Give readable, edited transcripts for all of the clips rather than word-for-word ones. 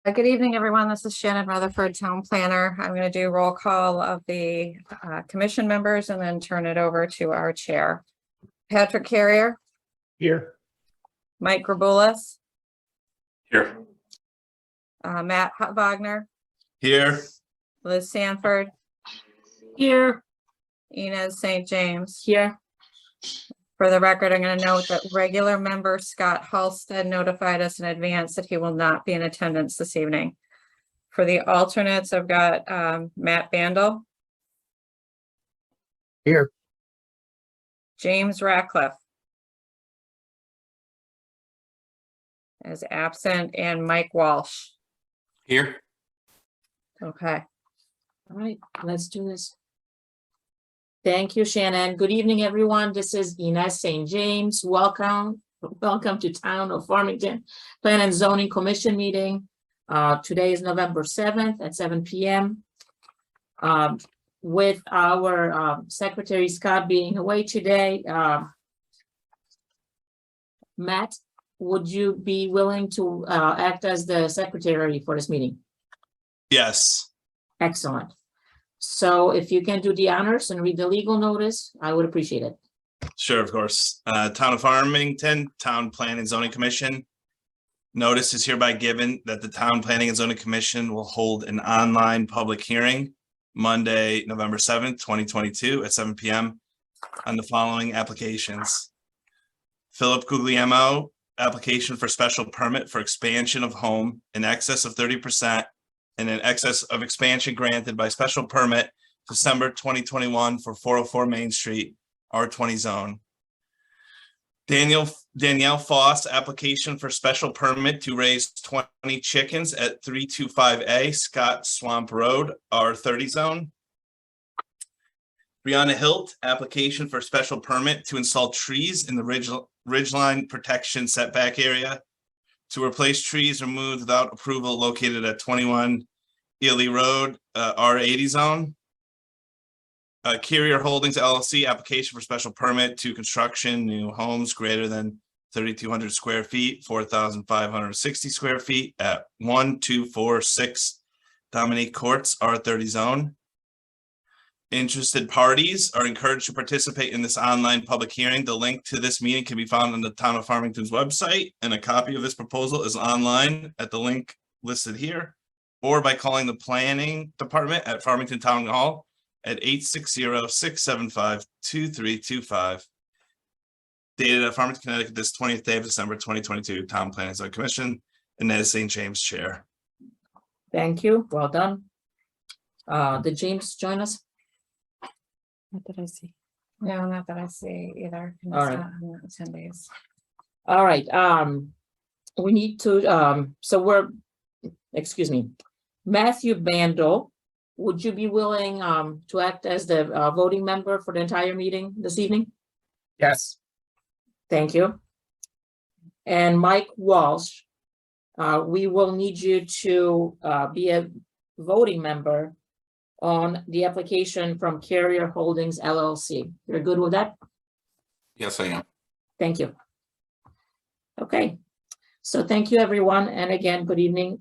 Good evening, everyone. This is Shannon Rutherford, Town Planner. I'm going to do roll call of the commission members and then turn it over to our chair. Patrick Carrier. Here. Mike Graboulas. Here. Matt Wagner. Here. Liz Sanford. Here. Inez St. James. Here. For the record, I'm going to note that regular member Scott Halstead notified us in advance that he will not be in attendance this evening. For the alternates, I've got Matt Bandel. Here. James Ratcliffe is absent, and Mike Walsh. Here. Okay. All right, let's do this. Thank you, Shannon. Good evening, everyone. This is Inez St. James. Welcome to Town of Farmington Plan and Zoning Commission meeting. Today is November 7th at 7 p.m. With our Secretary Scott being away today, Matt, would you be willing to act as the secretary for this meeting? Yes. Excellent. So if you can do the honors and read the legal notice, I would appreciate it. Sure, of course. Town of Farmington, Town Planning and Zoning Commission. Notice is hereby given that the Town Planning and Zoning Commission will hold an online public hearing Monday, November 7th, 2022 at 7 p.m. on the following applications. Philip Guglielmo, application for special permit for expansion of home in excess of 30% and in excess of expansion granted by special permit December 2021 for 404 Main Street, R20 zone. Danielle Foss, application for special permit to raise 20 chickens at 325A Scott Swamp Road, R30 zone. Brianna Hilt, application for special permit to install trees in the ridgeline protection setback area to replace trees removed without approval located at 21 Ely Road, R80 zone. Carrier Holdings LLC, application for special permit to construction new homes greater than 3,200 square feet, 4,560 square feet at 1246 Dominique Courts, R30 zone. Interested parties are encouraged to participate in this online public hearing. The link to this meeting can be found on the Town of Farmington's website, and a copy of this proposal is online at the link listed here, or by calling the planning department at Farmington Town Hall at 860-675-2325. Dated at Farmington, Connecticut, this 20th day of December, 2022, Town Planning and Zoning Commission, Inez St. James, Chair. Thank you. Well done. Did James join us? What did I see? No, not that I see either. All right. Attendees. All right, we need to, excuse me, Matthew Bandel, would you be willing to act as the voting member for the entire meeting this evening? Yes. Thank you. And Mike Walsh, we will need you to be a voting member on the application from Carrier Holdings LLC. You're good with that? Yes, I am. Thank you. Okay, so thank you, everyone. And again, good evening.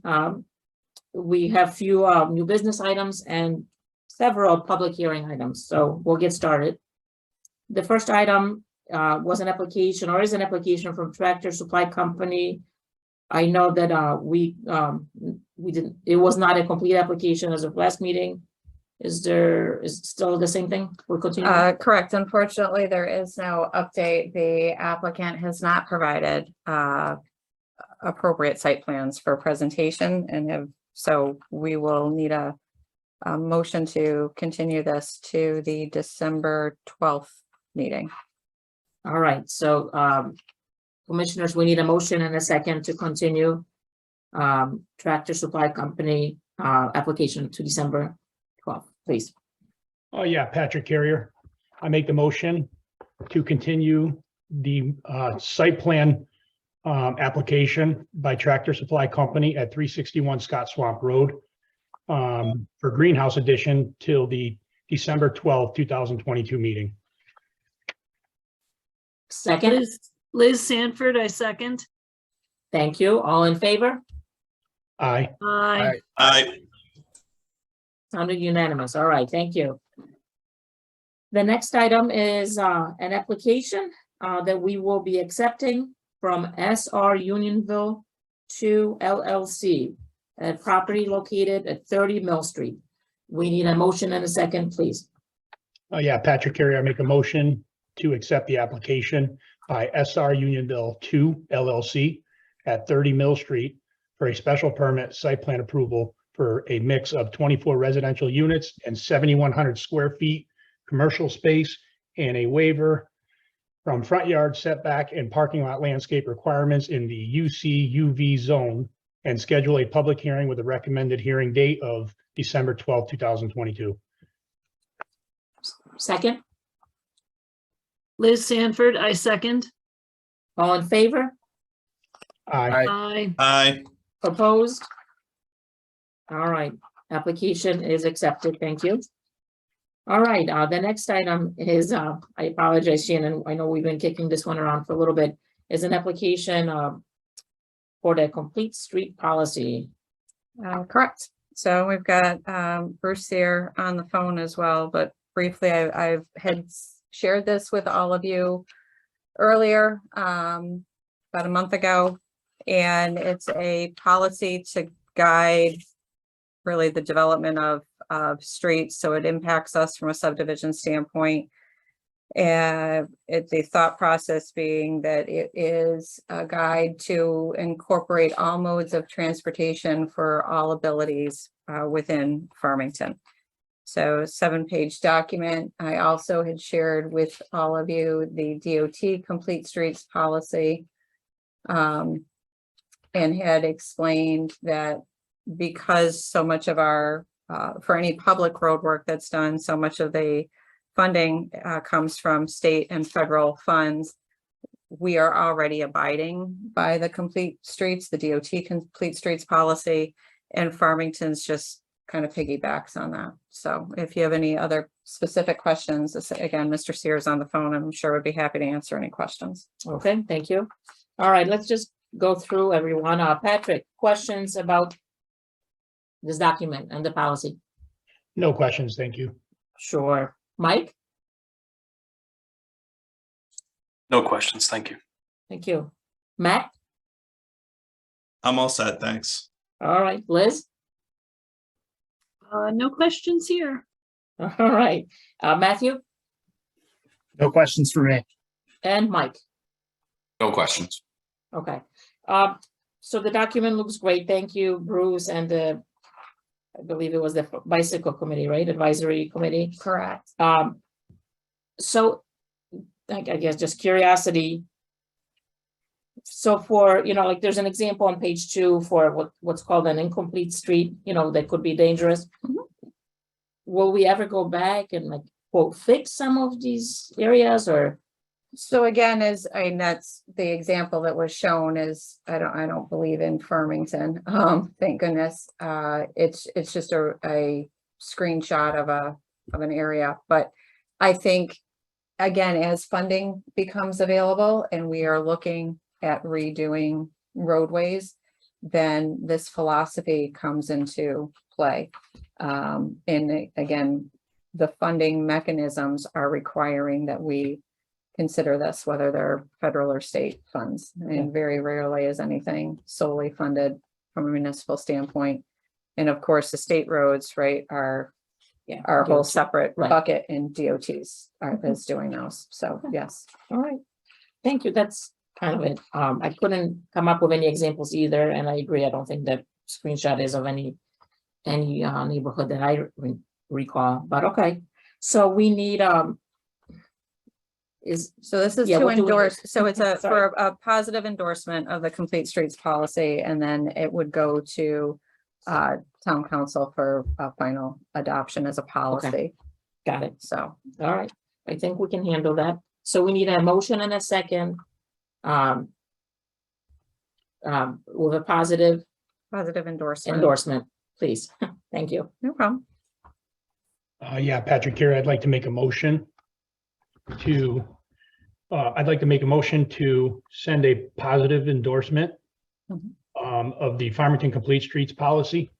We have few new business items and several public hearing items, so we'll get started. The first item was an application, or is an application from Tractor Supply Company. I know that we didn't, it was not a complete application as of last meeting. Is it still the same thing? We're continuing. Correct. Unfortunately, there is no update. The applicant has not provided appropriate site plans for presentation, and so we will need a motion to continue this to the December 12th meeting. All right, so commissioners, we need a motion and a second to continue Tractor Supply Company application to December 12th, please. Oh, yeah, Patrick Carrier. I make the motion to continue the site plan application by Tractor Supply Company at 361 Scott Swamp Road for greenhouse addition till the December 12th, 2022 meeting. Second, Liz Sanford, I second. thank you. All in favor? Aye. Aye. Aye. Sounded unanimous. All right, thank you. The next item is an application that we will be accepting from SR Unionville 2 LLC, a property located at 30 Mill Street. We need a motion and a second, please. Yeah, Patrick Carrier, I make a motion to accept the application by SR Unionville 2 LLC at 30 Mill Street for a special permit site plan approval for a mix of 24 residential units and 7,100 square feet commercial space, and a waiver from front yard setback and parking lot landscape requirements in the UC-UV zone, and schedule a public hearing with a recommended hearing date of December 12, 2022. Second, Liz Sanford, I second. all in favor? Aye. Aye. Aye. Opposed? All right, application is accepted. Thank you. All right, the next item is, I apologize, Shannon, I know we've been kicking this one around for a little bit, is an application for the complete street policy. Correct. So we've got Bruce here on the phone as well, but briefly, I've had shared this with all of you earlier, about a month ago. And it's a policy to guide really the development of streets, so it impacts us from a subdivision standpoint. And the thought process being that it is a guide to incorporate all modes of transportation for all abilities within Farmington. So 7-page document. I also had shared with all of you the DOT Complete Streets policy, and had explained that because so much of our for any public road work that's done, so much of the funding comes from state and federal funds. We are already abiding by the Complete Streets, the DOT Complete Streets policy, and Farmington's just kind of piggybacks on that. So if you have any other specific questions, again, Mr. Sears on the phone, I'm sure would be happy to answer any questions. Okay, thank you. All right, let's just go through everyone. Patrick, questions about this document and the policy? No questions, thank you. Sure. Mike? No questions, thank you. Thank you. Matt? I'm all set, thanks. All right, Liz? No questions here. All right, Matthew No questions for me. and Mike? No questions. Okay, so the document looks great. Thank you, Bruce, and I believe it was the bicycle committee, right? Advisory committee. Correct. So I guess just curiosity. So for, like there's an example on page 2 for what's called an incomplete street, that could be dangerous. Mhm. Will we ever go back and like quote fix some of these areas or? So again, that's the example that was shown is, I don't believe in Farmington. Thank goodness. It's just a screenshot of an area, but I think, again, as funding becomes available and we are looking at redoing roadways, then this philosophy comes into play. And again, the funding mechanisms are requiring that we consider this, whether they're federal or state funds. And very rarely is anything solely funded from a municipal standpoint. And of course, the state roads, right, are a whole separate Right. bucket, and DOTs is doing those. So yes. All right, thank you. That's kind of it. I couldn't come up with any examples either, and I agree. I don't think that screenshot is of any neighborhood that I recall, but okay. So we need, So this is Yeah, to what do we need? endorse, so it's for Sorry. a positive endorsement of the Complete Streets policy, and then it would go to town council for a final adoption as a policy. got it. So All right, I think we can handle that. So we need a motion and a second. With a positive positive endorsement. endorsement, please. Thank you. No problem. Yeah, Patrick here, I'd like to make a motion to, I'd like to make a motion to send a positive endorsement Mhm. of the Farmington Complete Streets policy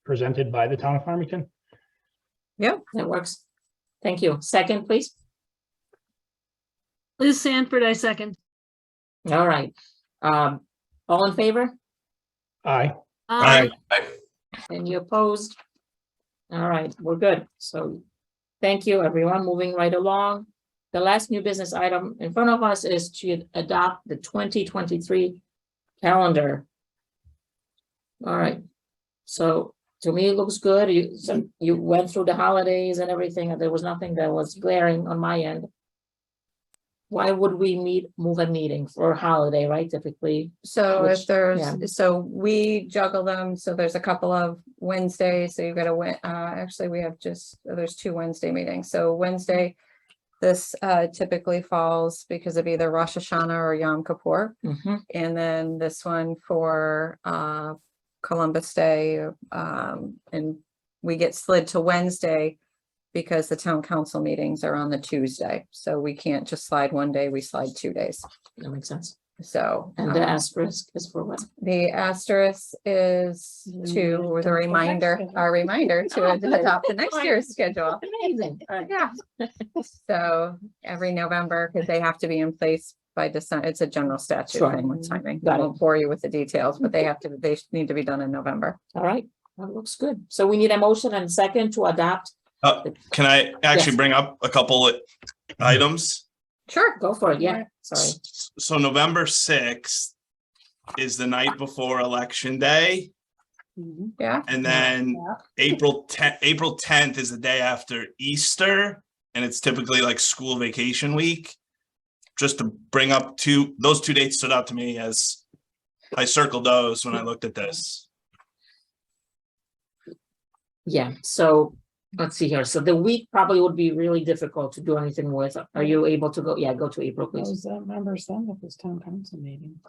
presented by the town of Farmington. That works. Thank you. Second, please. Liz Sanford, I second. All right. All in favor? Aye. Aye. Any opposed? All right, we're good. So thank you, everyone. Moving right along. The last new business item in front of us is to adopt the 2023 calendar. All right. So to me, it looks good. You went through the holidays and everything, and there was nothing that was glaring on my end. Why would we move a meeting for a holiday, right? Typically, So Which- if yeah. so we juggle them, so there's a couple of Wednesdays, so you've got to actually, we have there's 2 Wednesday meetings, so Wednesday. This typically falls because of either Rosh Hashanah or Yom Kippur, mhm, and then this one for Columbus Day, and we get slid to Wednesday because the town council meetings are on the Tuesday, so we can't just slide one day, we slide 2 days, that makes sense. so. And the asterisk is for what? The asterisk is to, with a reminder, our reminder to adopt the next year's schedule. Amazing. All right. Yeah. So every November, because they have to be in place by December, it's a general statute Sure. thing with timing. Got I it. won't bore you with the details, but they need to be done in November. All right, that looks good. So we need a motion and second to adopt. Can I actually Yes. bring up a couple of items? Sure. Go for it. Yeah, sorry. So November 6th is the night before Election Day. Yeah. And then April 10th is the day after Easter, and it's typically like school vacation week. Just to bring up those 2 dates stood out to me as I circled those when I looked at this. Yeah, so let's see here. So the week probably would be really difficult to do anything with. Are you able to go? Yeah, go to April, please. Those members then of this town council meeting.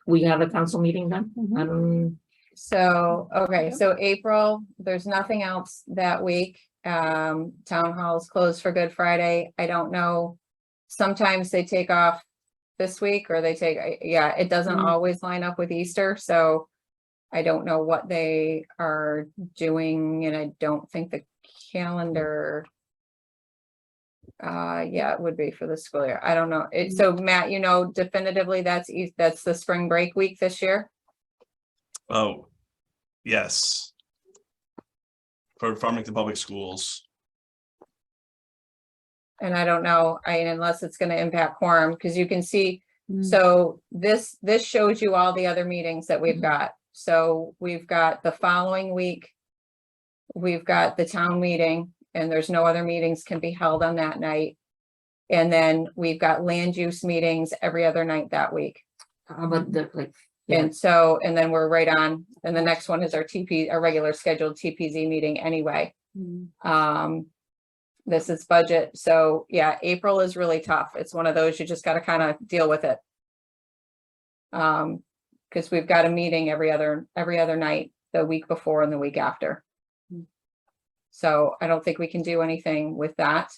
We have a council meeting then? Mhm. So, okay, so April, there's nothing else that week. Town hall's closed for Good Friday. I don't know. Sometimes they take off this week or they take, yeah, it doesn't Mhm. always line up with Easter, so I don't know what they are doing and I don't think the calendar. Yeah, it would be for the school year. I don't know. So Matt, you know, definitively that's the spring break week this year. Oh, yes. For Farmington Public Schools. And I don't know, unless it's gonna impact quorum, because you can see, Mm. so this shows you all the other meetings that we've Mhm. got. So we've got the following week. We've got the town meeting and there's no other meetings can be held on that night. And then we've got land use meetings every other night that week. But yeah. And so, and then we're right on, and the next one is our regular scheduled TPZ meeting anyway. Mm. This is budget, so yeah, April is really tough. It's one of those, you just gotta kind of deal with it. Because we've got a meeting every other night, the week before and the week after. Mm. So I don't think we can do anything with that.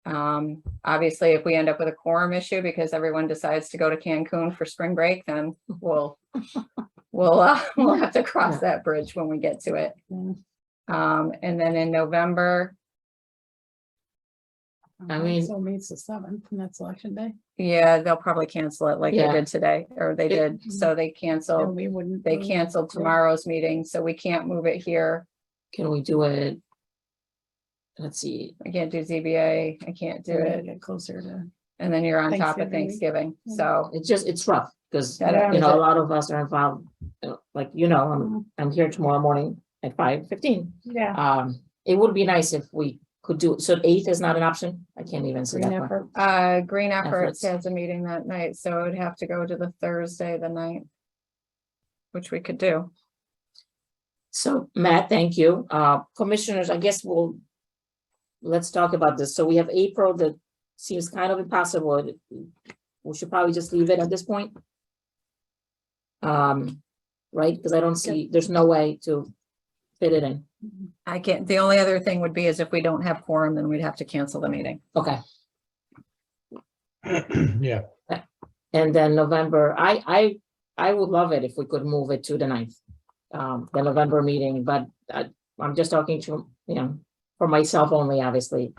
Obviously, if we end up with a quorum issue because everyone decides to go to Cancun for spring break, then we'll have to cross that bridge when we get to it. Yeah. And then in November, I mean- So meets the 7th and that's election day. yeah, they'll probably cancel it like they Yeah. did today, or they did, so they So canceled, we wouldn't. they move. canceled tomorrow's meeting, so we can't move it here. Can we do it? Let's see. I can't do ZBA, I can't do We gotta it, Get closer to. and then you're on top of Thanksgiving week. Thanksgiving, so. It's rough because, Yeah. you know, a lot of us are involved, like, you know, I'm here tomorrow morning at 5:15. Yeah. It would be nice if we could do, so 8th is not an option? I can't even see Green that. one. effort. Green Efforts Efforts. has a meeting that night, so it would have to go to the Thursday, the 9th. Which we could do. So Matt, thank you. Commissioners, I guess let's talk about this. So we have April that seems kind of impossible. We should probably just leave it at this point. Right? Because I don't see, there's no way to fit it in. I can't, the only other thing would be is if we don't have quorum, then we'd have to cancel the meeting. Okay. Yeah, And then November, I I would love it if we could move it to the 9th, the November meeting, but I'm just talking to, for myself only, obviously.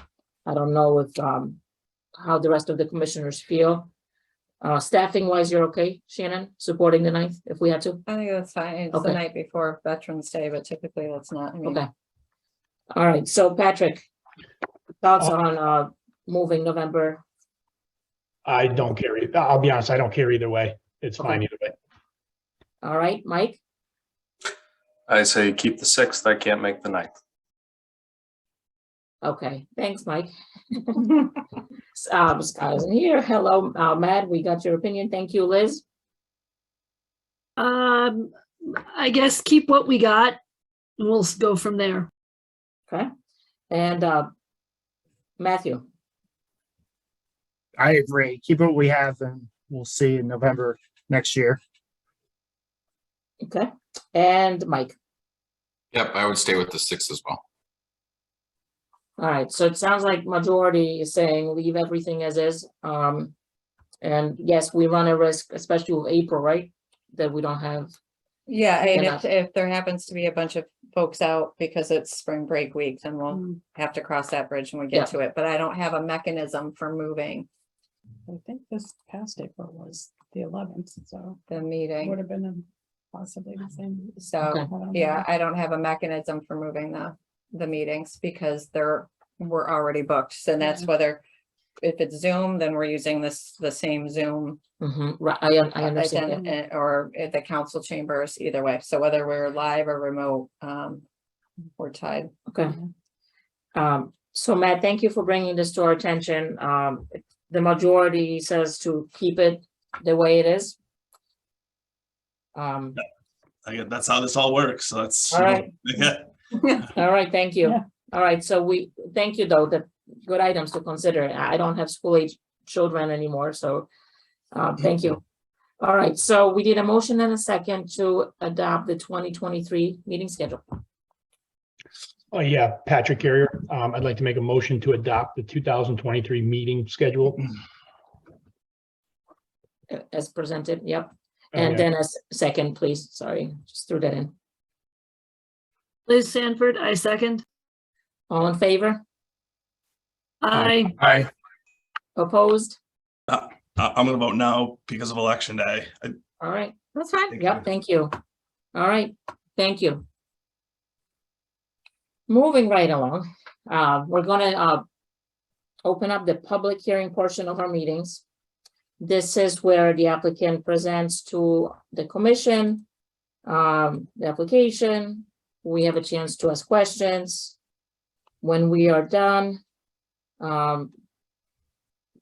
I don't know if, how the rest of the commissioners feel. Staffing wise, you're okay, Shannon, supporting the 9th if we had to? I think that's fine. It's the Okay. night before Veterans Day, but typically that's not. I mean, Okay. All right, so Patrick, thoughts on moving November? I don't care. I'll be honest, I don't care either way. It's Okay. fine either way. All right, Mike? I say keep the 6th. I can't make the 9th. Okay, thanks, Mike. Scott isn't here. Hello, Matt, we got your opinion. Thank you, Liz. I guess keep what we got. And we'll go from there. Okay, and Matthew. I agree. Keep what we have and we'll see in November next year. Okay, and Mike. Yep, I would stay with the 6th as well. All right, so it sounds like majority is saying leave everything as is. And yes, we run a risk, especially with April, right? That we don't have, Yeah, and Yeah. if there happens to be a bunch of folks out because it's spring break week, then we'll Mm, have to cross that bridge when we Yeah. get to it, but I don't have a mechanism for moving I think this past April was the 11th, so the it would meeting. have been possibly the same. So, Okay. I don't yeah, know. I don't have a mechanism for moving the meetings because we're already booked. So that's Yeah. whether, if it's Zoom, then we're using the same Zoom. right, I understand. that. Or at the council chambers, either way. So whether we're live or remote, we're tied. Okay. So Matt, thank you for bringing this to our attention. The majority says to keep it the way it is. All That's how this all works. So that's. right. Yeah. right, thank you. Yeah. All right, so thank you though, the good items to consider. I don't have school age children anymore, so thank you. All right, so we did a motion and a second to adopt the 2023 meeting schedule. Oh, yeah, Patrick Carrier. I'd like to make a motion to adopt the 2023 meeting schedule. As presented, yep. Oh, And yeah. then a second, please, sorry, just threw that in. Liz Sanford, I second. All in favor? I, Aye. Opposed? I'm gonna vote no because of election day. All right, That's fine. yep, thank you. All right, thank you. Moving right along, we're gonna open up the public hearing portion of our meetings. This is where the applicant presents to the commission the application. We have a chance to ask questions. When we are done,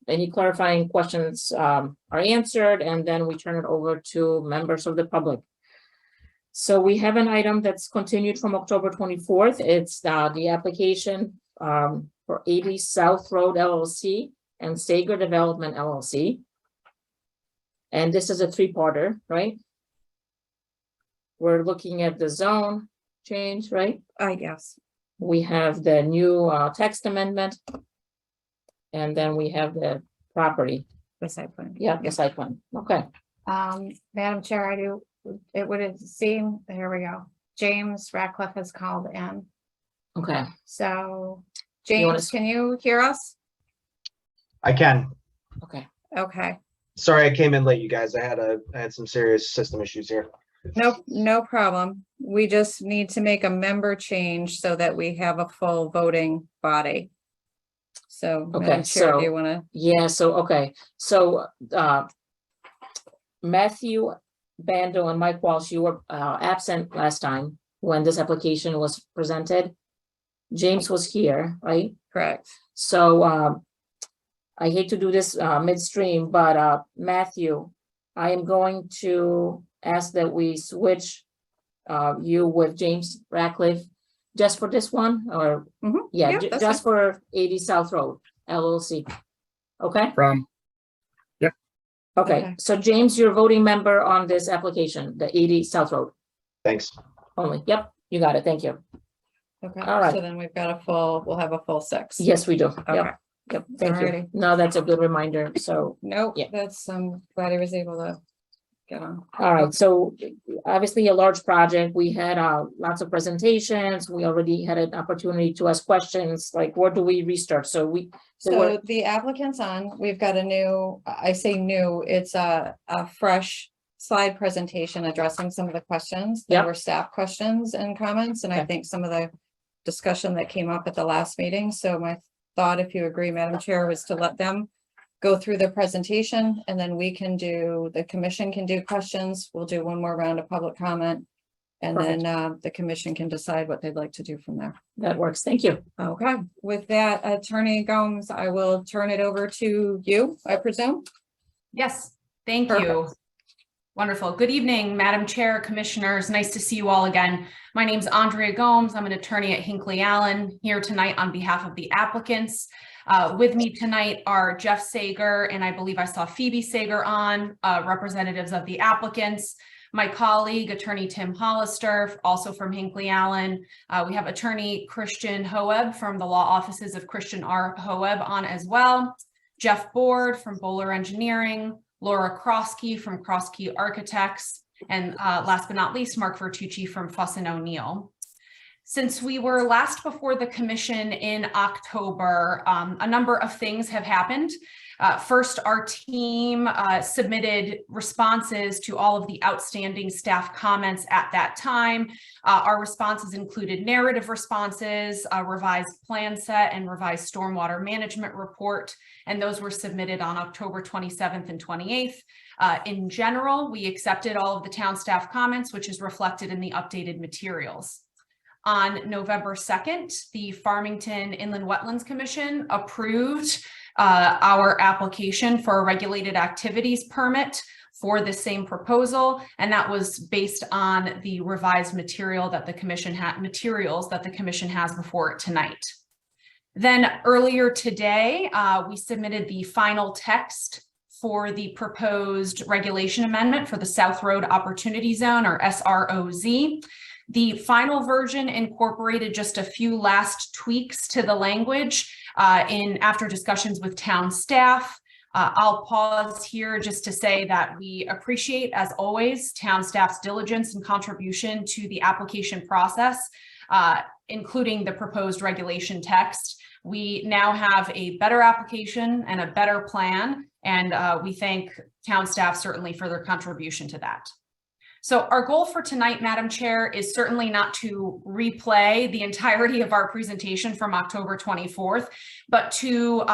any clarifying questions are answered, and then we turn it over to members of the public. So we have an item that's continued from October 24th. It's the application for 80 South Road LLC and Sager Development LLC. And this is a three-parter, right? We're looking at the zone change, right? Yes. We have the new text amendment. And then we have the property, The site plan. yeah, the site plan, okay. Madam Chair, it would seem, here we go. James Ratcliffe has called in. Okay, So, You wanna James, can you hear us? I can. okay, Okay, Sorry, I came in late, you guys. I had some serious system issues here. No problem. We just need to make a member change so that we have a full voting body. So, Okay, Madam Chair, do so- you wanna? yeah, so, okay, so, Matthew Bando and Mike Walsh, you were absent last time when this application was presented. James was here, right? Correct. So, I hate to do this midstream, but Matthew, I am going to ask that we switch you with James Ratcliffe just for this one, or, Mhm. yeah, Yeah, that's just for 80 South Road LLC. Okay, From, okay, Okay. so James, you're a voting member on this application, the 80 South Road Thanks. only. Yep, you got it, thank you. Okay, All right. so then we'll have a full 6. Yes, we do. Okay. Yep, thank you. Alrighty. No, that's a good reminder, so, Nope, Yeah. I'm glad I was able to get on. All right, so obviously a large project. We had lots of presentations. We already had an opportunity to ask questions, like where do we restart? So we're- So the applicant's on, we've got a new, I say new, it's a fresh slide presentation addressing some of the questions. There Yep. were staff questions and comments, and I Okay. think some of the discussion that came up at the last meeting. So my thought, if you agree, Madam Chair, was to let them go through their presentation, and then we can do, the commission can do questions. We'll do one more round of public comment. And then the commission can decide what they'd like to do from there. that works. Thank you. Okay, with that, Attorney Gomes, I will turn it over to you, I presume. Yes, thank Perfect. you. Wonderful. Good evening, Madam Chair, Commissioners. Nice to see you all again. My name is Andrea Gomes. I'm an attorney at Hinckley Allen, here tonight on behalf of the applicants. With me tonight are Jeff Sager, and I believe I saw Phoebe Sager on, representatives of the applicants. My colleague, Attorney Tim Hollister, also from Hinckley Allen. We have Attorney Christian Hoeb from the law offices of Christian R. Hoeb on as well. Jeff Board from Bowler Engineering, Laura Krosky from Krosky Architects, and last but not least, Mark Vertucci from Fuss and O'Neill. Since we were last before the commission in October, a number of things have happened. First, our team submitted responses to all of the outstanding staff comments at that time. Our responses included narrative responses, a revised plan set, and revised stormwater management report, and those were submitted on October 27th and 28th. In general, we accepted all of the town staff comments, which is reflected in the updated materials. On November 2nd, the Farmington Inland Wetlands Commission approved our application for a regulated activities permit for the same proposal, and that was based on the revised material that the commission has before it tonight. Then earlier today, we submitted the final text for the proposed regulation amendment for the South Road Opportunity Zone, or SROZ. The final version incorporated just a few last tweaks to the language after discussions with town staff. I'll pause here just to say that we appreciate, as always, town staff's diligence and contribution to the application process, including the proposed regulation text. We now have a better application and a better plan, and we thank town staff certainly for their contribution to that. So our goal for tonight, Madam Chair, is certainly not to replay the entirety of our presentation from October 24th, but to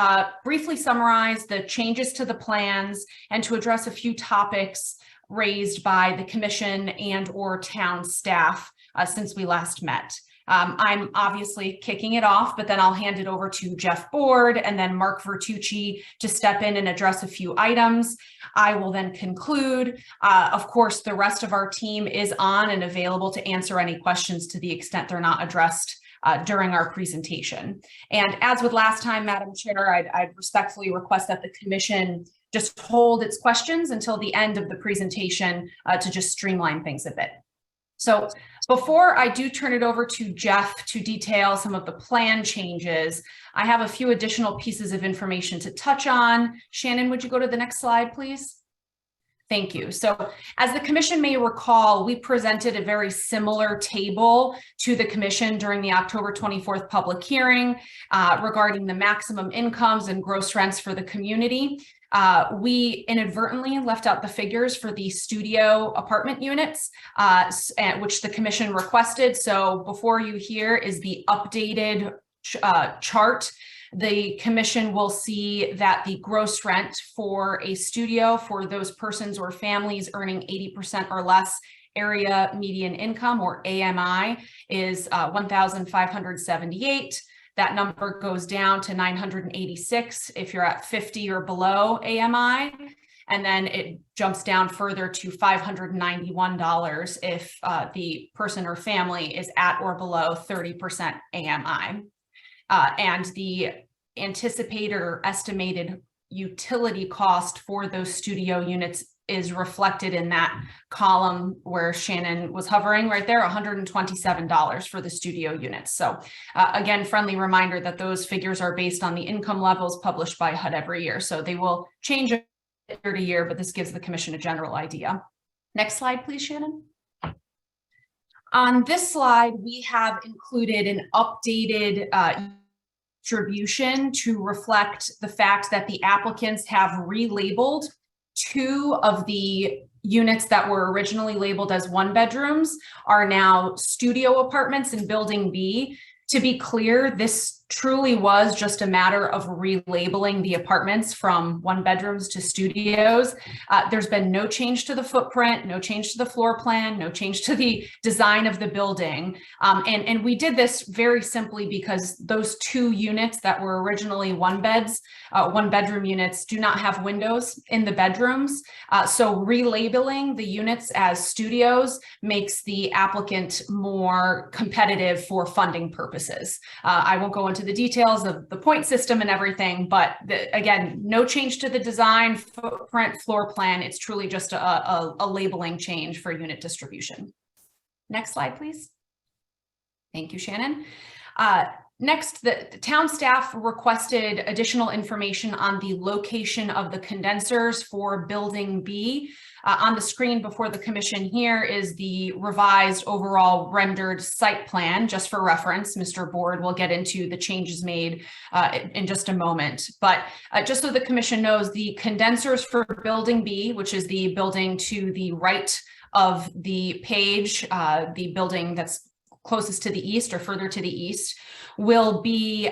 briefly summarize the changes to the plans and to address a few topics raised by the commission and or town staff since we last met. I'm obviously kicking it off, but then I'll hand it over to Jeff Board and then Mark Vertucci to step in and address a few items. I will then conclude. Of course, the rest of our team is on and available to answer any questions to the extent they're not addressed during our presentation. And as with last time, Madam Chair, I'd respectfully request that the commission just hold its questions until the end of the presentation to just streamline things a bit. So before I do turn it over to Jeff to detail some of the plan changes, I have a few additional pieces of information to touch on. Shannon, would you go to the next slide, please? Thank you. So as the commission may recall, we presented a very similar table to the commission during the October 24th public hearing regarding the maximum incomes and gross rents for the community. We inadvertently left out the figures for the studio apartment units, which the commission requested. So before you here is the updated chart. The commission will see that the gross rent for a studio for those persons or families earning 80% or less area median income, or AMI, is $1,578. That number goes down to $986 if you're at 50 or below AMI, and then it jumps down further to $591 if the person or family is at or below 30% AMI. And the anticipated or estimated utility cost for those studio units is reflected in that column where Shannon was hovering right there, $127 for the studio units. So again, friendly reminder that those figures are based on the income levels published by HUD every year. So they will change year to year, but this gives the commission a general idea. Next slide, please, Shannon. On this slide, we have included an updated distribution to reflect the fact that the applicants have relabeled 2 of the units that were originally labeled as 1-bedrooms are now studio apartments in Building B. To be clear, this truly was just a matter of relabeling the apartments from 1-bedrooms to studios. There's been no change to the footprint, no change to the floor plan, no change to the design of the building. And we did this very simply because those 2 units that were originally 1-bedroom units do not have windows in the bedrooms. So relabeling the units as studios makes the applicant more competitive for funding purposes. I won't go into the details of the point system and everything, but again, no change to the design, footprint, floor plan. It's truly just a labeling change for unit distribution. Next slide, please. Thank you, Shannon. Next, the town staff requested additional information on the location of the condensers for Building B. On the screen before the commission here is the revised overall rendered site plan, just for reference. Mr. Board will get into the changes made in just a moment. But just so the commission knows, the condensers for Building B, which is the building to the right of the page, the building that's closest to the east or further to the east, will be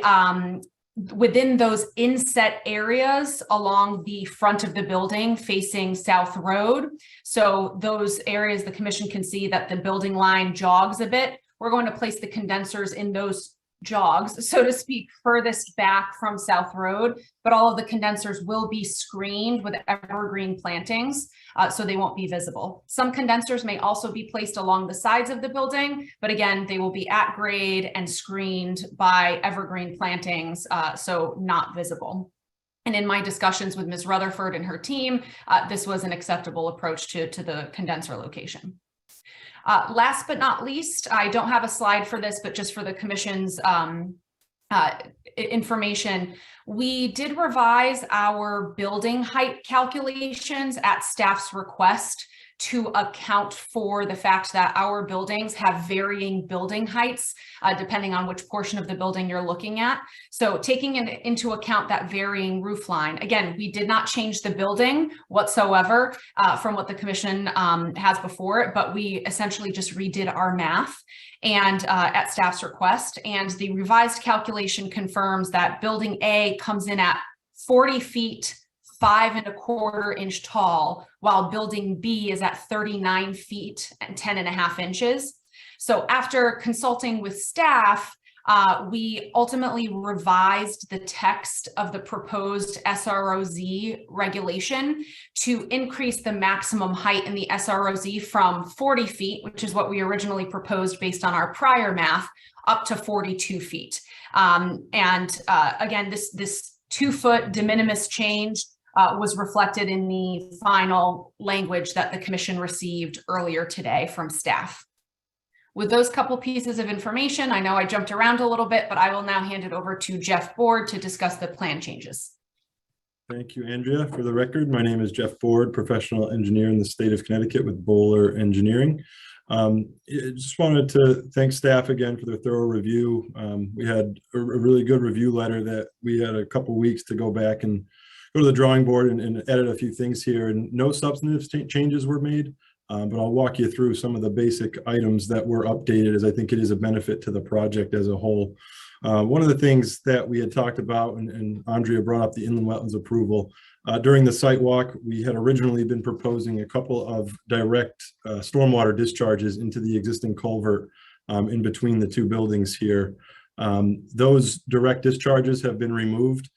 within those inset areas along the front of the building facing South Road. So those areas, the commission can see that the building line jogs a bit. We're going to place the condensers in those jogs, so to speak, furthest back from South Road, but all of the condensers will be screened with evergreen plantings, so they won't be visible. Some condensers may also be placed along the sides of the building, but again, they will be at grade and screened by evergreen plantings, so not visible. And in my discussions with Ms. Rutherford and her team, this was an acceptable approach to the condenser location. Last but not least, I don't have a slide for this, but just for the commission's information, we did revise our building height calculations at staff's request to account for the fact that our buildings have varying building heights, depending on which portion of the building you're looking at. So taking into account that varying roof line, again, we did not change the building whatsoever from what the commission has before it, but we essentially just redid our math and at staff's request. And the revised calculation confirms that Building A comes in at 40 feet 5¼ inch tall, while Building B is at 39 feet and 10½ inches. So after consulting with staff, we ultimately revised the text of the proposed SROZ regulation to increase the maximum height in the SROZ from 40 feet, which is what we originally proposed based on our prior math, up to 42 feet. Again, this 2-foot de minimis change was reflected in the final language that the commission received earlier today from staff. With those couple pieces of information, I know I jumped around a little bit, but I will now hand it over to Jeff Board to discuss the plan changes. Thank you, Andrea. For the record, my name is Jeff Ford, professional engineer in the state of Connecticut with Bowler Engineering. I just wanted to thank staff again for their thorough review. We had a really good review letter that we had a couple weeks to go back and go to the drawing board and edit a few things here, and no substantive changes were made. But I'll walk you through some of the basic items that were updated, as I think it is a benefit to the project as a whole. One of the things that we had talked about, and Andrea brought up the inland wetlands approval, during the site walk, we had originally been proposing a couple of direct stormwater discharges into the existing culvert in between the 2 buildings here. Those direct discharges have been removed.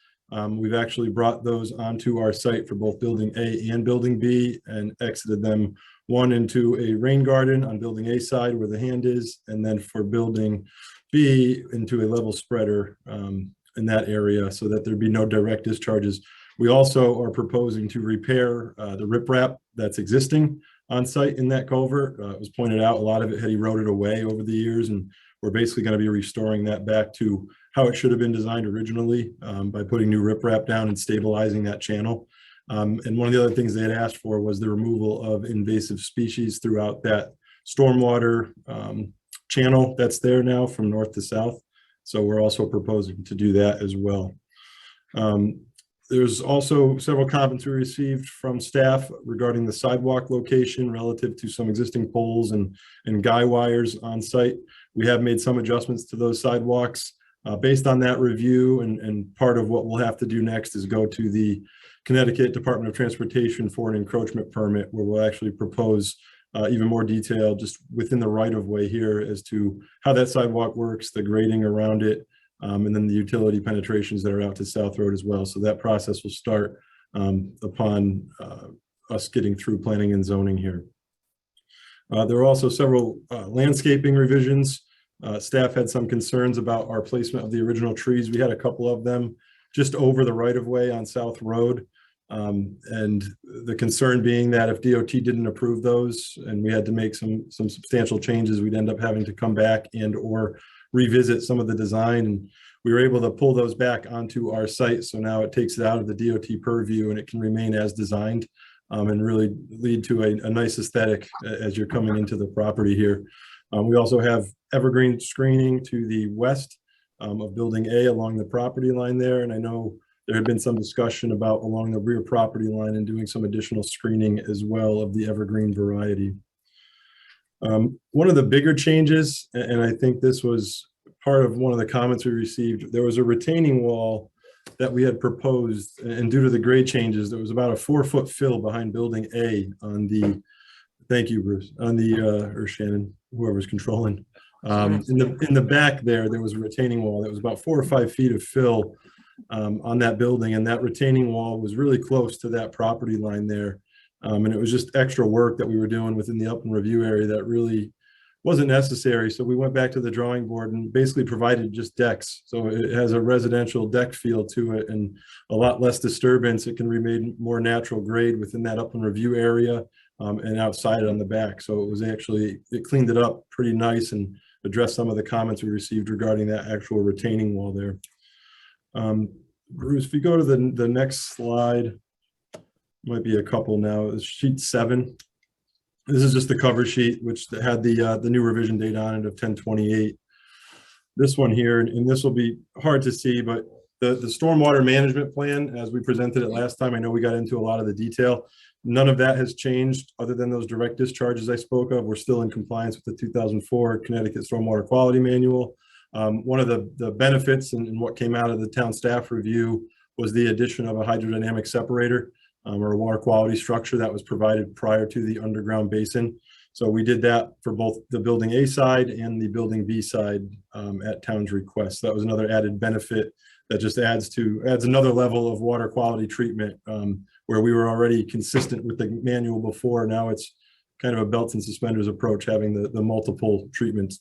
We've actually brought those onto our site for both Building A and Building B and exited them, one into a rain garden on Building A side where the hand is, and then for Building B into a level spreader in that area so that there'd be no direct discharges. We also are proposing to repair the riprap that's existing on site in that culvert. It was pointed out a lot of it had eroded away over the years, and we're basically going to be restoring that back to how it should have been designed originally by putting new riprap down and stabilizing that channel. And one of the other things they had asked for was the removal of invasive species throughout that stormwater channel that's there now from north to south. So we're also proposing to do that as well. There's also several comments we received from staff regarding the sidewalk location relative to some existing poles and guy wires on site. We have made some adjustments to those sidewalks. Based on that review, and part of what we'll have to do next is go to the Connecticut Department of Transportation for an encroachment permit, where we'll actually propose even more detail just within the right of way here as to how that sidewalk works, the grading around it, and then the utility penetrations that are out to South Road as well. So that process will start upon us getting through planning and zoning here. There are also several landscaping revisions. Staff had some concerns about our placement of the original trees. We had a couple of them just over the right of way on South Road. And the concern being that if DOT didn't approve those and we had to make some substantial changes, we'd end up having to come back and or revisit some of the design. And we were able to pull those back onto our site. So now it takes it out of the DOT purview and it can remain as designed and really lead to a nice aesthetic as you're coming into the property here. We also have evergreen screening to the west of Building A along the property line there. And I know there had been some discussion about along the rear property line and doing some additional screening as well of the evergreen variety. One of the bigger changes, and I think this was part of one of the comments we received, there was a retaining wall that we had proposed, and due to the grade changes, there was about a 4-foot fill behind Building A on the, thank you, Bruce, on the, or Shannon, whoever's controlling. In the back there was a retaining wall that was about 4 or 5 feet of fill on that building, and that retaining wall was really close to that property line there. And it was just extra work that we were doing within the upland review area that really wasn't necessary. So we went back to the drawing board and basically provided just decks. So it has a residential deck feel to it and a lot less disturbance. It can remain more natural grade within that upland review area and outside on the back. So it was actually, it cleaned it up pretty nice and addressed some of the comments we received regarding that actual retaining wall there. Bruce, if you go to the next slide, might be a couple now, it's sheet 7. This is just the cover sheet, which had the new revision date on it of 10/28. This one here, and this will be hard to see, but the stormwater management plan, as we presented it last time, I know we got into a lot of the detail. None of that has changed other than those direct discharges I spoke of. We're still in compliance with the 2004 Connecticut Stormwater Quality Manual. One of the benefits and what came out of the town staff review was the addition of a hydrodynamic separator or a water quality structure that was provided prior to the underground basin. So we did that for both the Building A side and the Building B side at town's request. That was another added benefit that just adds another level of water quality treatment where we were already consistent with the manual before. Now it's kind of a belts and suspenders approach, having the multiple treatments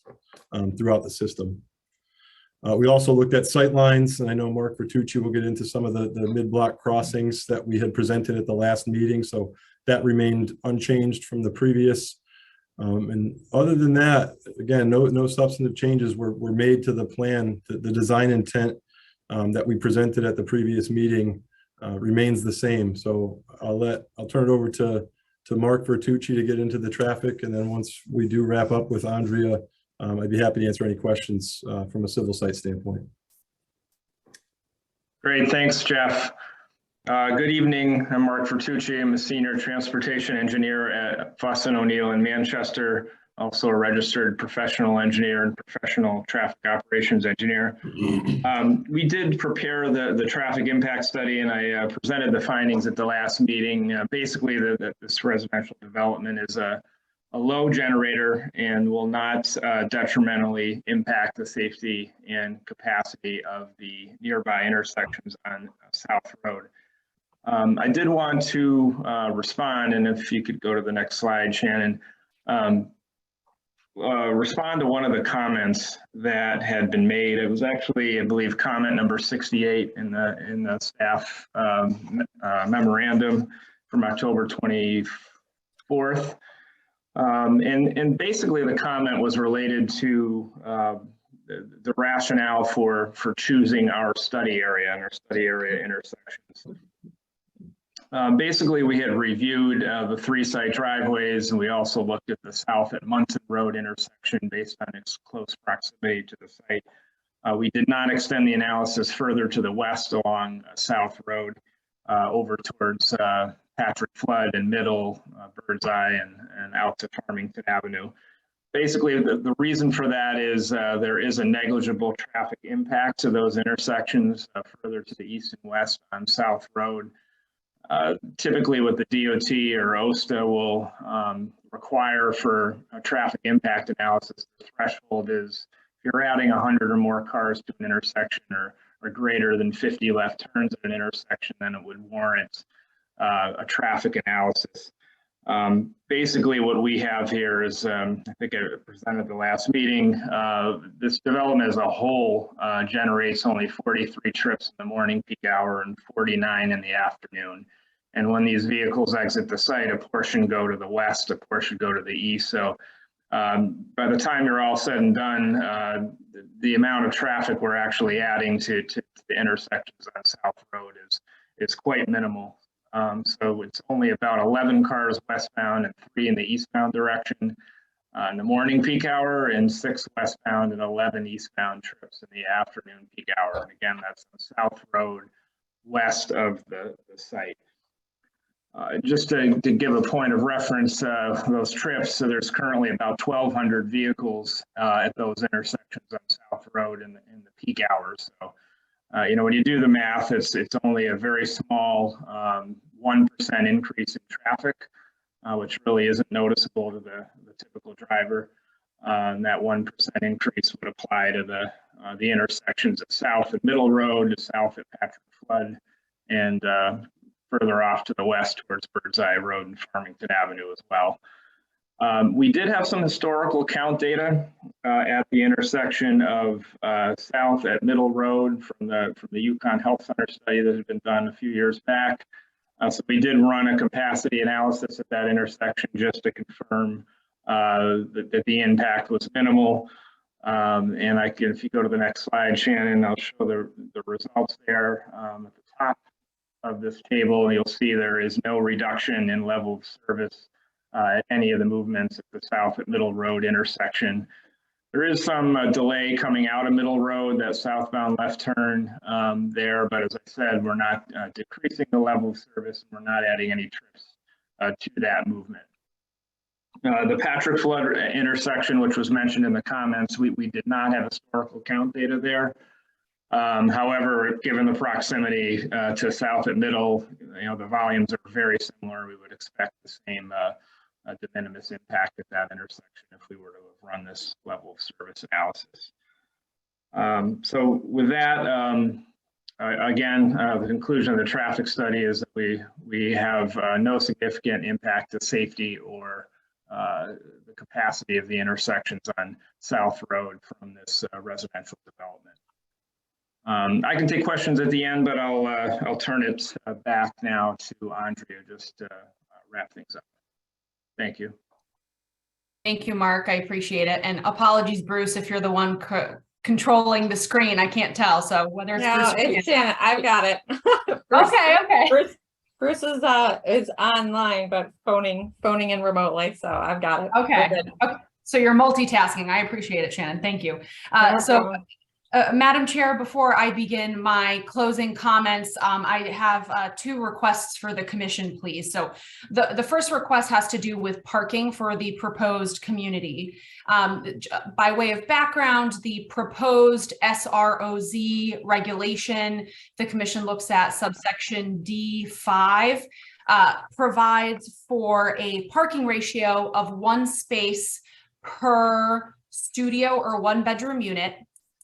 throughout the system. We also looked at sight lines, and I know Mark Bertucci will get into some of the mid-block crossings that we had presented at the last meeting. So that remained unchanged from the previous. And other than that, again, no substantive changes were made to the plan. The design intent that we presented at the previous meeting remains the same. So I'll turn it over to Mark Bertucci to get into the traffic. And then once we do wrap up with Andrea, I'd be happy to answer any questions from a civil site standpoint. Great, thanks, Jeff. Good evening. I'm Mark Bertucci. I'm a senior transportation engineer at Fuss & O'Neill in Manchester, also a registered professional engineer and professional traffic operations engineer. We did prepare the traffic impact study, and I presented the findings at the last meeting. Basically, this residential development is a low generator and will not detrimentally impact the safety and capacity of the nearby intersections on South Road. I did want to respond, and if you could go to the next slide, Shannon, respond to one of the comments that had been made. It was actually, I believe, comment number 68 in the staff memorandum from October 24th. And basically the comment was related to the rationale for choosing our study area and our study area intersections. Basically, we had reviewed the 3 site driveways, and we also looked at the south at Munson Road intersection based on its close proximity to the site. We did not extend the analysis further to the west along South Road over towards Patrick Flood and Middle, Birdseye, and out to Farmington Avenue. Basically, the reason for that is there is a negligible traffic impact to those intersections further to the east and west on South Road. Typically what the DOT or OSTA will require for a traffic impact analysis, the threshold is if you're adding 100 or more cars to an intersection or greater than 50 left turns at an intersection, then it would warrant a traffic analysis. Basically what we have here is, I think I presented at the last meeting, this development as a whole generates only 43 trips in the morning peak hour and 49 in the afternoon. And when these vehicles exit the site, a portion go to the west, a portion go to the east. So by the time you're all said and done, the amount of traffic we're actually adding to the intersections on South Road is quite minimal. So it's only about 11 cars westbound and 3 in the eastbound direction in the morning peak hour, and 6 westbound and 11 eastbound trips in the afternoon peak hour. And again, that's on South Road west of the site. Just to give a point of reference, those trips, so there's currently about 1,200 vehicles at those intersections on South Road in the peak hours. So, when you do the math, it's only a very small 1% increase in traffic, which really isn't noticeable to the typical driver. And that 1% increase would apply to the intersections at South and Middle Road, to South at Patrick Flood, and further off to the west towards Birdseye Road and Farmington Avenue as well. We did have some historical count data at the intersection of South at Middle Road from the Yukon Health Center study that had been done a few years back. So we did run a capacity analysis at that intersection just to confirm that the impact was minimal. And if you go to the next slide, Shannon, I'll show the results there at the top of this table. You'll see there is no reduction in level of service at any of the movements at the South at Middle Road intersection. There is some delay coming out of Middle Road, that southbound left turn there, but as I said, we're not decreasing the level of service, and we're not adding any trips to that movement. The Patrick Flood intersection, which was mentioned in the comments, we did not have historical count data there. However, given the proximity to South at Middle, the volumes are very similar. We would expect the same de minimis impact at that intersection if we were to have run this level of service analysis. So with that, again, the conclusion of the traffic study is that we have no significant impact to safety or the capacity of the intersections on South Road from this residential development. I can take questions at the end, but I'll turn it back now to Andrea just to wrap things up. Thank you. Thank you, Mark. I appreciate it. And apologies, Bruce, if you're the one controlling the screen. I can't tell. So whether it's No, Bruce or it's Shannon. I've got it. Okay. Bruce is online, but phoning in remotely, so I've got it. Okay. So you're multitasking. I appreciate it, Shannon. Thank you. Madam Chair, before I begin my closing comments, I have 2 requests for the commission, please. So the first request has to do with parking for the proposed community. By way of background, the proposed SROZ regulation, the commission looks at subsection D5, provides for a parking ratio of 1 space per studio or 1-bedroom unit,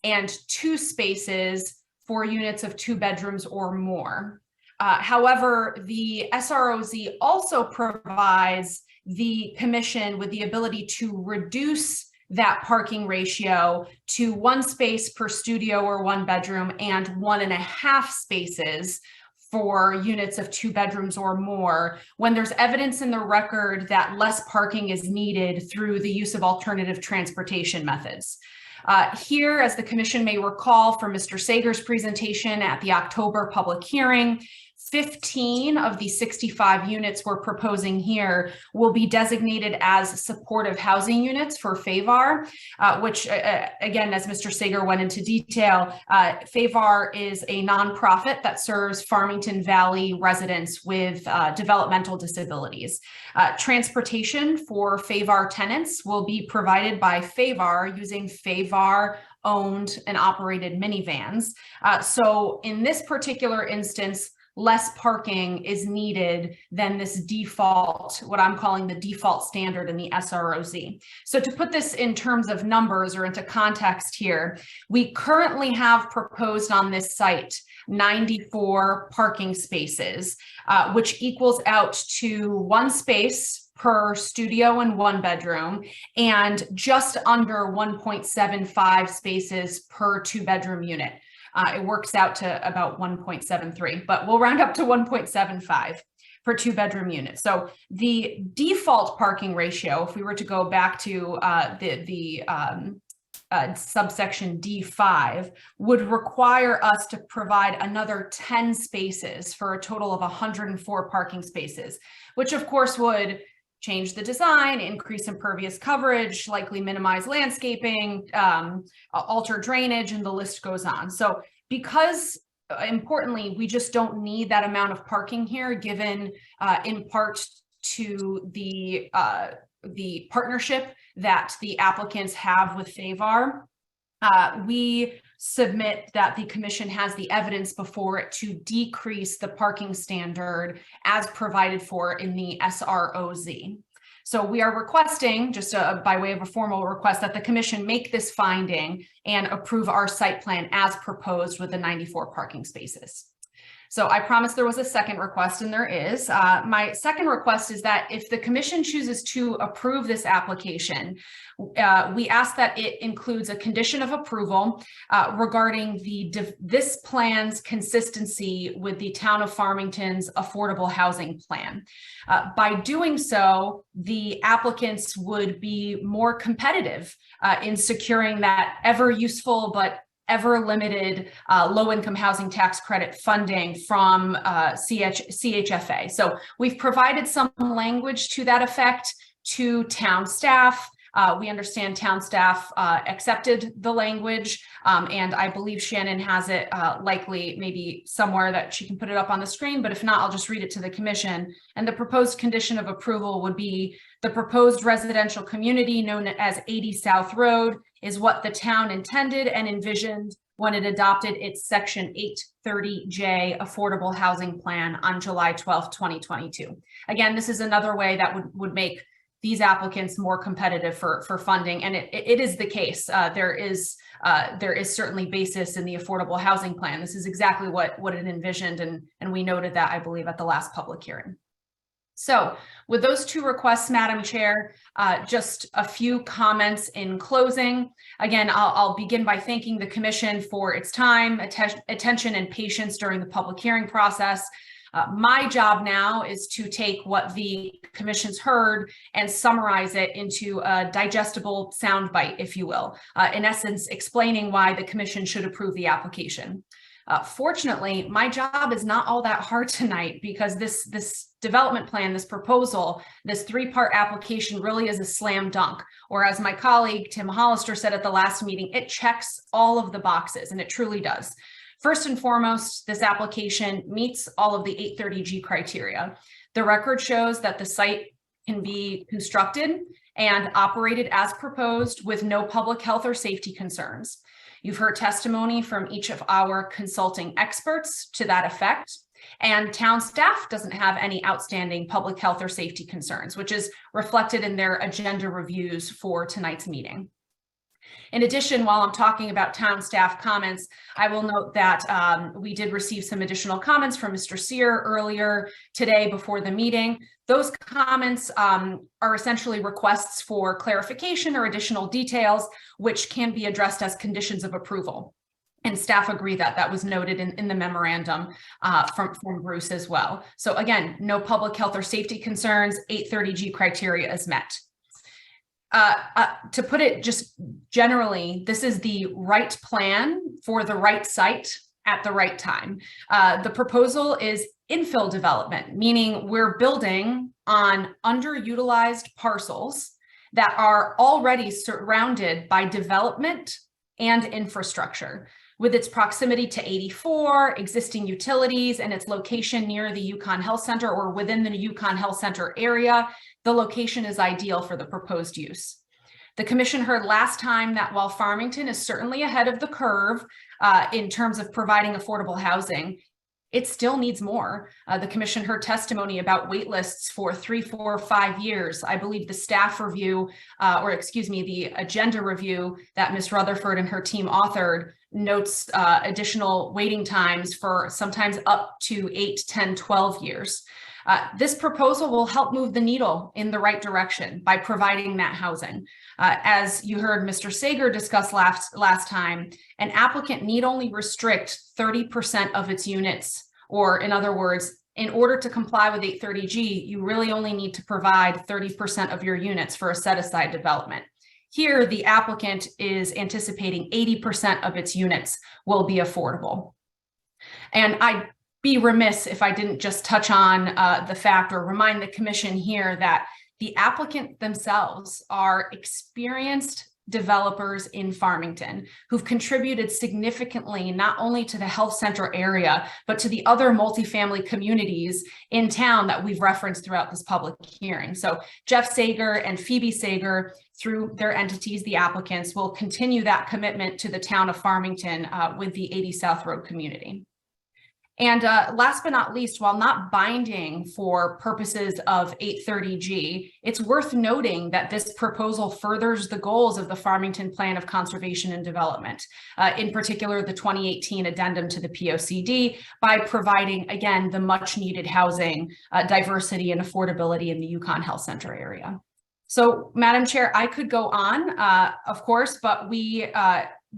and 2 spaces for units of 2 bedrooms or more. However, the SROZ also provides the commission with the ability to reduce that parking ratio to 1 space per studio or 1 bedroom and 1.5 spaces for units of 2 bedrooms or more when there's evidence in the record that less parking is needed through the use of alternative transportation methods. Here, as the commission may recall from Mr. Sager's presentation at the October public hearing, 15 of the 65 units we're proposing here will be designated as supportive housing units for FAVAR, which again, as Mr. Sager went into detail, FAVAR is a nonprofit that serves Farmington Valley residents with developmental disabilities. Transportation for FAVAR tenants will be provided by FAVAR using FAVAR owned and operated minivans. So in this particular instance, less parking is needed than this default, what I'm calling the default standard in the SROZ. So to put this in terms of numbers or into context here, we currently have proposed on this site 94 parking spaces, which equals out to 1 space per studio and 1 bedroom, and just under 1.75 spaces per 2-bedroom unit. It works out to about 1.73, but we'll round up to 1.75 per 2-bedroom unit. So the default parking ratio, if we were to go back to subsection D5, would require us to provide another 10 spaces for a total of 104 parking spaces, which of course would change the design, increase impervious coverage, likely minimize landscaping, alter drainage, and the list goes on. So because importantly, we just don't need that amount of parking here, given in part to the partnership that the applicants have with FAVAR, we submit that the commission has the evidence before it to decrease the parking standard as provided for in the SROZ. So we are requesting, just by way of a formal request, that the commission make this finding and approve our site plan as proposed with the 94 parking spaces. So I promised there was a second request, and there is. My second request is that if the commission chooses to approve this application, we ask that it includes a condition of approval regarding this plan's consistency with the town of Farmington's affordable housing plan. By doing so, the applicants would be more competitive in securing that ever useful but ever limited low-income housing tax credit funding from CHFA. So we've provided some language to that effect to town staff. We understand town staff accepted the language, and I believe Shannon has it likely maybe somewhere that she can put it up on the screen, but if not, I'll just read it to the commission. And the proposed condition of approval would be the proposed residential community known as 80 South Road is what the town intended and envisioned when it adopted its Section 830J Affordable Housing Plan on July 12, 2022. Again, this is another way that would make these applicants more competitive for funding, and it is the case. There is certainly basis in the affordable housing plan. This is exactly what it envisioned, and we noted that, I believe, at the last public hearing. So with those two requests, Madam Chair, just a few comments in closing. Again, I'll begin by thanking the Commission for its time, attention, and patience during the public hearing process. My job now is to take what the Commission's heard and summarize it into a digestible soundbite, if you will, in essence, explaining why the Commission should approve the application. Fortunately, my job is not all that hard tonight because this development plan, this proposal, this 3-part application really is a slam dunk. Or as my colleague Tim Hollister said at the last meeting, it checks all of the boxes, and it truly does. First and foremost, this application meets all of the 830G criteria. The record shows that the site can be constructed and operated as proposed with no public health or safety concerns. You've heard testimony from each of our consulting experts to that effect, and town staff doesn't have any outstanding public health or safety concerns, which is reflected in their agenda reviews for tonight's meeting. In addition, while I'm talking about town staff comments, I will note that we did receive some additional comments from Mr. Sear earlier today before the meeting. Those comments are essentially requests for clarification or additional details, which can be addressed as conditions of approval. And staff agree that that was noted in the memorandum from Bruce as well. So again, no public health or safety concerns, 830G criteria is met. To put it just generally, this is the right plan for the right site at the right time. The proposal is infill development, meaning we're building on underutilized parcels that are already surrounded by development and infrastructure. With its proximity to 84 existing utilities and its location near the Yukon Health Center or within the Yukon Health Center area, the location is ideal for the proposed use. The commission heard last time that while Farmington is certainly ahead of the curve in terms of providing affordable housing, it still needs more. The commission heard testimony about wait lists for 3, 4, 5 years. I believe the staff review, the agenda review that Ms. Rutherford and her team authored notes additional waiting times for sometimes up to 8, 10, 12 years. This proposal will help move the needle in the right direction by providing that housing. As you heard Mr. Sager discuss last time, an applicant need only restrict 30% of its units, or in other words, in order to comply with 830G, you really only need to provide 30% of your units for a set-aside development. Here, the applicant is anticipating 80% of its units will be affordable. And I'd be remiss if I didn't just touch on the fact or remind the commission here that the applicant themselves are experienced developers in Farmington who've contributed significantly not only to the health center area, but to the other multifamily communities in town that we've referenced throughout this public hearing. So Jeff Sager and Phoebe Sager, through their entities, the applicants, will continue that commitment to the town of Farmington with the 80 South Road community. And last but not least, while not binding for purposes of 830G, it's worth noting that this proposal furthers the goals of the Farmington Plan of Conservation and Development, in particular the 2018 addendum to the POCD, by providing, again, the much needed housing, diversity and affordability in the Yukon Health Center area. So, Madam Chair, I could go on, of course, but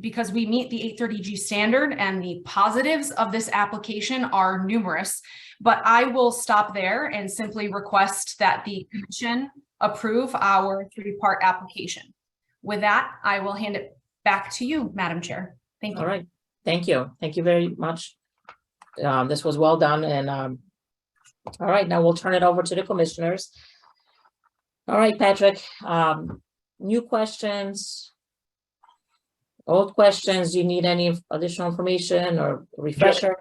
because we meet the 830G standard and the positives of this application are numerous, but I will stop there and simply request that the commission approve our 3-part application. With that, I will hand it back to you, Madam Chair. Thank you. All right. Thank you. Thank you very much. This was well done. And all right, now we'll turn it over to the commissioners. All right, Patrick, new questions? Old questions, do you need any additional information or refresher?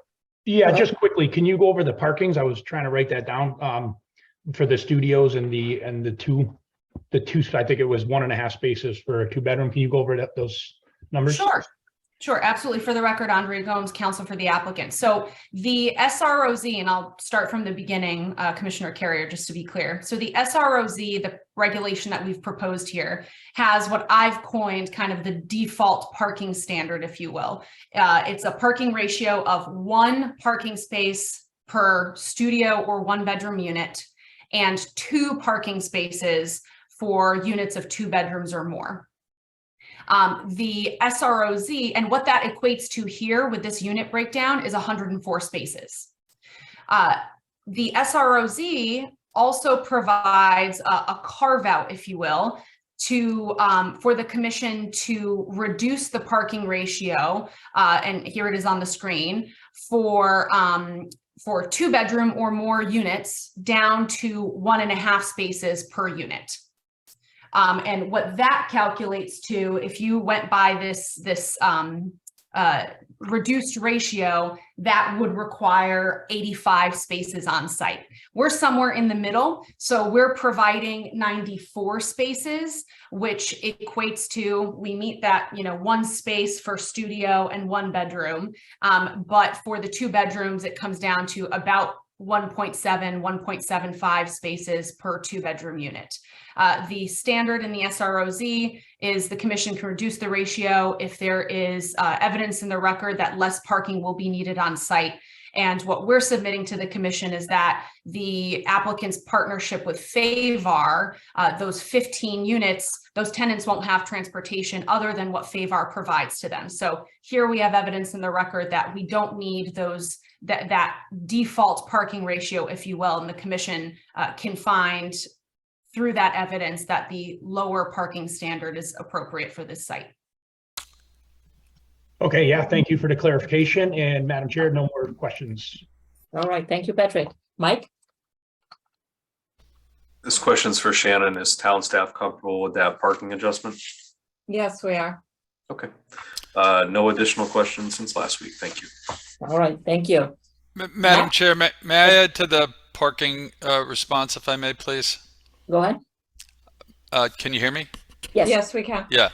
Yeah, just quickly, can you go over the parkings? I was trying to write that down for the studios and the two, I think it was 1.5 spaces for a 2-bedroom. Can you go over those numbers? Sure, absolutely. For the record, Andrea Gomes, counsel for the applicant. So the SROZ, and I'll start from the beginning, Commissioner Carrier, just to be clear. So the SROZ, the regulation that we've proposed here, has what I've coined kind of the default parking standard, if you will. It's a parking ratio of 1 parking space per studio or 1-bedroom unit and 2 parking spaces for units of 2 bedrooms or more. The SROZ, and what that equates to here with this unit breakdown, is 104 spaces. The SROZ also provides a carve out, if you will, to for the commission to reduce the parking ratio, and here it is on the screen, for 2-bedroom or more units down to 1.5 spaces per unit. And what that calculates to, if you went by this reduced ratio, that would require 85 spaces on site. We're somewhere in the middle, so we're providing 94 spaces, which equates to, we meet that 1 space for studio and 1 bedroom, but for the 2 bedrooms, it comes down to about 1.7, 1.75 spaces per 2-bedroom unit. The standard in the SROZ is the commission can reduce the ratio if there is evidence in the record that less parking will be needed on site. And what we're submitting to the commission is that the applicant's partnership with FAVAR, those 15 units, those tenants won't have transportation other than what FAVAR provides to them. So here we have evidence in the record that we don't need those that default parking ratio, if you will, and the commission can find through that evidence that the lower parking standard is appropriate for this site. Okay, yeah, thank you for the clarification. And Madam Chair, no more questions All right, thank you, Patrick. Mike? This question's for Shannon. Is town staff comfortable with that parking adjustment? Yes, we are. Okay. No additional questions since last week. Thank you. All right, thank you. Madam Chair, may I add to the parking response, if I may, please? Go ahead. Can you hear me? Yes. Yes, we can. Yeah.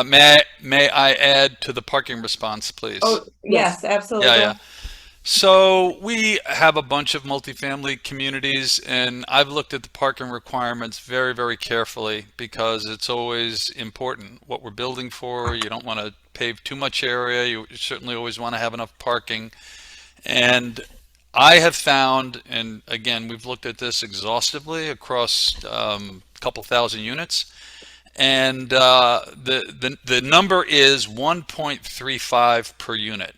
May I add to the parking response, please? Oh, yes, absolutely. Yeah. So we have a bunch of multifamily communities, and I've looked at the parking requirements very, very carefully because it's always important what we're building for. You don't want to pave too much area. You certainly always want to have enough parking. And I have found, and again, we've looked at this exhaustively across a couple thousand units, and the number is 1.35 per unit.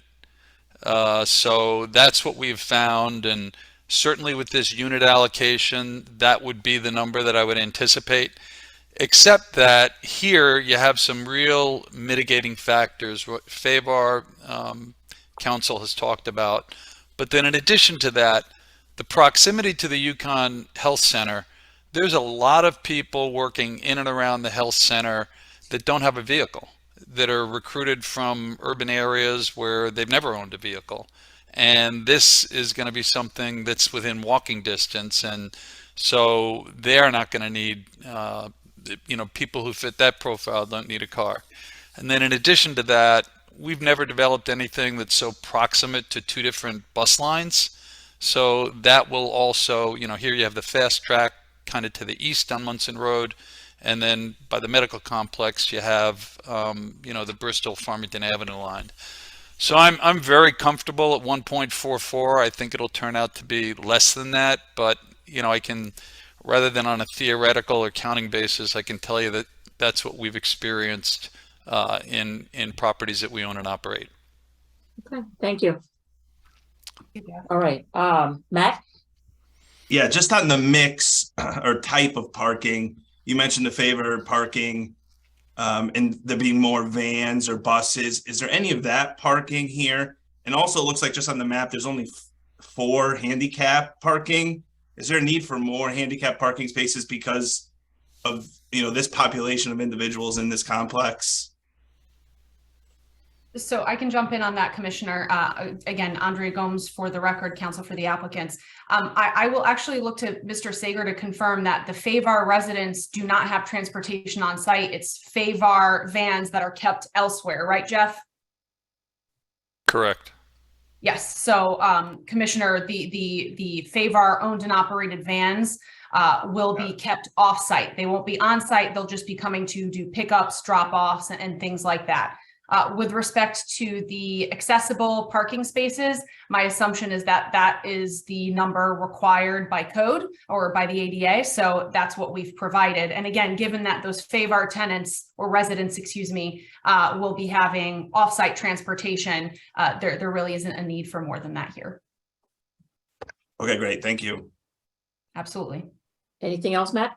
So that's what we've found, and certainly with this unit allocation, that would be the number that I would anticipate, except that here you have some real mitigating factors, what FAVAR Council has talked about. But then in addition to that, the proximity to the UConn Health Center, there's a lot of people working in and around the health center that don't have a vehicle, that are recruited from urban areas where they've never owned a vehicle. And this is going to be something that's within walking distance. And so they're not going to need, people who fit that profile don't need a car. And then in addition to that, we've never developed anything that's so proximate to two different bus lines. So that will also, here you have the fast track kind of to the east on Munson Road. And then by the medical complex, you have, the Bristol Farmington Avenue line. So I'm very comfortable at 1.44. I think it'll turn out to be less than that. But, I can, rather than on a theoretical or counting basis, I can tell you that that's what we've experienced in properties that we own and operate. Okay, thank you. All right, Matt? Yeah, just on the mix or type of parking, you mentioned the favor parking and there being more vans or buses. Is there any of that parking here? And also it looks like just on the map, there's only 4 handicap parking. Is there a need for more handicap parking spaces because of, this population of individuals in this complex? So I can jump in on that, Commissioner. Again, Andrea Gomes for the record, counsel for the applicants. I will actually look to Mr. Sager to confirm that the FAVAR residents do not have transportation on site. It's FAVAR vans that are kept elsewhere, right, Jeff? Correct. Yes. So, Commissioner, the FAVAR owned and operated vans will be kept off-site. They won't be on-site. They'll just be coming to do pickups, drop-offs, and things like that. With respect to the accessible parking spaces, my assumption is that that is the number required by code or by the ADA. So that's what we've provided. And again, given that those FAVAR tenants or residents, will be having off-site transportation, there really isn't a need for more than that here. Okay, great. Thank you. Absolutely. Anything else, Matt?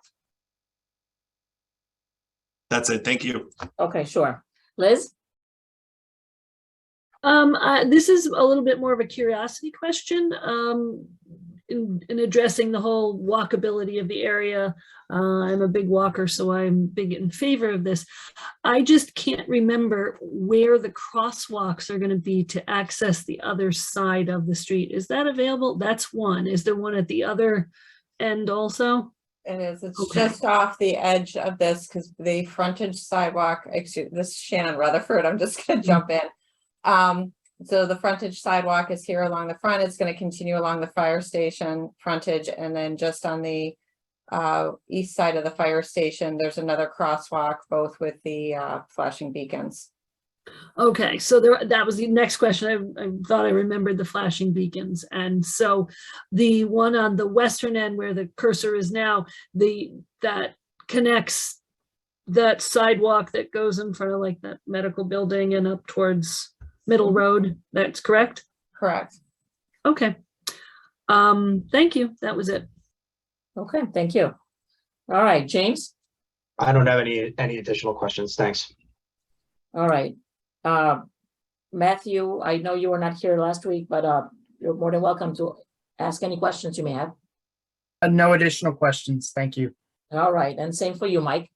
That's it. Thank you. Okay, sure. Liz? This is a little bit more of a curiosity question. In addressing the whole walkability of the area, I'm a big walker, so I'm big in favor of this. I just can't remember where the crosswalks are going to be to access the other side of the street. Is that available? That's one. Is there one at the other end also? It is. It's Okay. just off the edge of this because the frontage sidewalk, excuse this is Shannon Rutherford. I'm just going to jump in. So the frontage sidewalk is here along the front. It's going to continue along the fire station frontage. And then just on the east side of the fire station, there's another crosswalk, both with the flashing beacons. Okay, so that was the next question. I thought I remembered the flashing beacons. And so the one on the western end where the cursor is now, that connects that sidewalk that goes in front of like that medical building and up towards Middle Road. That's correct? Correct. Okay. Thank you. That was it. Okay, thank you. All right, James? I don't have any additional questions. Thanks. All right. Matthew, I know you were not here last week, but you're more than welcome to ask any questions you may have. No additional questions. Thank you. All right, and same for you, Mike.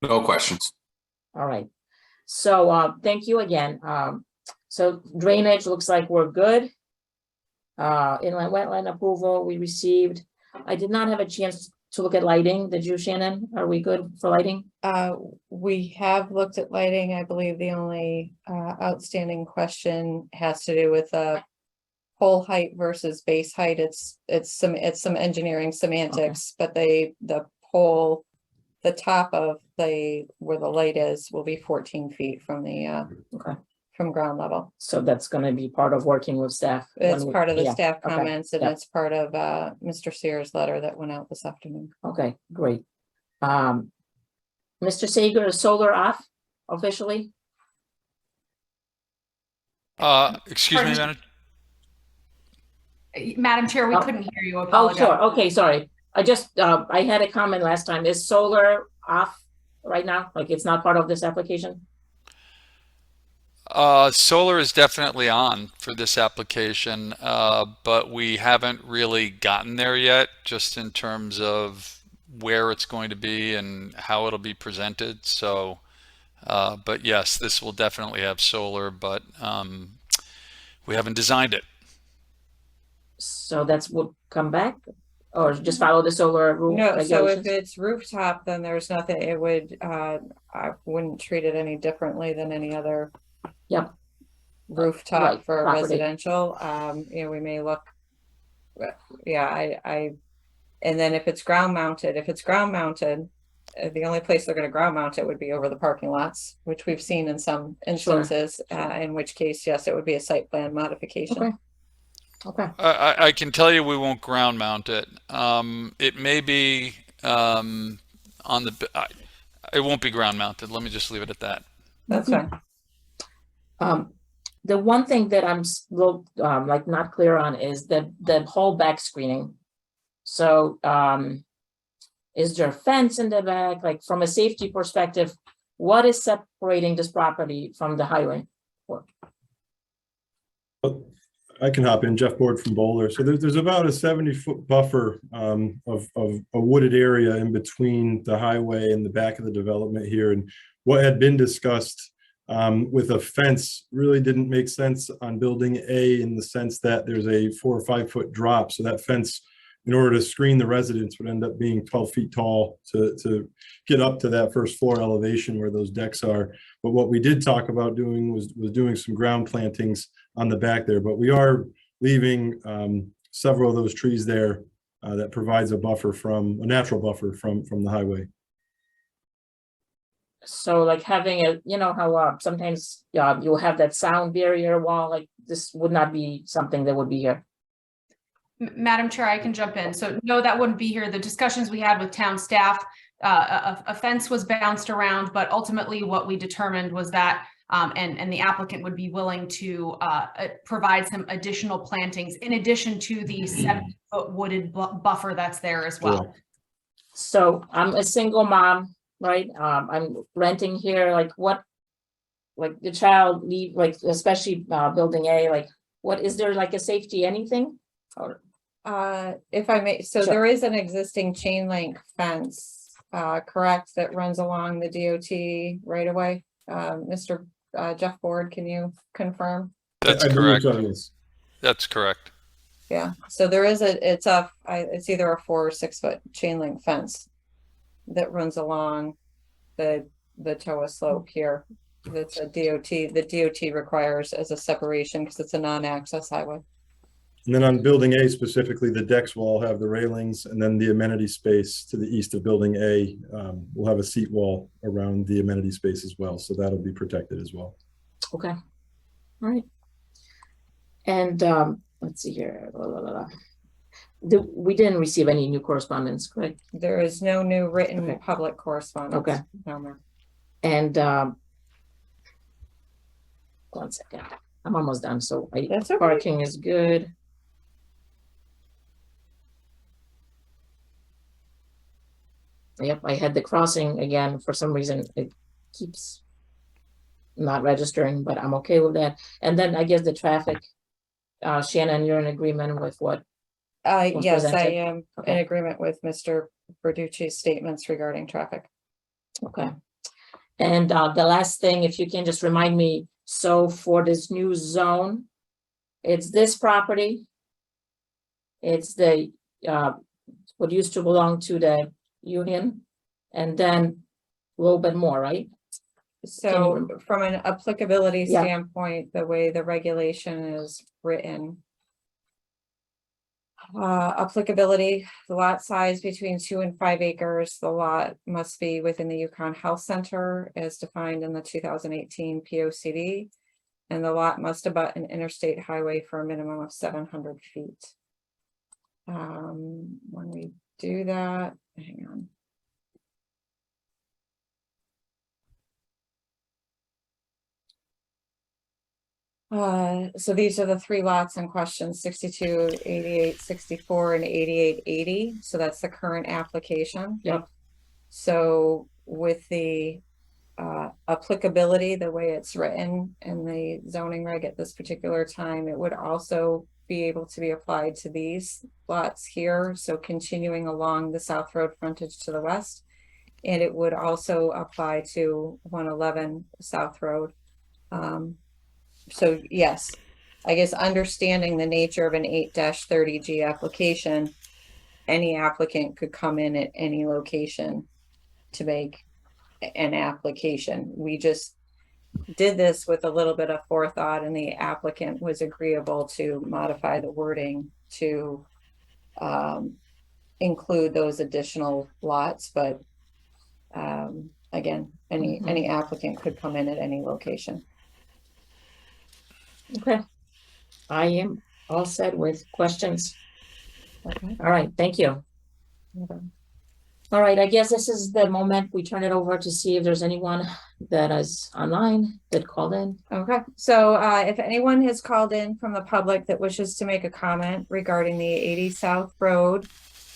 No questions. All right. So thank you again. So drainage looks like we're good. Inland wetland approval we received. I did not have a chance to look at lighting. Did you, Shannon? Are we good for lighting? We have looked at lighting. I believe the only outstanding question has to do with pole height versus base height. It's some engineering semantics, but the pole, the top of where the light is will be 14 feet from the from ground level. So that's going to be part of working with staff. It's when we- part of the yeah, staff okay, comments, and yeah. it's part of Mr. Sears' letter that went out this afternoon. Okay, great. Mr. Sager, is solar off officially? Excuse me, Pardon? Madam. Madam Chair, we Oh. couldn't hear you. Oh, Apologize. sure. Okay, sorry. I just, I had a comment last time. Is solar off right now? Like it's not part of this application? Solar is definitely on for this application, but we haven't really gotten there yet, just in terms of where it's going to be and how it'll be presented. So, but yes, this will definitely have solar, but we haven't designed it. So that's would come back or just follow the solar rule No, so if regulations? it's rooftop, then there's nothing, it would, I wouldn't treat it any differently than any other Yep. rooftop Right, for property. residential. You know, we may look, yeah, and then if it's ground mounted, the only place they're gonna ground mount it would be over the parking lots, which we've seen in some instances, in which case, yes, it would be a site plan modification. Okay. Okay. I can tell you we won't ground mount it. It may be on the, it won't be ground mounted. Let me just leave it at that. That's fine. The one thing that I'm still like not clear on is the whole back screening. So is there a fence in the back? Like from a safety perspective, what is separating this property from the highway? I can hop in, Jeff Board from Bowler. So there's about a 70-foot buffer of a wooded area in between the highway and the back of the development here. And what had been discussed with a fence really didn't make sense on building A, in the sense that there's a 4 or 5 foot drop. So that fence, in order to screen the residents, would end up being 12 feet tall to get up to that first floor elevation where those decks are. But what we did talk about doing was doing some ground plantings on the back there. But we are leaving several of those trees there that provides a natural buffer from the highway. So like having a, you know how sometimes you'll have that sound barrier wall, like this would not be something that would be here. Madam Chair, I can jump in. So no, that wouldn't be here. The discussions we had with town staff, a fence was bounced around, but ultimately what we determined was that and the applicant would be willing to provide some additional plantings in addition to the 7-foot wooded buffer that's there as well. Correct. So I'm a single mom, right? I'm renting here, like the child leave, like especially building A, like what, is there like a safety anything? Or If I may, so Sure. there is an existing chain link fence, correct, that runs along the DOT right away. Mr. Jeff Ford, can you confirm? That's I believe correct. so, yes. That's correct. Yeah, so there is it's either a 4 or 6 foot chain link fence that runs along the TOA slope here. That's a the DOT requires as a separation because it's a non-access highway. And then on building A specifically, the decks will all have the railings, and then the amenity space to the east of building A will have a seat wall around the amenity space as well. So that'll be protected as well. okay, all right. And let's see here. We didn't receive any new correspondence, correct? There is no new written Okay. public correspondence. Okay. No, ma'am. And 1 second, I'm almost done. So That's okay. parking is good. Yep, I had the crossing again. For some reason, it keeps not registering, but I'm okay with that. And then I guess the traffic, Shannon, you're in agreement with what was Yes, I presented? am in Okay. agreement with Mr. Verducci's statements regarding traffic. Okay. And the last thing, if you can just remind me, so for this new zone, it's this property. It's the, what used to belong to the union, and then a little bit more, right? So from an applicability Yeah. standpoint, the way the regulation is written. Applicability, the lot size between 2 and 5 acres, the lot must be within the Yukon Health Center as defined in the 2018 POCD. And the lot must abut an interstate highway for a minimum of 700 feet. When we do that, hang on. So these are the 3 lots in question, 62, 88, 64, and 88, 80. So that's the current application. Yep. So with the applicability, the way it's written in the zoning reg at this particular time, it would also be able to be applied to these lots here. So continuing along the South Road frontage to the west. And it would also apply to 111 South Road. So yes, I guess understanding the nature of an 8-30G application, any applicant could come in at any location to make an application. We just did this with a little bit of forethought, and the applicant was agreeable to modify the wording to include those additional lots, but again, any applicant could come in at any location. Okay. I am all set with questions. Okay. All right, thank you. Okay. All right, I guess this is the moment we turn it over to see if there's anyone that is online that called in. Okay, so if anyone has called in from the public that wishes to make a comment regarding the 80 South Road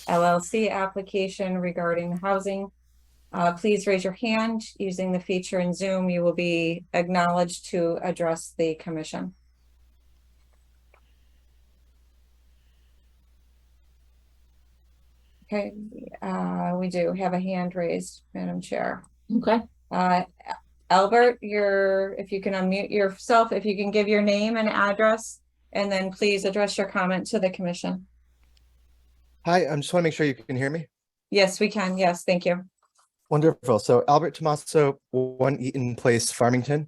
LLC application regarding housing, please raise your hand using the feature in Zoom. You will be acknowledged to address the commission. Okay, we do have a hand raised, Madam Chair. Okay. Albert, if you can unmute yourself, if you can give your name and address, and then please address your comment to the commission. Hi, I just want to make sure you can hear me. Yes, we can. Yes, thank you. Wonderful. So Albert Tomaso, 1 Eaton Place, Farmington,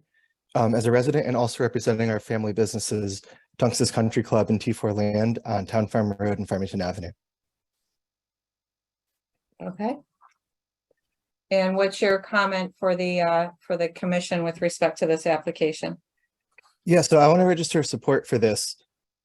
as a resident and also representing our family businesses, Tunx's Country Club and T4 Land on Town Farm Road and Farmington Avenue. Okay. And what's your comment for the commission with respect to this application? Yeah, so I want to register support for this.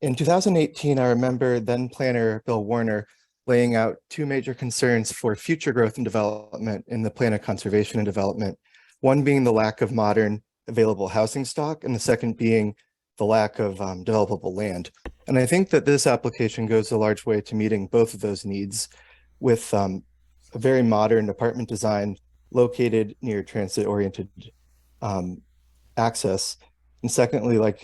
In 2018, I remember then planner Bill Warner laying out 2 major concerns for future growth and development in the plan of conservation and development. One being the lack of modern available housing stock, and the second being the lack of developable land. And I think that this application goes a large way to meeting both of those needs with a very modern apartment design located near transit-oriented access. And secondly, like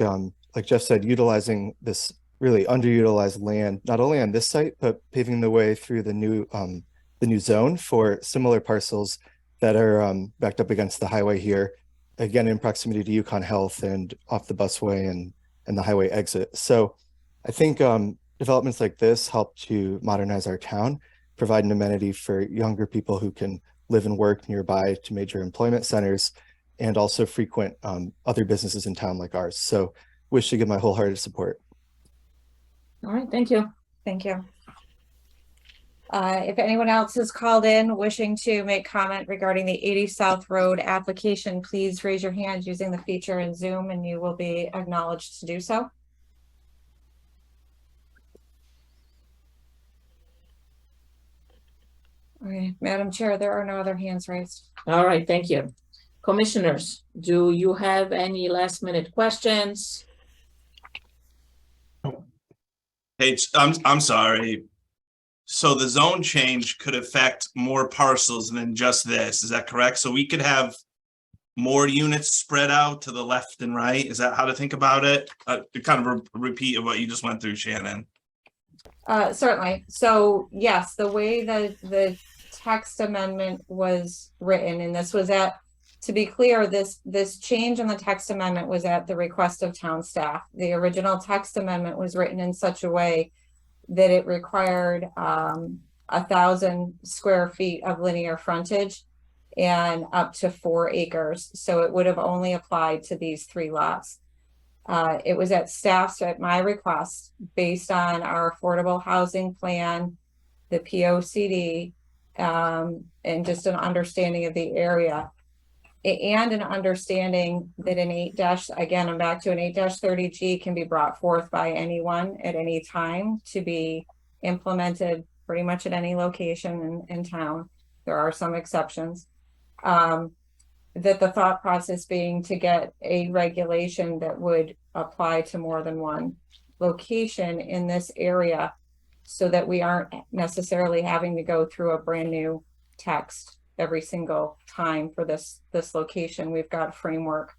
Jeff said, utilizing this really underutilized land, not only on this site, but paving the way through the new zone for similar parcels that are backed up against the highway here, again, in proximity to Yukon Health and off the busway and the highway exit. So I think developments like this help to modernize our town, provide an amenity for younger people who can live and work nearby to major employment centers, and also frequent other businesses in town like ours. So wish to give my wholehearted support. All right, thank you. Thank you. If anyone else has called in wishing to make comment regarding the 80 South Road application, please raise your hand using the feature in Zoom and you will be acknowledged to do so. Okay, Madam Chair, there are no other hands raised. All right, thank you. Commissioners, do you have any last minute questions? Hey, I'm sorry. So the zone change could affect more parcels than just this, is that correct? So we could have more units spread out to the left and right? Is that how to think about it? To kind of repeat of what you just went through, Shannon. Certainly. So yes, the way that the text amendment was written, and this was to be clear, this change in the text amendment was at the request of town staff. The original text amendment was written in such a way that it required 1,000 square feet of linear frontage and up to 4 acres. So it would have only applied to these 3 lots. It was at my request, based on our affordable housing plan, the POCD, and just an understanding of the area. And an understanding that an again, I'm back to an 8-30G can be brought forth by anyone at any time to be implemented pretty much at any location in town. There are some exceptions. That the thought process being to get a regulation that would apply to more than one location in this area, so that we aren't necessarily having to go through a brand new text every single time for this location. We've got a framework,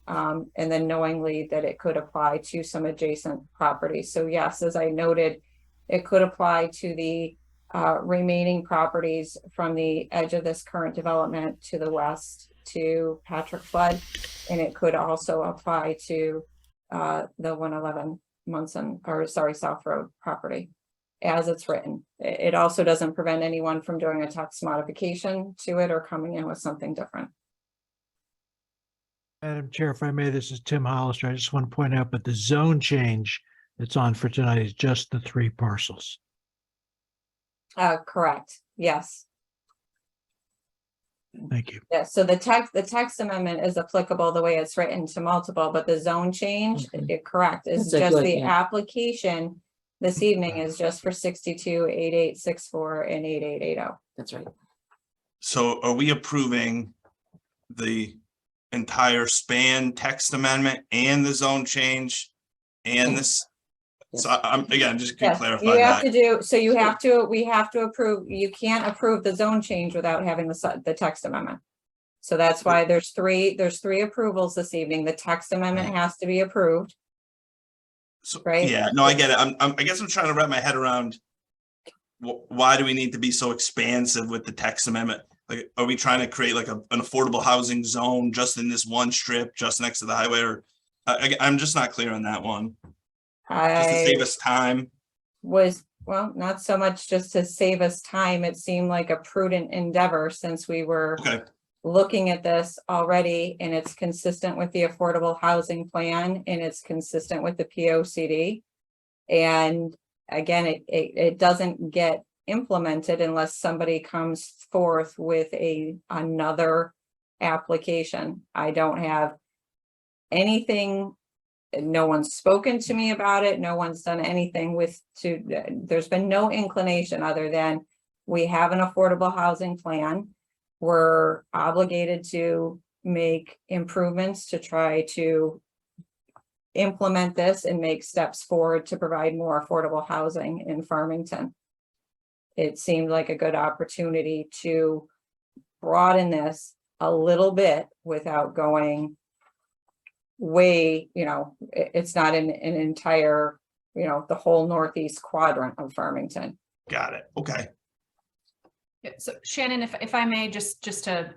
and then knowingly that it could apply to some adjacent properties. So yes, as I noted, it could apply to the remaining properties from the edge of this current development to the west to Patrick Flood, and it could also apply to the 111 Munson, or sorry, South Road property as it's written. It also doesn't prevent anyone from doing a text modification to it or coming in with something different. Madam Chair, if I may, this is Tim Hollister. I just want to point out, but the zone change that's on for tonight is just the 3 parcels. Correct. Yes. Thank you. Yeah, so the text amendment is applicable the way it's written to multiple, but the zone change, correct, is That's a just good, the yeah. application this evening is just for 62, 8864 and 8880. That's right. So are we approving the entire span text amendment and the zone change and this? So I'm, again, just to Yes, clarify you have that. to do, so we have to approve, you can't approve the zone change without having the text amendment. So that's why there's three approvals this evening. The text amendment has to be approved. So, right? yeah, no, I get it. I guess I'm trying to wrap my head around why do we need to be so expansive with the text amendment? Like, are we trying to create like an affordable housing zone just in this one strip, just next to the highway? Or I'm just not clear on that one. Just to save us time. Was, well, not so much just to save us time. It seemed like a prudent endeavor since we were looking at this already, and it's consistent with the affordable housing plan and it's consistent with the POCD. And again, it doesn't get implemented unless somebody comes forth with another application. I don't have anything. No one's spoken to me about it. No one's done anything there's been no inclination other than we have an affordable housing plan. We're obligated to make improvements to try to implement this and make steps forward to provide more affordable housing in Farmington. It seemed like a good opportunity to broaden this a little bit without going way, it's not an entire, the whole northeast quadrant of Farmington. Got it. Okay. Yeah, so Shannon, if I may, just to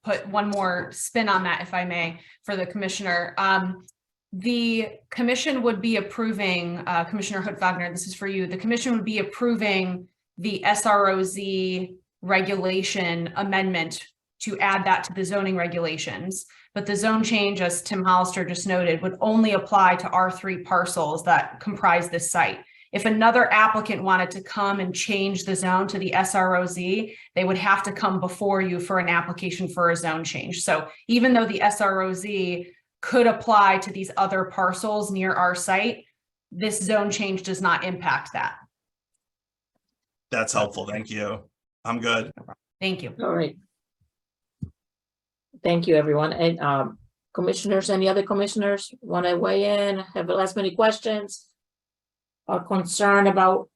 put one more spin on that, if I may, for the commissioner. The commission would be approving, Commissioner Hood-Wagner, this is for you. The commission would be approving the SROZ regulation amendment to add that to the zoning regulations. But the zone change, as Tim Hollister just noted, would only apply to our 3 parcels that comprise this site. If another applicant wanted to come and change the zone to the SROZ, they would have to come before you for an application for a zone change. So even though the SROZ could apply to these other parcels near our site, this zone change does not impact that. That's helpful. Thank you. I'm good. Thank you. All right. Thank you, everyone. And commissioners, any other commissioners want to weigh in, have the last minute questions or concern about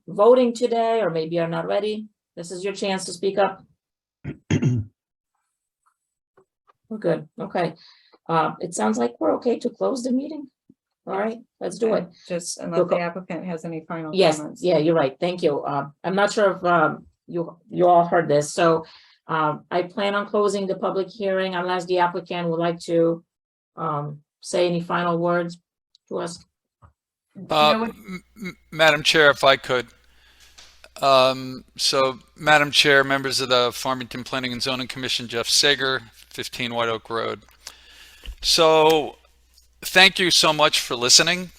voting today, or maybe are not ready? This is your chance to speak up. We're good. Okay. It sounds like we're okay to close the meeting. All right, let's do it. Just unless the applicant has any final Yes, comments. yeah, you're right. Thank you. I'm not sure if you all heard this, so I plan on closing the public hearing unless the applicant would like to say any final words to us. Madam Chair, if I could. So, Madam Chair, members of the Farmington Planning and Zoning Commission, Jeff Sager, 15 White Oak Road. So, thank you so much for listening.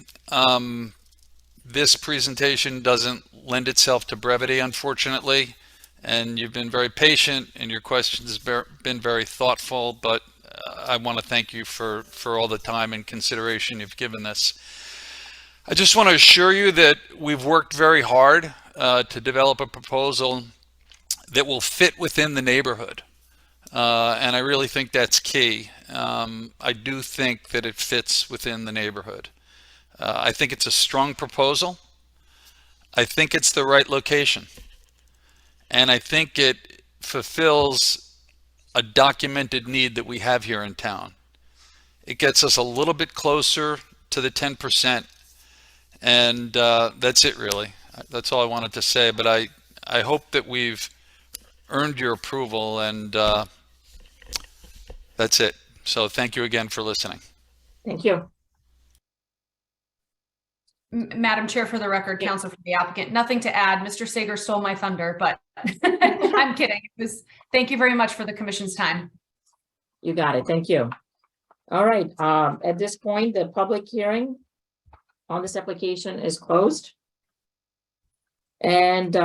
This presentation doesn't lend itself to brevity, unfortunately, and you've been very patient and your questions have been very thoughtful, but I want to thank you for all the time and consideration you've given this. I just want to assure you that we've worked very hard to develop a proposal that will fit within the neighborhood. And I really think that's key. I do think that it fits within the neighborhood. I think it's a strong proposal. I think it's the right location. And I think it fulfills a documented need that we have here in town. It gets us a little bit closer to the 10%. And that's it, really. That's all I wanted to say. But I hope that we've earned your approval, and that's it. So thank you again for listening. Thank you. Madam Chair, for the record, counsel for the applicant, nothing to add. Mr. Sager stole my thunder, but I'm kidding. Thank you very much for the commission's time. You got it. Thank you. All right. At this point, the public hearing on this application is closed. And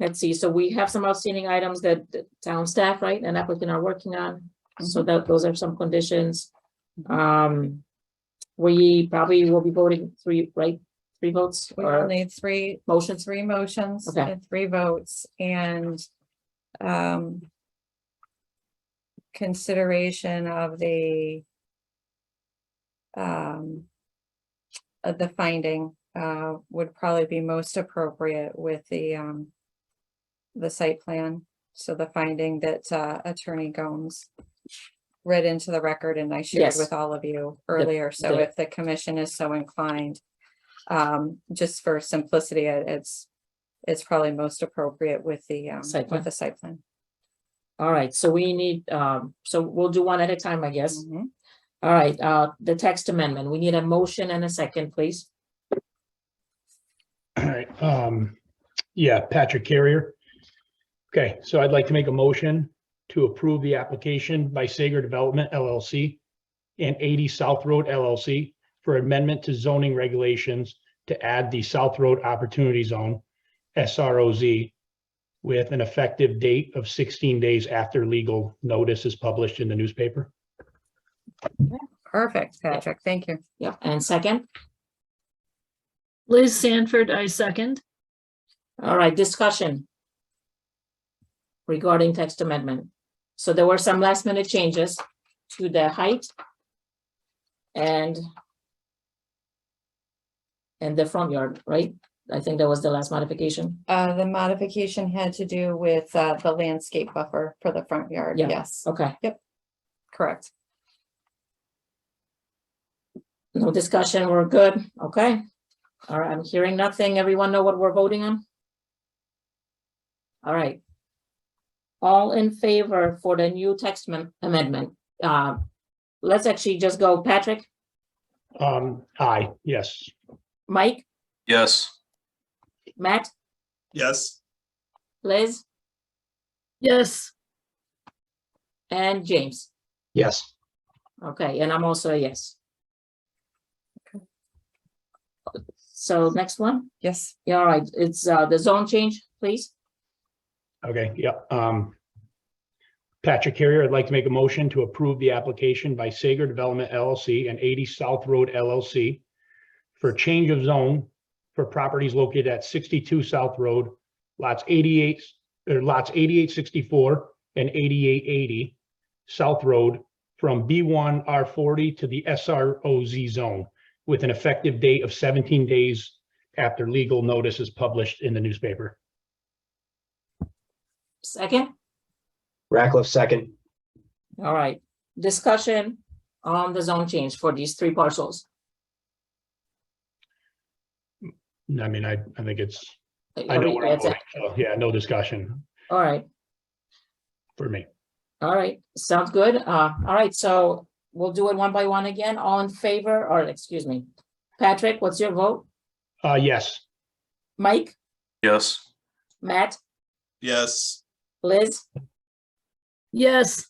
let's see. So we have some outstanding items that the town staff, right, and applicant are working on. So that those are some conditions. We probably will be voting three votes We will or need three motions. and 3 votes, and consideration of the finding would probably be most appropriate with the site plan. So the finding that Attorney Gomes read into the record and I shared Yes. with all of you earlier. So if the commission is so inclined, just for simplicity, it's probably most appropriate with the Site plan. site plan. All right, so we need, so we'll do one at a time, I guess. Mhm. All right, the text amendment, we need a motion and a second, please. All right, yeah, Patrick Carrier. Okay, so I'd like to make a motion to approve the application by Sager Development LLC and 80 South Road LLC for amendment to zoning regulations to add the South Road Opportunity Zone, SROZ, with an effective date of 16 days after legal notice is published in the newspaper. Perfect, Patrick. Thank you. Yep, and second. Liz Sanford, I second. All right, discussion regarding text amendment. So there were some last minute changes to the height and the front yard, right? I think that was the last modification. The modification had to do with the landscape buffer for the front yard. Yeah. Yes, Okay, correct. no discussion, we're good, okay? All right, I'm hearing nothing. Everyone know what we're voting on? All right. All in favor for the new text amendment? Let's actually just go Patrick, Aye, yes. Mike, Yes. Matt, Yes. Liz, Yes, and James. Yes. Okay, and I'm also a yes. So next one? Yes. Yeah, all right, it's the zone change, please. Okay, yeah. Patrick Carrier, I'd like to make a motion to approve the application by Sager Development LLC and 80 South Road LLC for change of zone for properties located at 62 South Road, lots 8864 and 8880 South Road from B1 R40 to the SROZ zone with an effective date of 17 days after legal notice is published in the newspaper. Second, Ratcliffe, second. all right, discussion on the zone change for these 3 parcels. I mean, I think it's, I know what I'm That's it. voting, so yeah, no discussion All right, for me. all right, sounds good. All right, so we'll do it one by one again. All in favor, or excuse me. Patrick, what's your vote? Yes. Mike, Yes. Matt, Yes. Liz, Yes.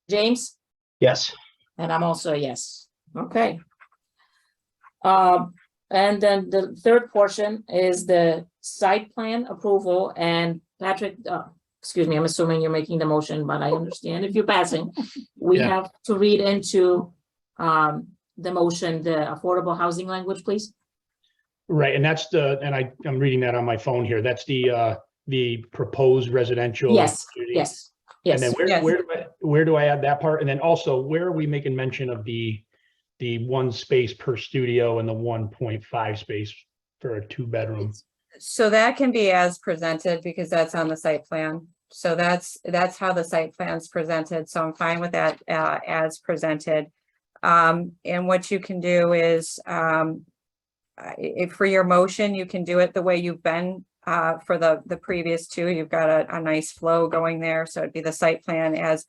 James? Yes. And I'm also a yes. Okay. And then the third portion is the site plan approval, and Patrick, excuse me, I'm assuming you're making the motion, but I understand if you're passing. We Yeah. have to read into the motion, the affordable housing language, please. Right, and that's and I'm reading that on my phone here. That's the proposed residential. Yes, community. yes, And then yes. where do I add that part? And then also, where are we making mention of the 1 space per studio and the 1.5 space for a 2-bedroom? So that can be as presented because that's on the site plan. So that's how the site plan's presented. So I'm fine with that as presented. And what you can do is if for your motion, you can do it the way you've been for the previous two. You've got a nice flow going there. So it'd be the site plan as,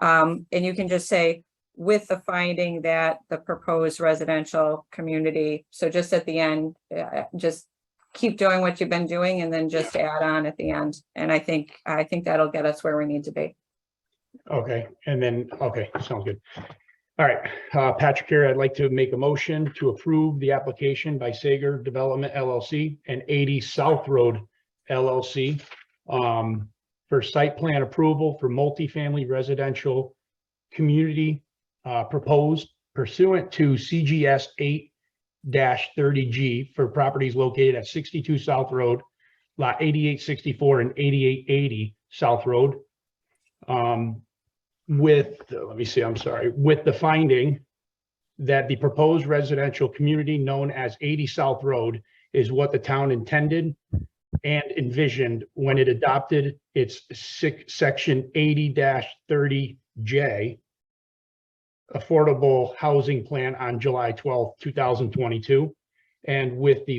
and you can just say with the finding that the proposed residential community. So just at the end, just keep doing what you've been doing and then just add on at the end. And I think that'll get us where we need to be. Okay, and then, okay, sounds good. All right, Patrick here, I'd like to make a motion to approve the application by Sager Development LLC and 80 South Road LLC for site plan approval for multifamily residential community proposed pursuant to CGS 8-30G for properties located at 62 South Road, lot 8864 and 8880 South Road. With the finding that the proposed residential community known as 80 South Road is what the town intended and envisioned when it adopted its section 80-30J affordable housing plan on July 12, 2022. And with the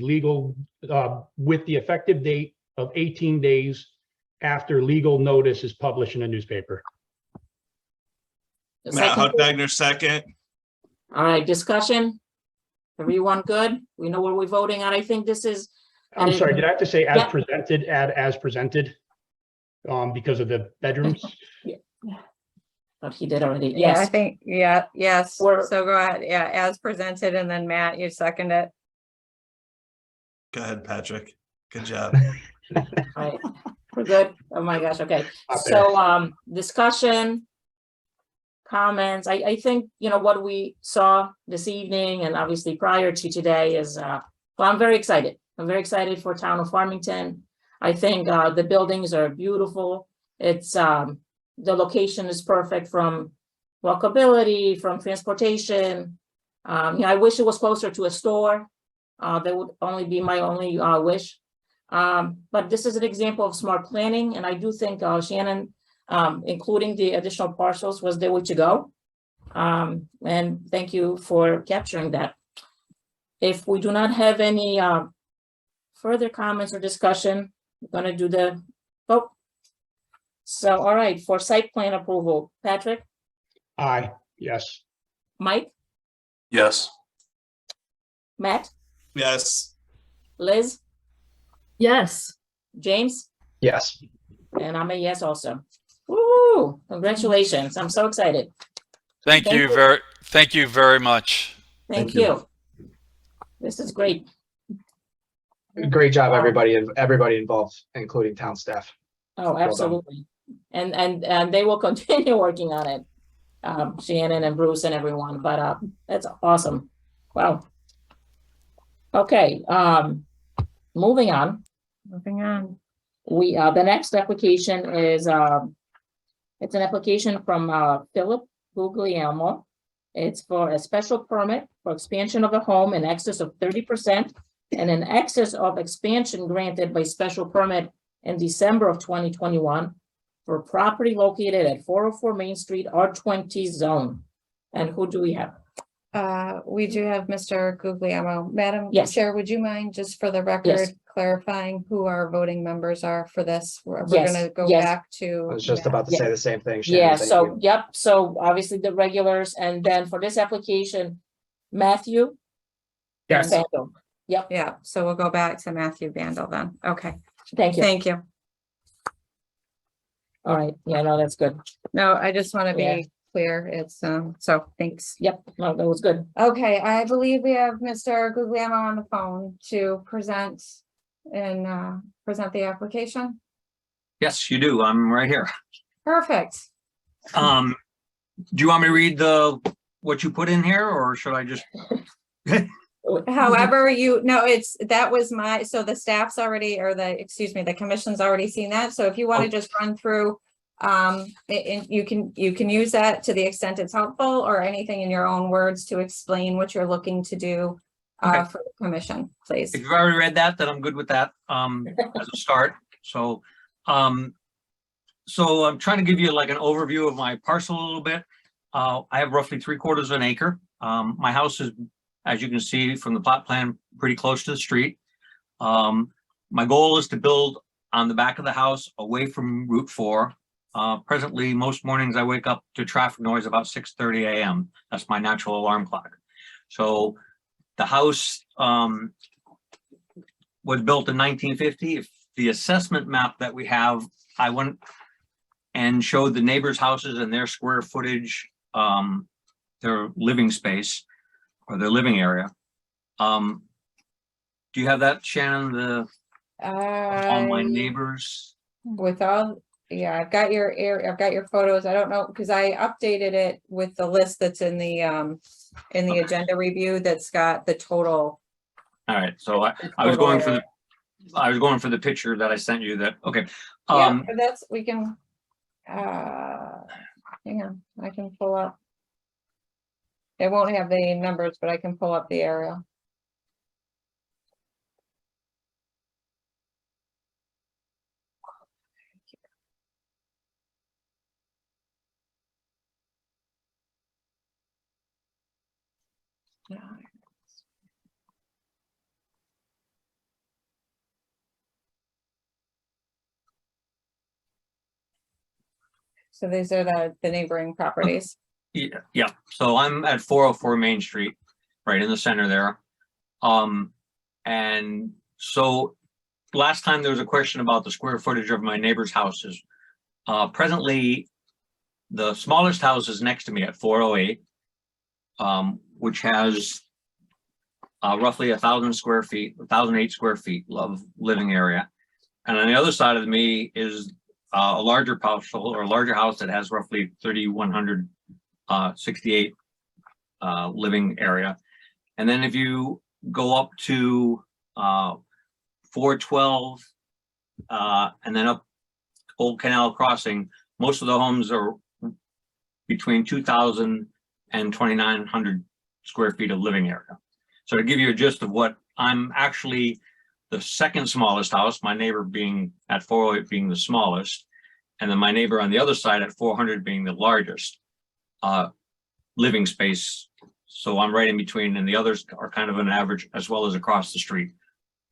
effective date of 18 days after legal notice is published in a newspaper. Matt Hudbagner, second. All right, discussion. Everyone good? We know what we're voting on. I think this is. I'm sorry, did I have to say as Yeah. presented, add as presented? Because of the bedrooms? But he did already. Yeah, I Yes. think, yes. We're- So go ahead. Yeah, as presented. And then Matt, you second it. Go ahead, Patrick. Good job. All right, we're good. Oh my gosh. Okay. Not So, discussion, comments. I think, what we saw this evening and obviously prior to today is, well, I'm very excited. I'm very excited for town of Farmington. I think, the buildings are beautiful. It's, the location is perfect from walkability, from transportation. I wish it was closer to a store. That would only be my only, wish. But this is an example of smart planning, and I do think, Shannon, including the additional parcels was the way to go. And thank you for capturing that. If we do not have any further comments or discussion, we're gonna do the vote. So, all right, for site plan approval, Patrick, Aye, yes. Mike, Yes. Matt, Yes. Liz, Yes. James, Yes. and I'm a yes also. Woo, congratulations. I'm so excited. Thank Thank you you. thank you very much. Thank Thank you. you. This is great. Great job, everybody involved, including town staff. Oh, done. absolutely. And they will continue working on it. Shannon and Bruce and everyone, but that's awesome. Wow. Okay, moving on. Moving on. We, the next application is, it's an application from Philip Guglielmo. It's for a special permit for expansion of a home in excess of 30% and an excess of expansion granted by special permit in December of 2021 for property located at 404 Main Street, R20 zone. And who do we have? We do have Mr. Guglielmo. Madam Yes. Chair, would you mind just for the record clarifying who our voting members are for this? We're Yes, gonna go yes. back I to. was just about to Yeah. say the same thing. Shannon, Yeah, thank so, you. yep, so obviously the regulars, and then for this application, Matthew? Yes. Sandel. Yep, Yeah, so we'll go back to Matthew Bandel then. Okay, thank you. thank you. All right, yeah, no, that's good. No, I just want to Yeah. be clear. It's, so thanks. Yep, no, that was good. Okay, I believe we have Mr. Guglielmo on the phone to present and present the application. Yes, you do. I'm right here. Perfect. Do you want me to read what you put in here, or should I just? However, that was so the staff's already, or the commission's already seen that. So if you want to just run through, and you can use that to the extent it's helpful, or anything in your own words to explain what you're looking to do Okay. for the commission, please. If you've already read that, then I'm good with that as a start. So I'm trying to give you like an overview of my parcel a little bit. I have roughly 3/4 of an acre. My house is, as you can see from the plot plan, pretty close to the street. My goal is to build on the back of the house away from Route 4. Presently, most mornings I wake up to traffic noise about 6:30 a.m. That's my natural alarm clock. So the house was built in 1950. If the assessment map that we have, I went and showed the neighbors' houses and their square footage, their living space or their living area. Do you have that, Shannon? All my neighbors. I've got your photos. I don't know, because I updated it with the list that's in the agenda review that's got the total. All right, so I was going for the picture that I sent you that, okay. Yeah, but we can, hang on, I can pull up. It won't have the numbers, but I can pull up the area. So these are the neighboring properties. Yeah, so I'm at 404 Main Street, right in the center there. And so last time there was a question about the square footage of my neighbor's houses. Presently, the smallest house is next to me at 408, which has roughly 1,000 square feet, 1,008 square feet of living area. And on the other side of me is a larger parcel or a larger house that has roughly 3,168 living area. And then if you go up to 412 and then up Old Canal Crossing, most of the homes are between 2,000 and 2,900 square feet of living area. So to give you a gist of what I'm actually the second smallest house, my neighbor being at 408 being the smallest, and then my neighbor on the other side at 400 being the largest living space. So I'm right in between, and the others are kind of an average as well as across the street.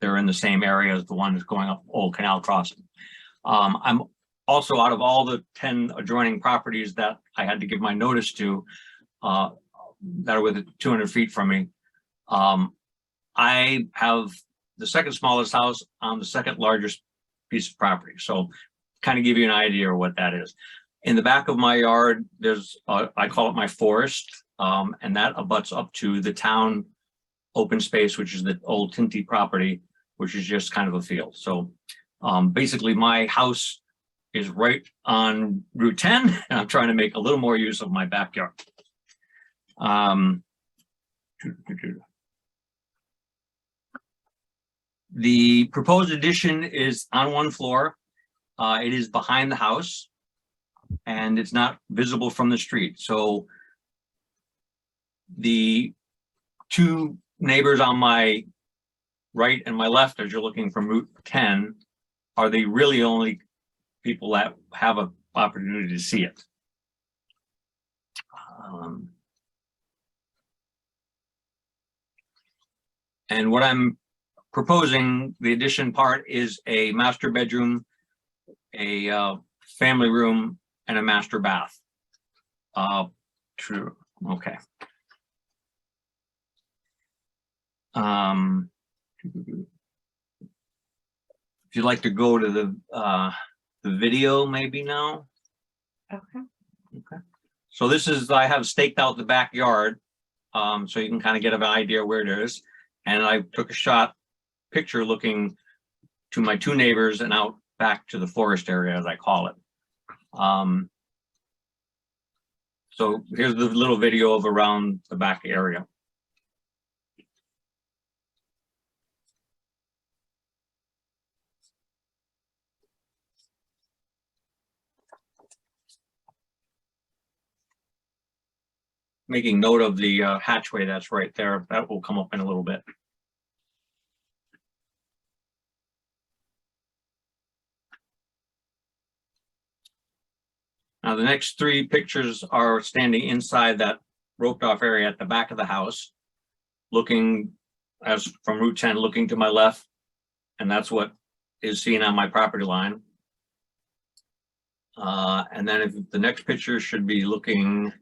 They're in the same area as the one that's going up Old Canal Crossing. I'm also, out of all the 10 adjoining properties that I had to give my notice to that are within 200 feet from me, I have the second smallest house on the second largest piece of property. So kind of give you an idea of what that is. In the back of my yard, there's, I call it my forest, and that abuts up to the town open space, which is the old Tinty property, which is just kind of a field. So basically my house is right on Route 10, and I'm trying to make a little more use of my backyard. The proposed addition is on one floor. It is behind the house and it's not visible from the street. So the two neighbors on my right and my left, as you're looking from Route 10, are the really only people that have an opportunity to see it. And what I'm proposing, the addition part is a master bedroom, a family room, and a master bath. True, okay. If you'd like to go to the video maybe now. Okay. Okay. So this is, I have staked out the backyard, so you can kind of get an idea where it is. And I took a picture looking to my two neighbors and out back to the forest area, as I call it. So here's the little video of around the back area. Making note of the hatchway that's right there. That will come up in a little bit. Now, the next three pictures are standing inside that roped off area at the back of the house, looking as from Route 10, looking to my left, and that's what is seen on my property line. And then if the next picture should be looking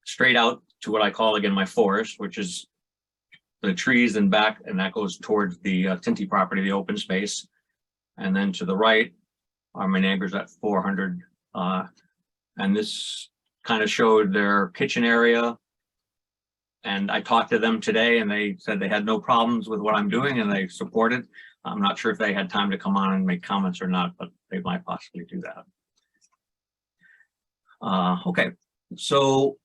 straight out to what I call again my forest, which is the trees and back, and that goes towards the Tinty property, the open space. And then to the right are my neighbors at 400. And this kind of showed their kitchen area. And I talked to them today and they said they had no problems with what I'm doing and they support it. I'm not sure if they had time to come on and make comments or not, but they might possibly do that. Okay, so,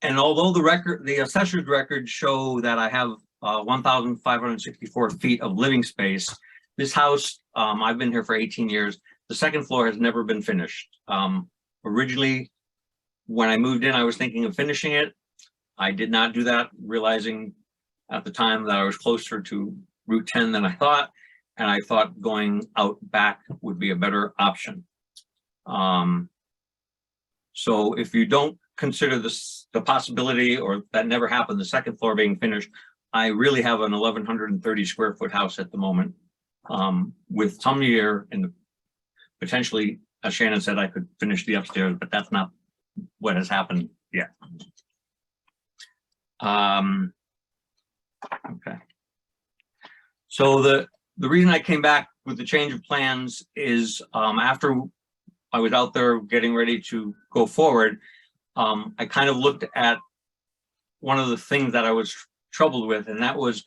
and although the assessor's records show that I have 1,564 feet of living space, this house, I've been here for 18 years. The second floor has never been finished. Originally, when I moved in, I was thinking of finishing it. I did not do that, realizing at the time that I was closer to Route 10 than I thought, and I thought going out back would be a better option. So if you don't consider this the possibility, or that never happened, the second floor being finished, I really have an 1,130 square foot house at the moment, with some year in the potentially, as Shannon said, I could finish the upstairs, but that's not what has happened yet. Okay. So the reason I came back with the change of plans is after I was out there getting ready to go forward, I kind of looked at one of the things that I was troubled with, and that was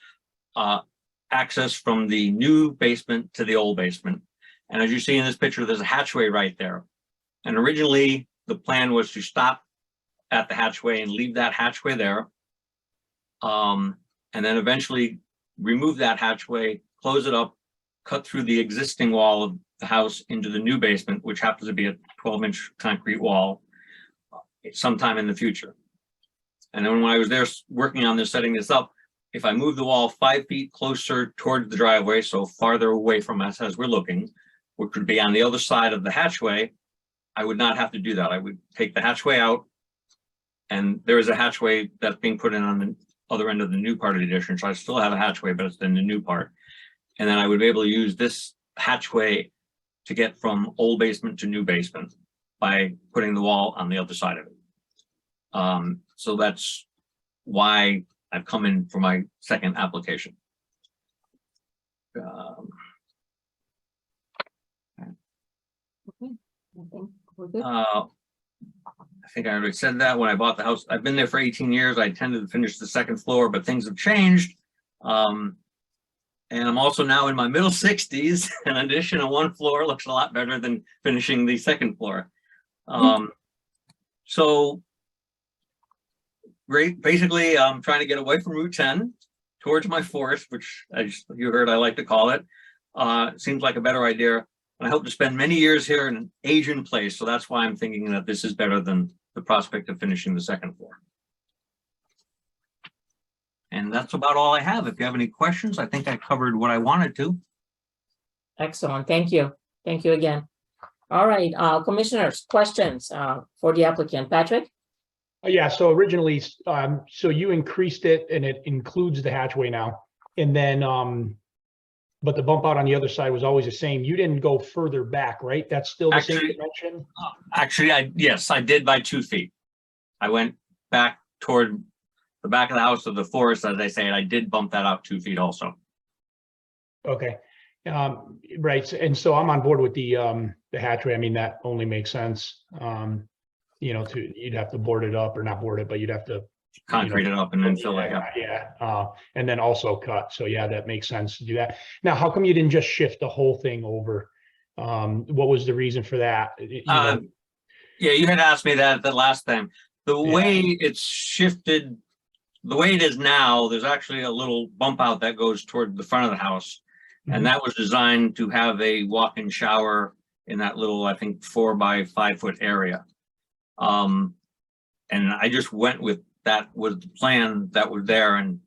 access from the new basement to the old basement. And as you see in this picture, there's a hatchway right there. And originally the plan was to stop at the hatchway and leave that hatchway there. And then eventually remove that hatchway, close it up, cut through the existing wall of the house into the new basement, which happens to be a 12-inch concrete wall sometime in the future. And then when I was there working on this, setting this up, if I move the wall 5 feet closer towards the driveway, so farther away from us as we're looking, which would be on the other side of the hatchway, I would not have to do that. I would take the hatchway out, and there is a hatchway that's being put in on the other end of the new part of the addition. So I still have a hatchway, but it's in the new part. And then I would be able to use this hatchway to get from old basement to new basement by putting the wall on the other side of it. So that's why I've come in for my second application. I think I already said that when I bought the house. I've been there for 18 years. I intended to finish the second floor, but things have changed. And I'm also now in my middle 60s. An addition on one floor looks a lot better than finishing the second floor. So great. Basically, I'm trying to get away from Route 10 towards my forest, which you heard I like to call it. Seems like a better idea. And I hope to spend many years here in an Asian place. So that's why I'm thinking that this is better than the prospect of finishing the second floor. And that's about all I have. If you have any questions, I think I covered what I wanted to. Excellent. Thank you. Thank you again. All right, commissioners, questions for the applicant. Patrick? Yeah, so originally, so you increased it and it includes the hatchway now. And then, but the bump out on the other side was always the same. You didn't go further back, right? That's still the same Actually- dimension? Actually, yes, I did by 2 feet. I went back toward the back of the house of the forest, as I say, and I did bump that out 2 feet also. Okay. Right. And so I'm on board with the hatchway. I mean, that only makes sense. You know, you'd have to board it up or not board it, but you'd have to Concrete it up and then fill it up. Yeah, and then also cut. So yeah, that makes sense to do that. Now, how come you didn't just shift the whole thing over? What was the reason for that? You know, Yeah, you had asked me that the last time. The way it's shifted, the way it is now, there's actually a little bump out that goes toward the front of the house. And that was designed to have a walk-in shower in that little, I think, 4 by 5 foot area. And I just went with that was the plan that was there, and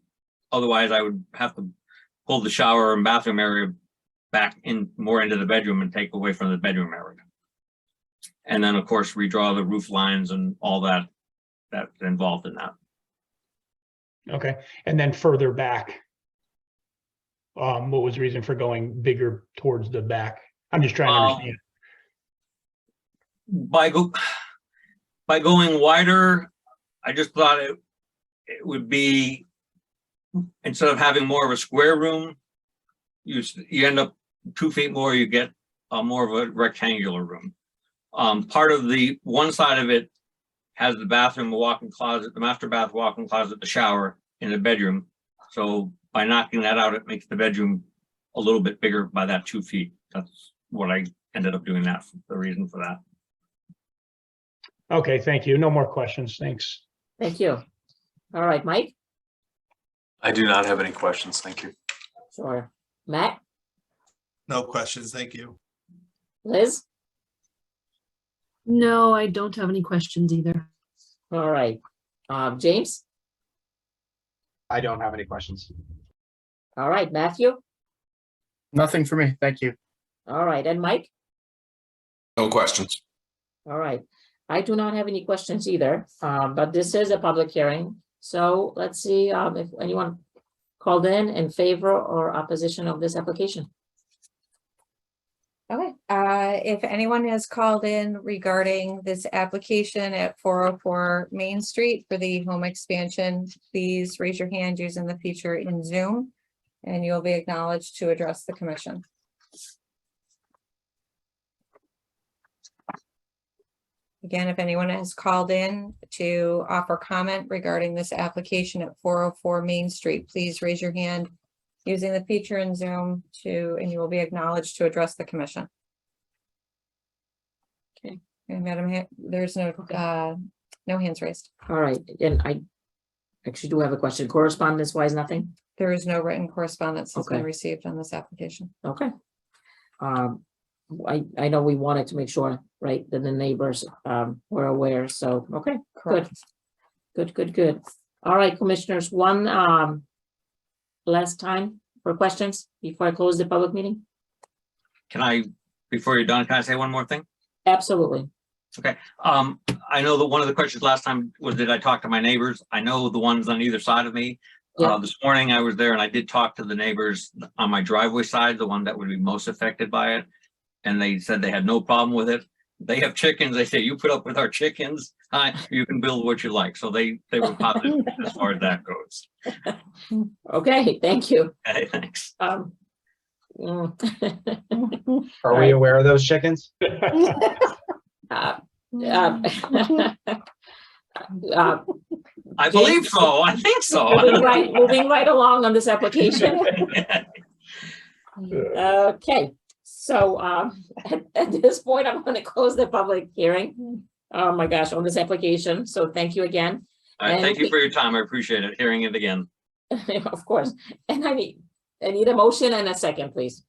otherwise I would have to pull the shower and bathroom area back in more into the bedroom and take away from the bedroom area. And then of course redraw the roof lines and all that's involved in that. okay. And then further back, what was the reason for going bigger towards the back? I'm just trying to understand. By going wider, I just thought it would be, instead of having more of a square room, you end up 2 feet more, you get more of a rectangular room. Part of the one side of it has the bathroom, the walk-in closet, the master bath, walk-in closet, the shower in the bedroom. So by knocking that out, it makes the bedroom a little bit bigger by that 2 feet. That's what I ended up doing, that the reason for that. Okay, thank you. No more questions. Thanks. Thank you. All right, Mike? I do not have any questions. Thank you. Sure. Matt? No questions, thank you. Liz? No, I don't have any questions either. All right. James? I don't have any questions. All right, Matthew? Nothing for me. Thank you. All right, and Mike? No questions. All right. I do not have any questions either, but this is a public hearing. So let's see if anyone called in favor or opposition of this application. Okay, if anyone has called in regarding this application at 404 Main Street for the home expansion, please raise your hand using the feature in Zoom, and you'll be acknowledged to address the commission. Again, if anyone has called in to offer comment regarding this application at 404 Main Street, please raise your hand using the feature in Zoom and you will be acknowledged to address the commission. Okay. And Madam, there's no hands raised. All right, and I actually do have a question. Correspondence wise, nothing? There is no written correspondence that's been Okay. received on this application. Okay. I know we wanted to make sure, right, that the neighbors were aware, so, okay, good. Good. All right, commissioners, one last time for questions before I close the public meeting? Can I, before you're done, can I say one more thing? Absolutely. Okay, I know that one of the questions last time was, did I talk to my neighbors? I know the ones on either side of me. Yeah. This morning I was there and I did talk to the neighbors on my driveway side, the one that would be most affected by it. And they said they had no problem with it. They have chickens. They say, you put up with our chickens, you can build what you like. So they were positive as far as that goes. Okay, thank you. Okay, thanks. Are we aware of those chickens? I believe so. I think so. Moving right along on this application. Okay, so at this point, I'm going to close the public hearing. Oh my gosh, on this application. So thank you again. All right, thank you for your time. I appreciate it. Hearing it again. Of course. And I need a motion and a second, please.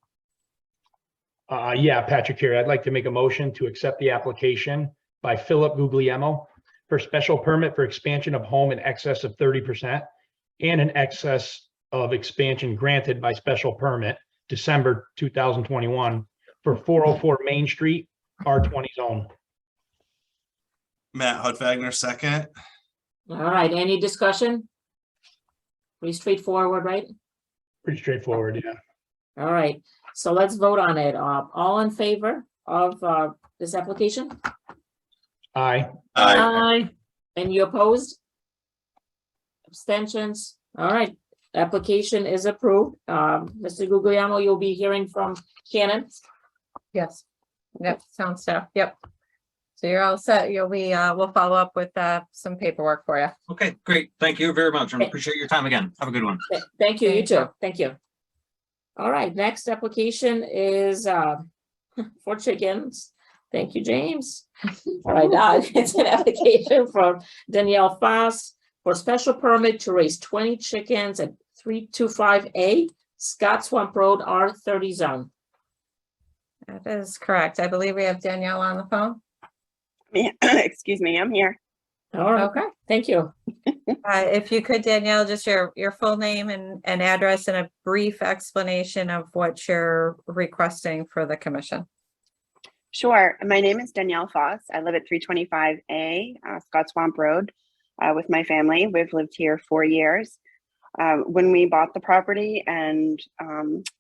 Yeah, Patrick here. I'd like to make a motion to accept the application by Philip Guglielmo for special permit for expansion of home in excess of 30% and an excess of expansion granted by special permit December 2021 for 404 Main Street, R20 zone. Matt Hudvagner, second. All right, any discussion? Pretty straightforward, right? Pretty straightforward, yeah. All right, so let's vote on it. All in favor of this application? Aye. Aye. Any opposed? Abstentions? All right, application is approved. Mr. Guglielmo, you'll be hearing from Shannon. Yes. Yep, sound staff. Yep. So you're all set. You'll be, we'll follow up with some paperwork for you. Okay, great. Thank you very much. I appreciate your time again. Have a good one. Thank you, you too. Thank you. All right, next application is for chickens. Thank you, James. All right, it's an application from Danielle Foss for special permit to raise 20 chickens at 325A Scott Swamp Road R30 zone. That is correct. I believe we have Danielle on the phone. Excuse me, I'm here. All right, Okay. thank you. If you could, Danielle, just your full name and address and a brief explanation of what you're requesting for the commission. Sure. My name is Danielle Foss. I live at 325A Scott Swamp Road with my family. We've lived here 4 years. When we bought the property and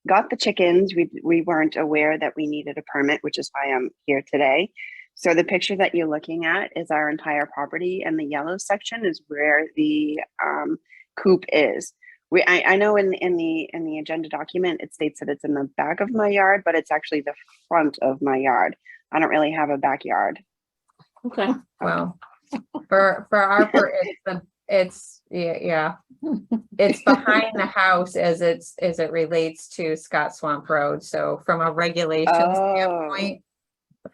got the chickens, we weren't aware that we needed a permit, which is why I'm here today. So the picture that you're looking at is our entire property, and the yellow section is where the coop is. I know in the agenda document it states that it's in the back of my yard, but it's actually the front of my yard. I don't really have a backyard. Okay. Well, for our it's behind the house as it relates to Scott Swamp Road. So from a regulation standpoint.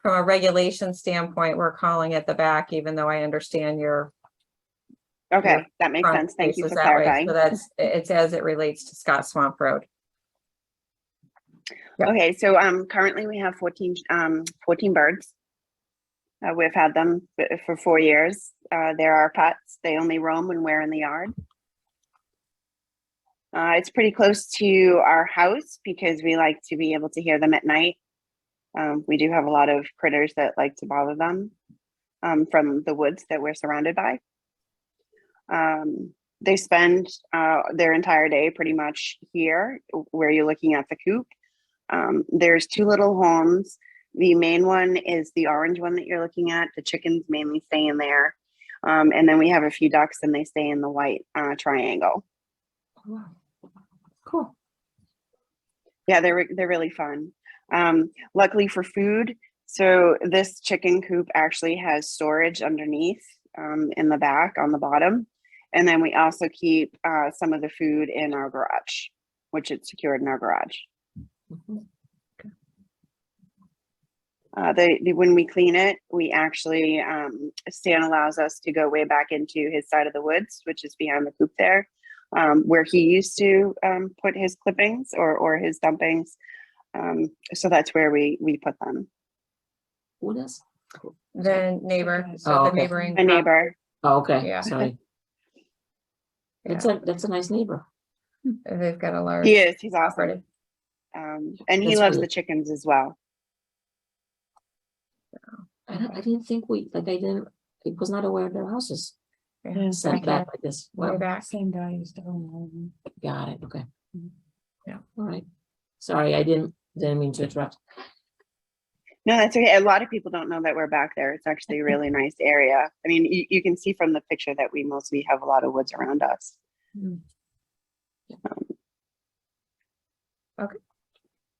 From a regulation standpoint, we're calling it the back, even though I understand your. Okay, that makes sense. Thank you for that way. clarifying. So it's as it relates to Scott Swamp Road. Yep. Okay, so currently we have 14 birds. We've had them for 4 years. They're our pets. They only roam when we're in the yard. It's pretty close to our house because we like to be able to hear them at night. We do have a lot of critters that like to bother them from the woods that we're surrounded by. They spend their entire day pretty much here where you're looking at the coop. There's 2 little homes. The main one is the orange one that you're looking at. The chickens mainly stay in there. And then we have a few ducks and they stay in the white triangle. Wow. Cool. Yeah, they're really fun. Luckily for food, so this chicken coop actually has storage underneath in the back on the bottom. And then we also keep some of the food in our garage, which is secured in our garage. When we clean it, we actually, Stan allows us to go way back into his side of the woods, which is behind the coop there, where he used to put his clippings or his dumpings. So that's where we put them. Who does? The neighbor, so Oh, the okay. neighboring. A neighbor. Oh, okay, Yeah. sorry. That's a nice neighbor. They've got a large. He is. He's awesome. property. And he That's loves cool. the chickens as well. I didn't think I was not aware of their houses. Yeah, Set back like this. way Wow, back. Same guy used to own all of them. got it, okay. Yeah. All right. Sorry, I didn't mean to interrupt. No, that's okay. A lot of people don't know that we're back there. It's actually a really nice area. I mean, you can see from the picture that we mostly have a lot of woods around us. Okay.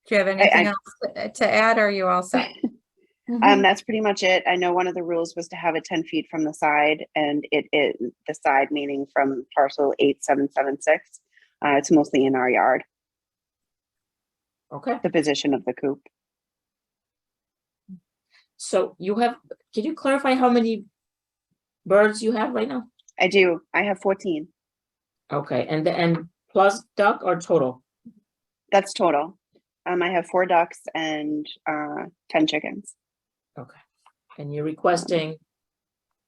Do you have anything else to add, or are you all set? That's pretty much it. I know one of the rules was to have it 10 feet from the side, and it is the side meaning from parcel 8776. It's mostly in our yard. Okay. The position of the coop. So can you clarify how many birds you have right now? I do. I have 14. Okay, and plus duck or total? That's total. I have 4 ducks and 10 chickens. Okay, and you're requesting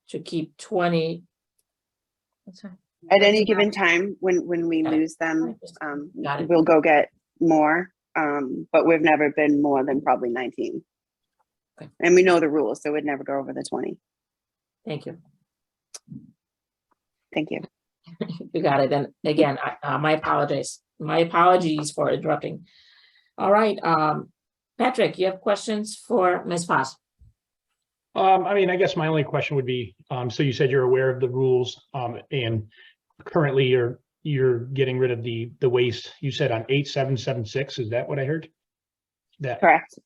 to keep 20. At any given time, when we lose them, Got it. we'll go get more. But we've never been more than probably 19. Okay. And we know the rules, so we'd never go over the 20. Thank you. Thank you. You got it. And again, my apologies for interrupting. All right, Patrick, you have questions for Ms. Foss? I mean, I guess my only question would be, so you said you're aware of the rules, and currently you're getting rid of the waste, you said on 8776, is that what I heard? That, Correct.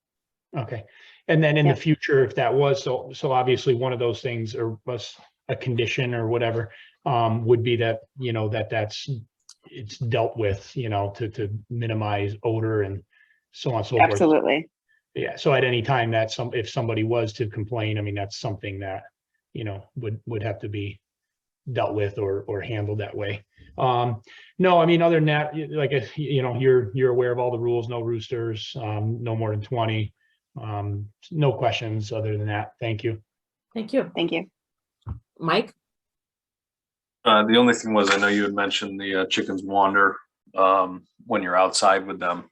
okay. And then in Yeah. the future, if that was, so obviously one of those things or was a condition or whatever, would be that, you know, it's dealt with, you know, to minimize odor and so on and so forth. Absolutely. Yeah, so at any time that if somebody was to complain, I mean, that's something that, you know, would have to be dealt with or handled that way. No, I mean, other than that, like, you know, you're aware of all the rules, no roosters, no more than 20. No questions other than that. Thank you. Thank you. Thank you. Mike? The only thing was, I know you had mentioned the chickens wander when you're outside with them.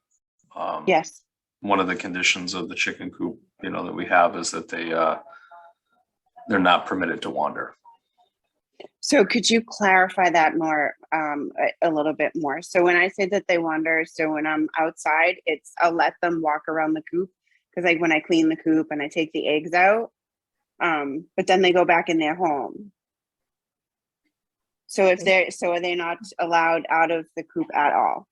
Yes. One of the conditions of the chicken coop, you know, that we have is that they're not permitted to wander. So could you clarify that more, a little bit more? So when I say that they wander, so when I'm outside, I'll let them walk around the coop, because like when I clean the coop and I take the eggs out, but then they go back in their home. So are they not allowed out of the coop at all?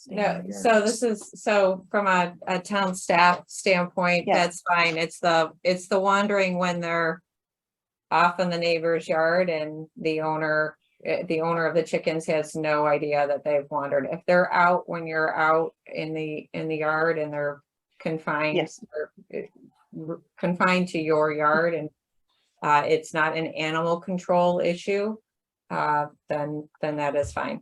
No, so this is, so from a town staff standpoint, Yes. that's fine. It's the wandering when they're off in the neighbor's yard and the owner of the chickens has no idea that they've wandered. If they're out when you're out in the yard and they're confined, Yes. or confined to your yard and it's not an animal control issue, then that is fine.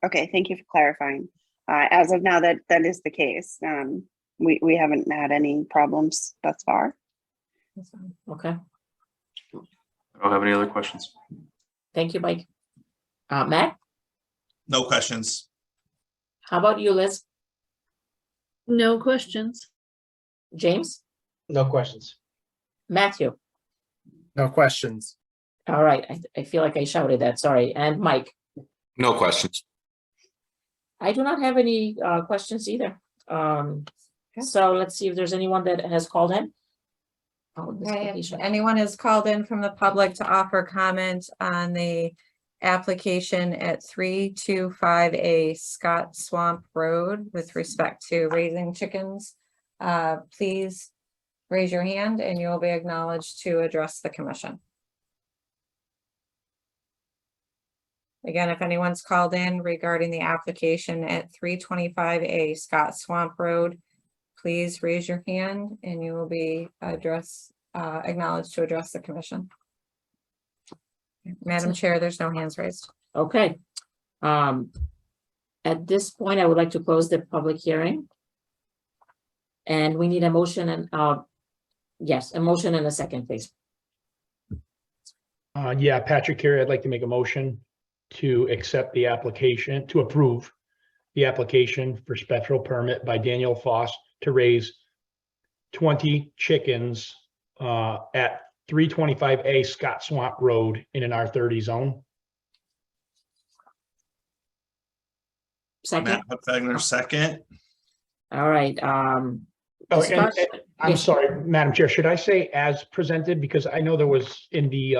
Okay, thank you for clarifying. As of now, that is the case. We haven't had any problems thus far. Okay, I don't have any other questions. thank you, Mike. Matt, No questions. how about you, Liz? No questions. James? No questions. Matthew? No questions. All right, I feel like I shouted that, sorry. And Mike? No questions. I do not have any questions either. So let's see if there's anyone that has called in. Oh, this Okay, if application. anyone has called in from the public to offer comment on the application at 325A Scott Swamp Road with respect to raising chickens, please raise your hand and you'll be acknowledged to address the commission. Again, if anyone's called in regarding the application at 325A Scott Swamp Road, please raise your hand and you will be acknowledged to address the commission. Madam Chair, there's no hands raised. Okay. At this point, I would like to close the public hearing. And we need a motion and, yes, a motion and a second, please. Yeah, Patrick Carey, I'd like to make a motion to accept the application, to approve the application for special permit by Daniel Foss to raise 20 chickens at 325A Scott Swamp Road in an R30 zone. Second. Matt Fegner, second. All right. Oh, Discussion. I'm sorry, Madam Chair, should I say as presented? Because I know there was in the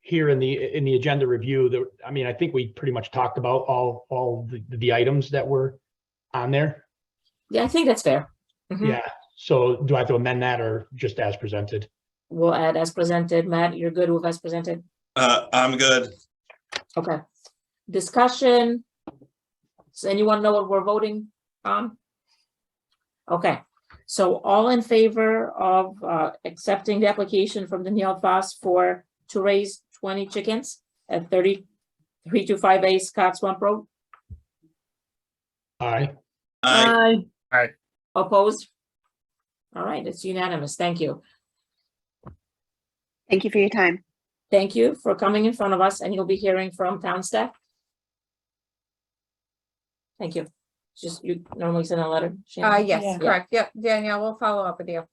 here in the agenda review, there, I mean, I think we pretty much talked about all the items that were on there. Yeah, I think that's fair. Mhm. Yeah, so do I have to amend that or just as presented? We'll add as presented. Matt, you're good with as presented? I'm good. Okay. Discussion. Does anyone know what we're voting on? Okay, so all in favor of accepting the application from Danielle Foss to raise 20 chickens at 325A Scott Swamp Road? Aye. Aye. Aye. Opposed? All right, it's unanimous. Thank you. Thank you for your time. Thank you for coming in front of us, and you'll be hearing from town staff. Thank you. Just, you normally send a letter? Shannon? Yes, Yeah. correct. Yep, Danielle, we'll follow up with you.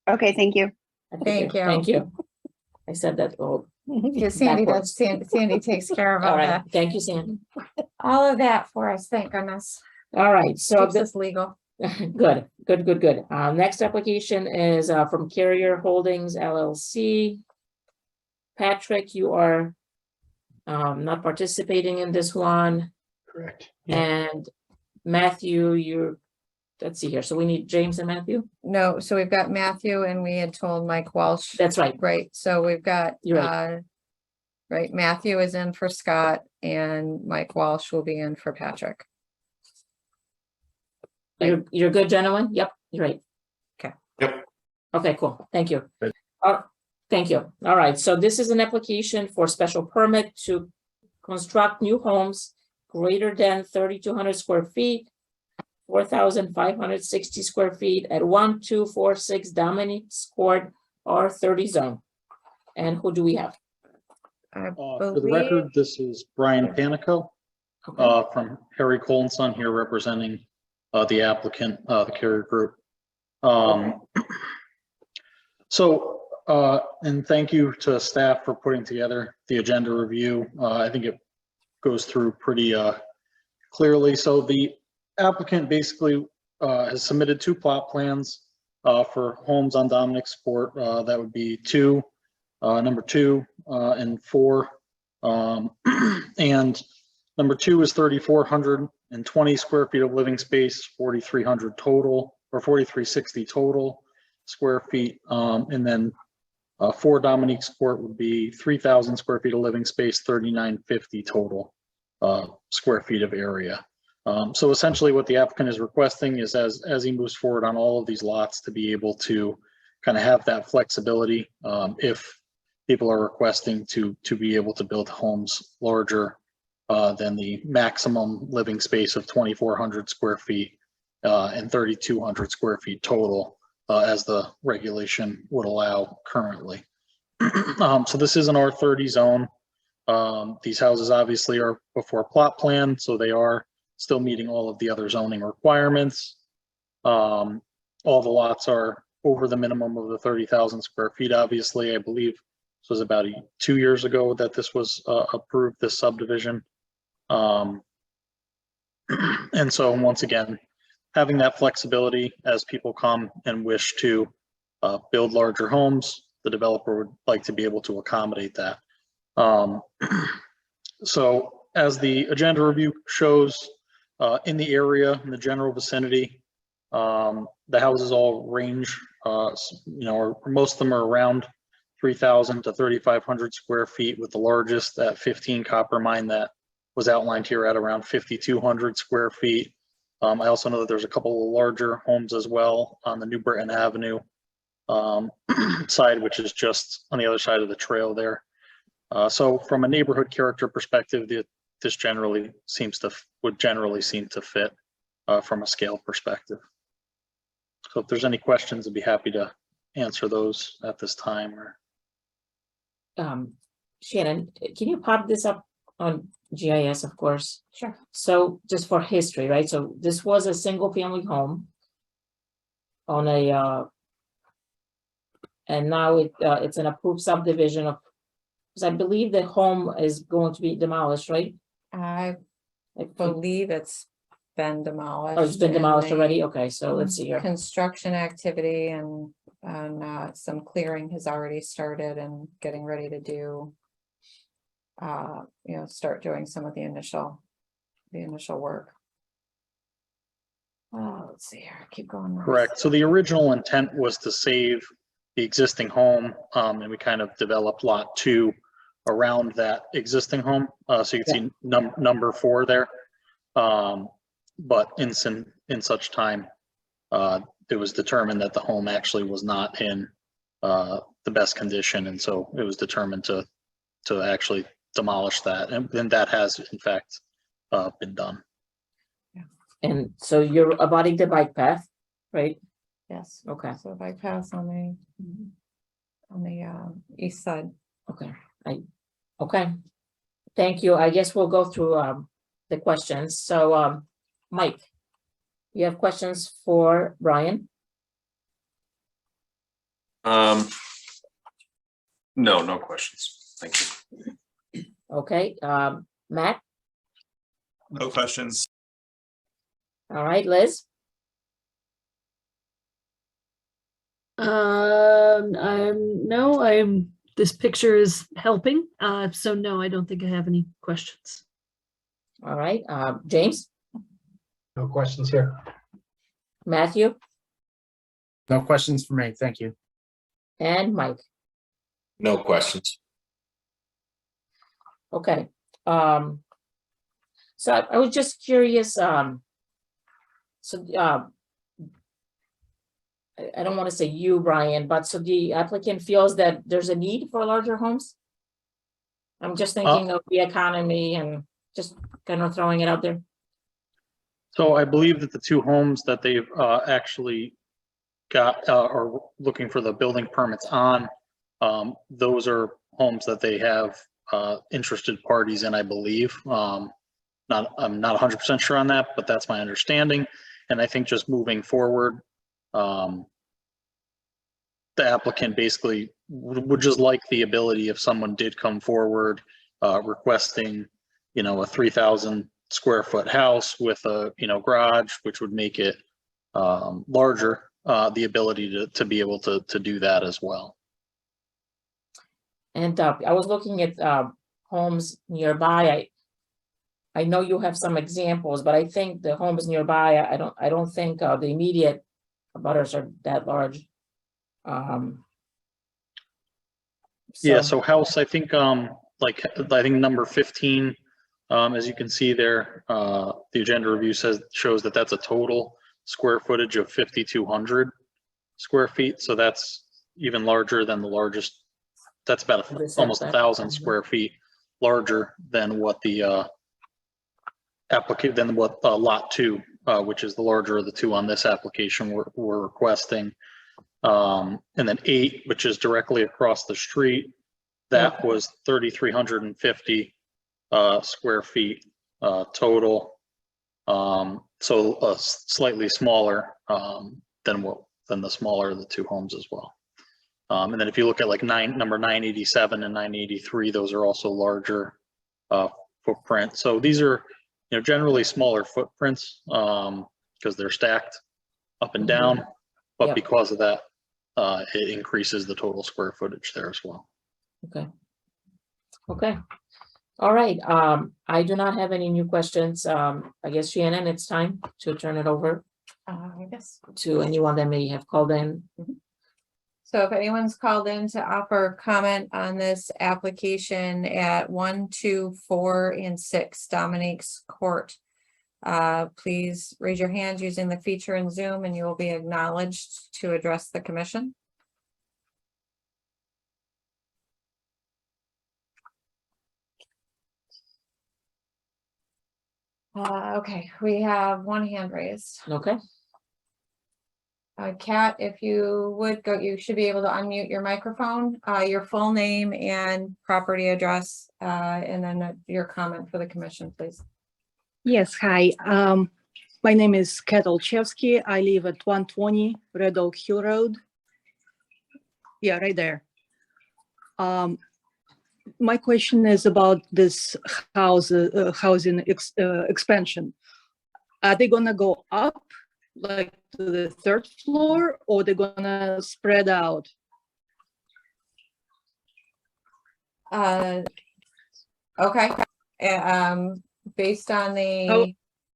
Okay, thank you. I think Thank you're- you. Thank you. I said that all. Yeah, Sandy backwards. does, Sandy takes care of All all right, that, thank you, Sandy. all of that for us, thank goodness. All right, so Keeps us legal. good. Next application is from Carrier Holdings LLC. Patrick, you are not participating in this one. Correct. And Matthew, let's see here. So we need James and Matthew? No, so we've got Matthew and we had told Mike Walsh. That's right. Right, so we've got, You're right. right, Matthew is in for Scott and Mike Walsh will be in for Patrick. You're good, gentlemen? Yep, you're right. Okay. Yep. Okay, cool. Thank you. Thank you. All right, so this is an application for special permit to construct new homes greater than 3,200 square feet, 4,560 square feet at 1246 Dominique's Court R30 zone. And who do we have? For the record, this is Brian Panico from Harry Cole and Son here representing the applicant, the Carrier Group. And thank you to staff for putting together the agenda review. I think it goes through pretty clearly. So the applicant basically has submitted 2 plot plans for homes on Dominique's Court. That would be number 2 and 4. And number 2 is 3,420 square feet of living space, 4,300 total, or 4,360 total square feet. And then 4 Dominique's Court would be 3,000 square feet of living space, 3,950 total square feet of area. So essentially what the applicant is requesting is as he moves forward on all of these lots to be able to kind of have that flexibility if people are requesting to be able to build homes larger than the maximum living space of 2,400 square feet and 3,200 square feet total as the regulation would allow currently. So this is an R30 zone. These houses obviously are before plot plan, so they are still meeting all of the other zoning requirements. All the lots are over the minimum of the 30,000 square feet. Obviously, I believe this was about 2 years ago that this was approved, this subdivision. And so once again, having that flexibility as people come and wish to build larger homes, the developer would like to be able to accommodate that. So as the agenda review shows, in the area, in the general vicinity, the houses all range, or most of them are around 3,000 to 3,500 square feet, with the largest at 15 Copper Mine that was outlined here at around 5,200 square feet. I also know that there's a couple of larger homes as well on the New Britain Avenue side, which is just on the other side of the trail there. So from a neighborhood character perspective, this would generally seem to fit from a scale perspective. So if there's any questions, I'd be happy to answer those at this time. Or Shannon, can you pop this up on GIS, of course? Sure. So just for history, right? So this was a single family home on a, and now it's an approved subdivision of, because I believe the home is going to be demolished, right? I believe it's been demolished. Oh, it's been and demolished the already? Okay, so let's see here. Construction activity and some clearing has already started and getting ready to do, start doing some of the initial work. Let's see here, keep going. correct. So the original intent was to save the existing home, and we kind of developed lot 2 around that existing home. So you can see number 4 there. But in such time, it was determined that the home actually was not in the best condition, and so it was determined to actually demolish that, and then that has in fact been done. And so you're abutting the bike path, right? Yes. Okay. So bypass on the east side. Okay. Okay. Thank you. I guess we'll go through the questions. So Mike, you have questions for Brian? No, no questions. Thank you. Okay, Matt, No questions. all right, Liz, This picture is helping. So no, I don't think I have any questions. all right, James, No questions here. Matthew, No questions for me. Thank you. and Mike. No questions. Okay, so I was just curious, I don't want to say you, Brian, but so the applicant feels that there's a need for larger homes? I'm just thinking of the economy and just kind of throwing it out there. So I believe that the two homes that they've actually got are looking for the building permits on. Those are homes that they have interested parties in, I believe. I'm not 100% sure on that, but that's my understanding. And I think just moving forward, the applicant basically would just like the ability, if someone did come forward requesting, a 3,000 square foot house with a, garage, which would make it larger, the ability to be able to do that as well. And I was looking at homes nearby. I know you have some examples, but I think the homes nearby, I don't think the immediate abutters are that large. Yeah, so house, I think, I think number 15, as you can see there, the agenda review shows that that's a total square footage of 5,200 square feet. So that's even larger than the largest. That's about almost 1,000 square feet larger than what the lot 2, which is the larger of the two on this application we're requesting. And then 8, which is directly across the street, that was 3,350 square feet total. So slightly smaller than the smaller of the two homes as well. And then if you look at like number 987 and 983, those are also larger footprint. So these are generally smaller footprints because they're stacked up and down, but because of that, it increases the total square footage there as well. Okay. Okay. All right. I do not have any new questions. I guess, Shannon, it's time to turn it over to anyone that may have called in. So if anyone's called in to offer comment on this application at 1, 2, 4, and 6 Dominique's Court, please raise your hand using the feature in Zoom and you will be acknowledged to address the commission. Okay, we have one hand raised. Okay. Kat, if you would go, you should be able to unmute your microphone, your full name and property address, and then your comment for the commission, please. Yes, hi. My name is Kat Olszewski. I live at 120 Red Oak Hill Road. Yeah, right there. My question is about this housing expansion. Are they gonna go up like to the 3rd floor, or they're gonna spread out? Okay. Based on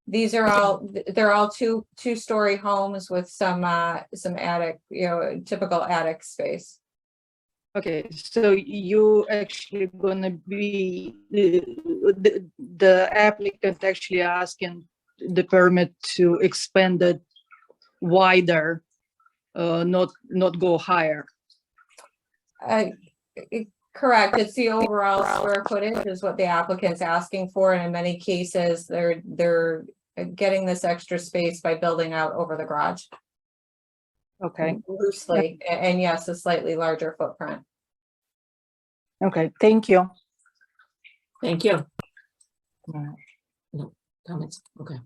these are all, they're all two-story homes with some attic, typical attic space. Okay, so you actually gonna be the applicant actually asking the permit to expand it wider, not go higher. Correct. It's the overall square footage is what the applicant's asking for, and in many cases, they're getting this extra space by building out over the garage. Okay. Loosely, and yes, a slightly larger footprint. Okay, thank you. Thank you. No comments. Okay.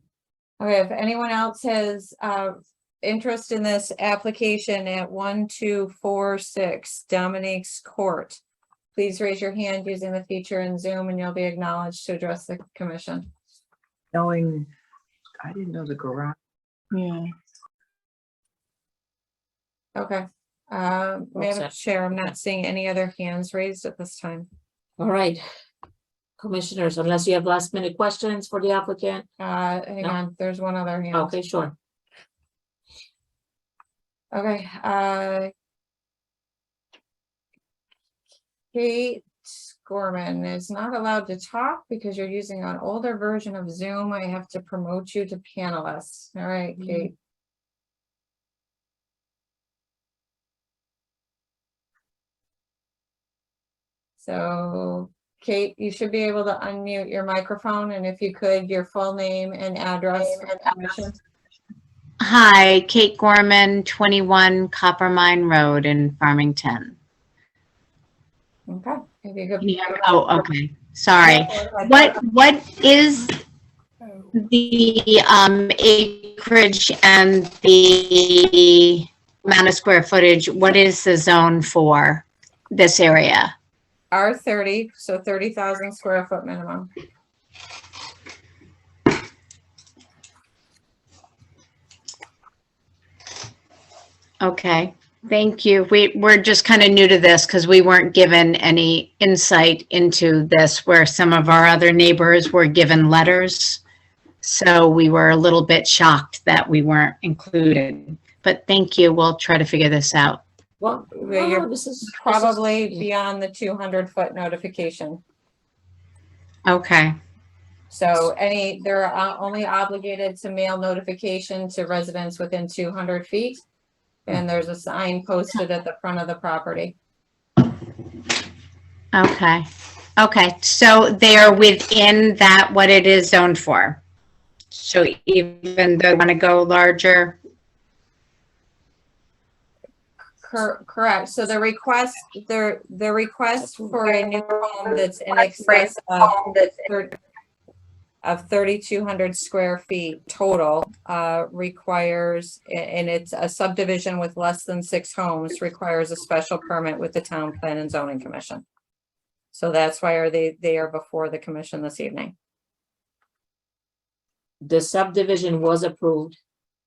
Okay, if anyone else has interest in this application at 1246 Dominique's Court, please raise your hand using the feature in Zoom and you'll be acknowledged to address the commission. Knowing, I didn't know the garage. Yeah. Okay. All Madam set. Chair, I'm not seeing any other hands raised at this time. All right. Commissioners, unless you have last minute questions for the applicant. Hang No? on, there's one other hand. Okay, sure. Okay, Kate Gorman is not allowed to talk because you're using an older version of Zoom. I have to promote you to panelist. All right, Kate. So, Kate, you should be able to unmute your microphone, and if you could, your full name and address. for the commission. Hi, Kate Gorman, 21 Copper Mine Road in Farmington. Okay, if you could. Oh, okay. Sorry. What is the acreage and the amount of square footage? What is the zone for this area? R30, so 30,000 square foot minimum. Okay, thank you. We're just kind of new to this because we weren't given any insight into this where some of our other neighbors were given letters. So we were a little bit shocked that we weren't included. But thank you. We'll try to figure this out. Well, You're this is probably beyond the 200-foot notification. Okay. So they're only obligated to mail notification to residents within 200 feet. And there's a sign posted at the front of the property. Okay. Okay. So they are within that, what it is zoned for. So even though they want to go larger. Correct. So the request for a new home that's in excess of 3,200 square feet total requires, and it's a subdivision with less than 6 homes, requires a special permit with the Town Plan and Zoning Commission. So that's why they are before the commission this evening. The subdivision was approved.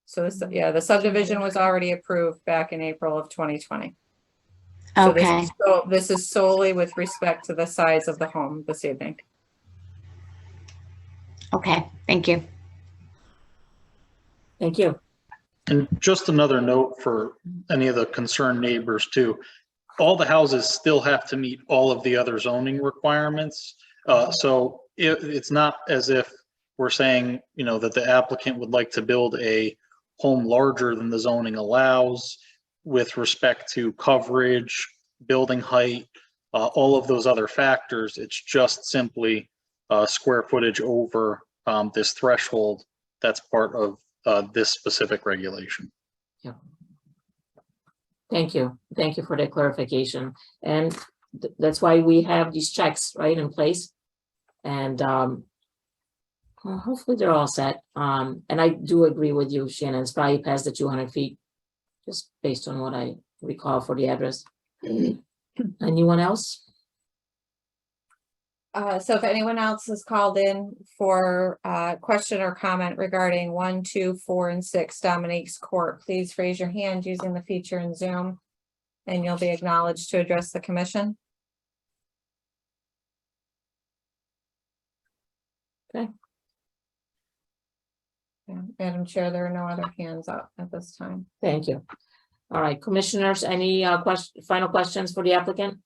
So the subdivision was already approved back in April of 2020. So Okay. this is solely with respect to the size of the home this evening. Okay. Thank you. Thank you. And just another note for any of the concerned neighbors too. All the houses still have to meet all of the other zoning requirements. So it's not as if we're saying, that the applicant would like to build a home larger than the zoning allows with respect to coverage, building height, all of those other factors. It's just simply square footage over this threshold that's part of this specific regulation. Yeah. Thank you. Thank you for the clarification. And that's why we have these checks right in place. And well, hopefully they're all set. And I do agree with you, Shannon. It's probably past the 200 feet, just based on what I recall for the address. Anyone else? So if anyone else is called in for question or comment regarding 1, 2, 4, and 6 Dominique's Court, please raise your hand using the feature in Zoom and you'll be acknowledged to address the commission. Okay. Yeah, Madam Chair, there are no other hands up at this time. Thank you. All right, commissioners, any final questions for the applicant?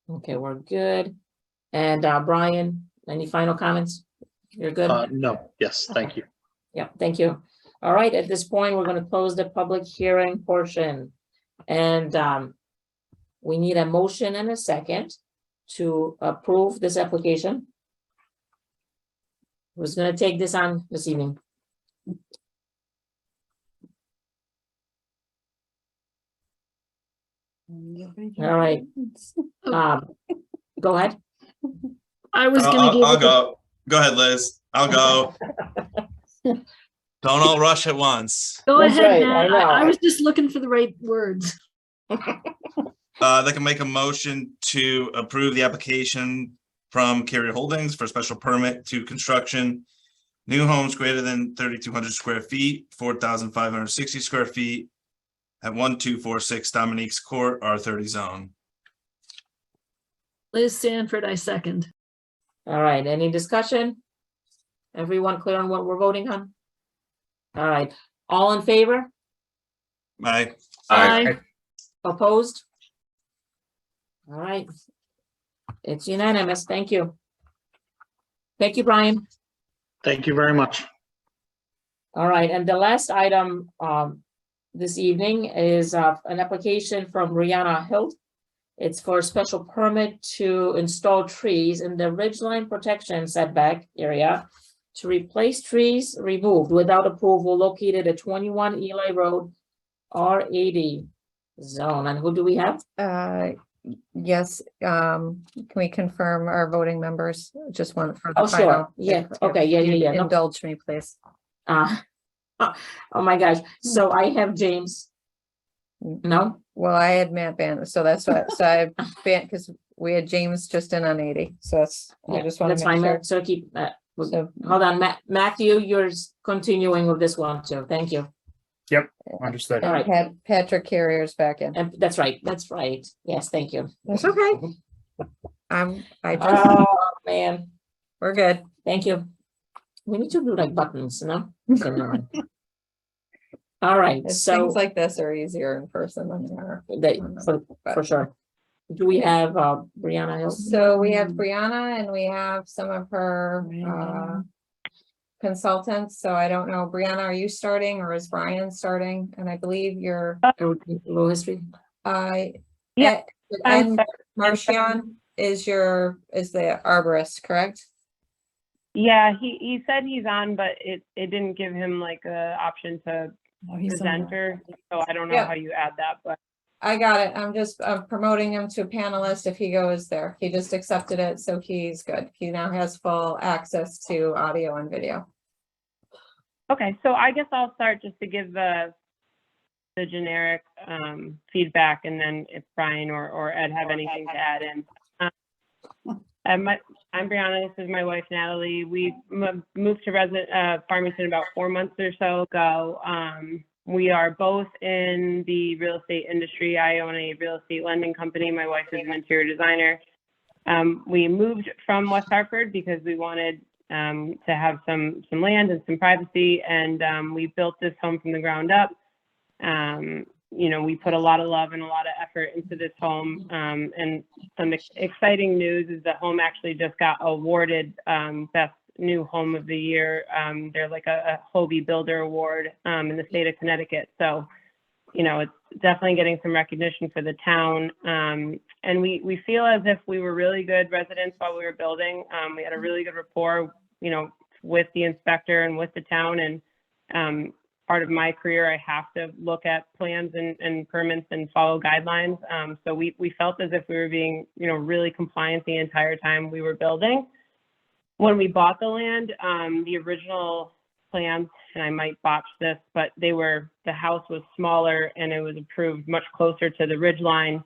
Okay, we're good. And Brian, any final comments? You're good? No, yes, thank you. Yeah, thank you. All right, at this point, we're going to close the public hearing portion. And we need a motion and a second to approve this application. Who's going to take this on this evening? All right. Go ahead. I was going to I'll go. Go ahead, Liz. I'll go. Don't all rush at once. Go That's ahead, right, I Matt. know. I was just looking for the right words. They can make a motion to approve the application from Carrier Holdings for special permit to construction. New homes greater than 3,200 square feet, 4,560 square feet at 1246 Dominique's Court, R30 zone. Liz Sanford, I second. All right, any discussion? Everyone clear on what we're voting on? All right, all in favor? Aye. Aye. Opposed? All right. It's unanimous. Thank you. Thank you, Brian. Thank you very much. All right, and the last item this evening is an application from Brianna Hilt. It's for a special permit to install trees in the ridgeline protection setback area to replace trees removed without approval located at 21 Eli Road, R80 zone. And who do we have? Yes, can we confirm our voting members? Just one for the Oh, sure. final. Yeah, If okay, yeah. you'd No. Indulge me, please. Oh my gosh. So I have James. No? Well, I had Matt Ban, so that's what, so I ban, because we had James just in on 80, so that's, I Yeah, just want that's to make fine. sure. Matt. So keep that. So- Hold on, Matthew, you're continuing with this one too. Thank you. Yep, understood. All right. Patrick Carrier's back in. And that's right. That's right. Yes, thank you. That's okay. I just, Oh, man. we're good. Thank you. We need to do like buttons, no? Okay, never mind. All right, so Things like this are easier in person than they are. for sure. Do we have Brianna Hill? So we have Brianna and we have some of her consultants. So I don't know, Brianna, are you starting or is Brian starting? And I believe you're Low history. yeah. And Marcion is the arborist, correct? Yeah, he said he's on, but it didn't give him like a option to presenter. So I don't know Yeah. how you add that, but I got it. I'm just promoting him to a panelist if he goes there. He just accepted it, so he's good. He now has full access to audio and video. okay. So I guess I'll start just to give the generic feedback, and then if Brian or Ed have anything to add in. I'm Brianna. This is my wife Natalie. We moved to Farmington about 4 months or so ago. We are both in the real estate industry. I own a real estate lending company. My wife is an interior designer. We moved from West Hartford because we wanted to have some land and some privacy, and we built this home from the ground up. You know, we put a lot of love and a lot of effort into this home, and some exciting news is the home actually just got awarded Best New Home of the Year. They're like a Hobie Builder Award in the state of Connecticut. So, you know, it's definitely getting some recognition for the town. And we feel as if we were really good residents while we were building. We had a really good rapport, you know, with the inspector and with the town. And part of my career, I have to look at plans and permits and follow guidelines. So we felt as if we were being, you know, really compliant the entire time we were building. When we bought the land, the original plans, and I might botch this, but the house was smaller and it was approved much closer to the ridge line.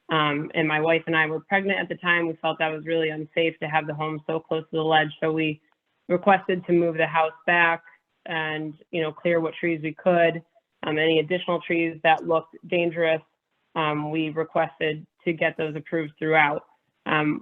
And my wife and I were pregnant at the time. We felt that was really unsafe to have the home so close to the ledge. So we requested to move the house back and, you know, clear what trees we could. Any additional trees that looked dangerous, we requested to get those approved throughout.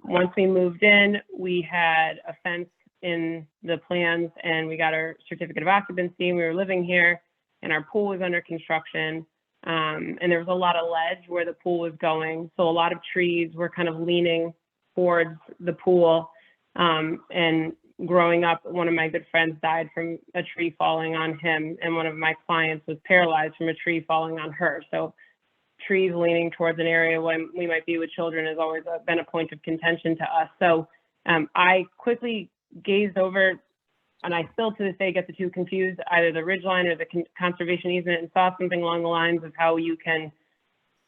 Once we moved in, we had a fence in the plans and we got our certificate of occupancy. We were living here and our pool was under construction. And there was a lot of ledge where the pool was going. So a lot of trees were kind of leaning towards the pool. And growing up, one of my good friends died from a tree falling on him. And one of my clients was paralyzed from a tree falling on her. So trees leaning towards an area when we might be with children has always been a point of contention to us. So I quickly gazed over, and I still to this day get the two confused, either the ridgeline or the conservation easement, and saw something along the lines of how you can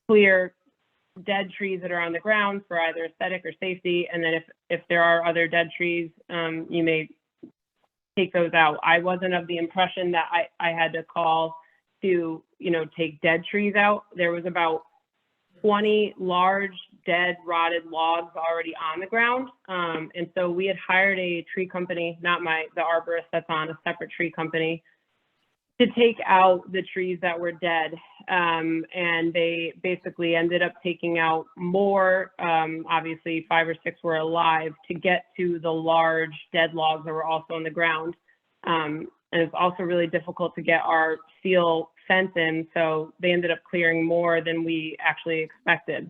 clear dead trees that are on the ground for either aesthetic or safety. And then if there are other dead trees, you may take those out. I wasn't of the impression that I had to call to, you know, take dead trees out. There was about 20 large, dead, rotted logs already on the ground. And so we had hired a tree company, not the arborist that's on, a separate tree company, to take out the trees that were dead. And they basically ended up taking out more, obviously 5 or 6 were alive, to get to the large dead logs that were also on the ground. And it's also really difficult to get our seal fence in, so they ended up clearing more than we actually expected.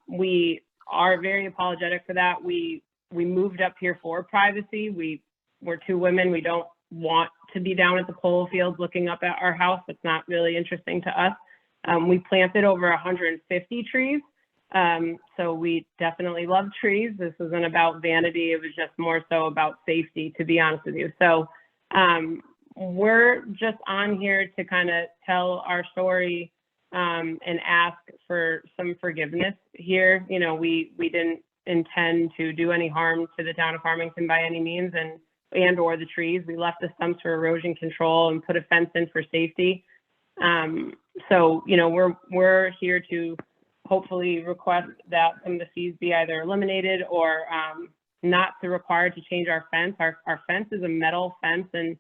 We are very apologetic for that. We moved up here for privacy. We're 2 women. We don't want to be down at the polo fields looking up at our house. It's not really interesting to us. We planted over 150 trees. So we definitely love trees. This isn't about vanity. It was just more so about safety, to be honest with you. So we're just on here to kind of tell our story and ask for some forgiveness here. You know, we didn't intend to do any harm to the town of Farmington by any means, and or the trees. We left the stumps for erosion control and put a fence in for safety. So, you know, we're here to hopefully request that some of the fees be either eliminated or not to require to change our fence. Our fence is a metal fence, and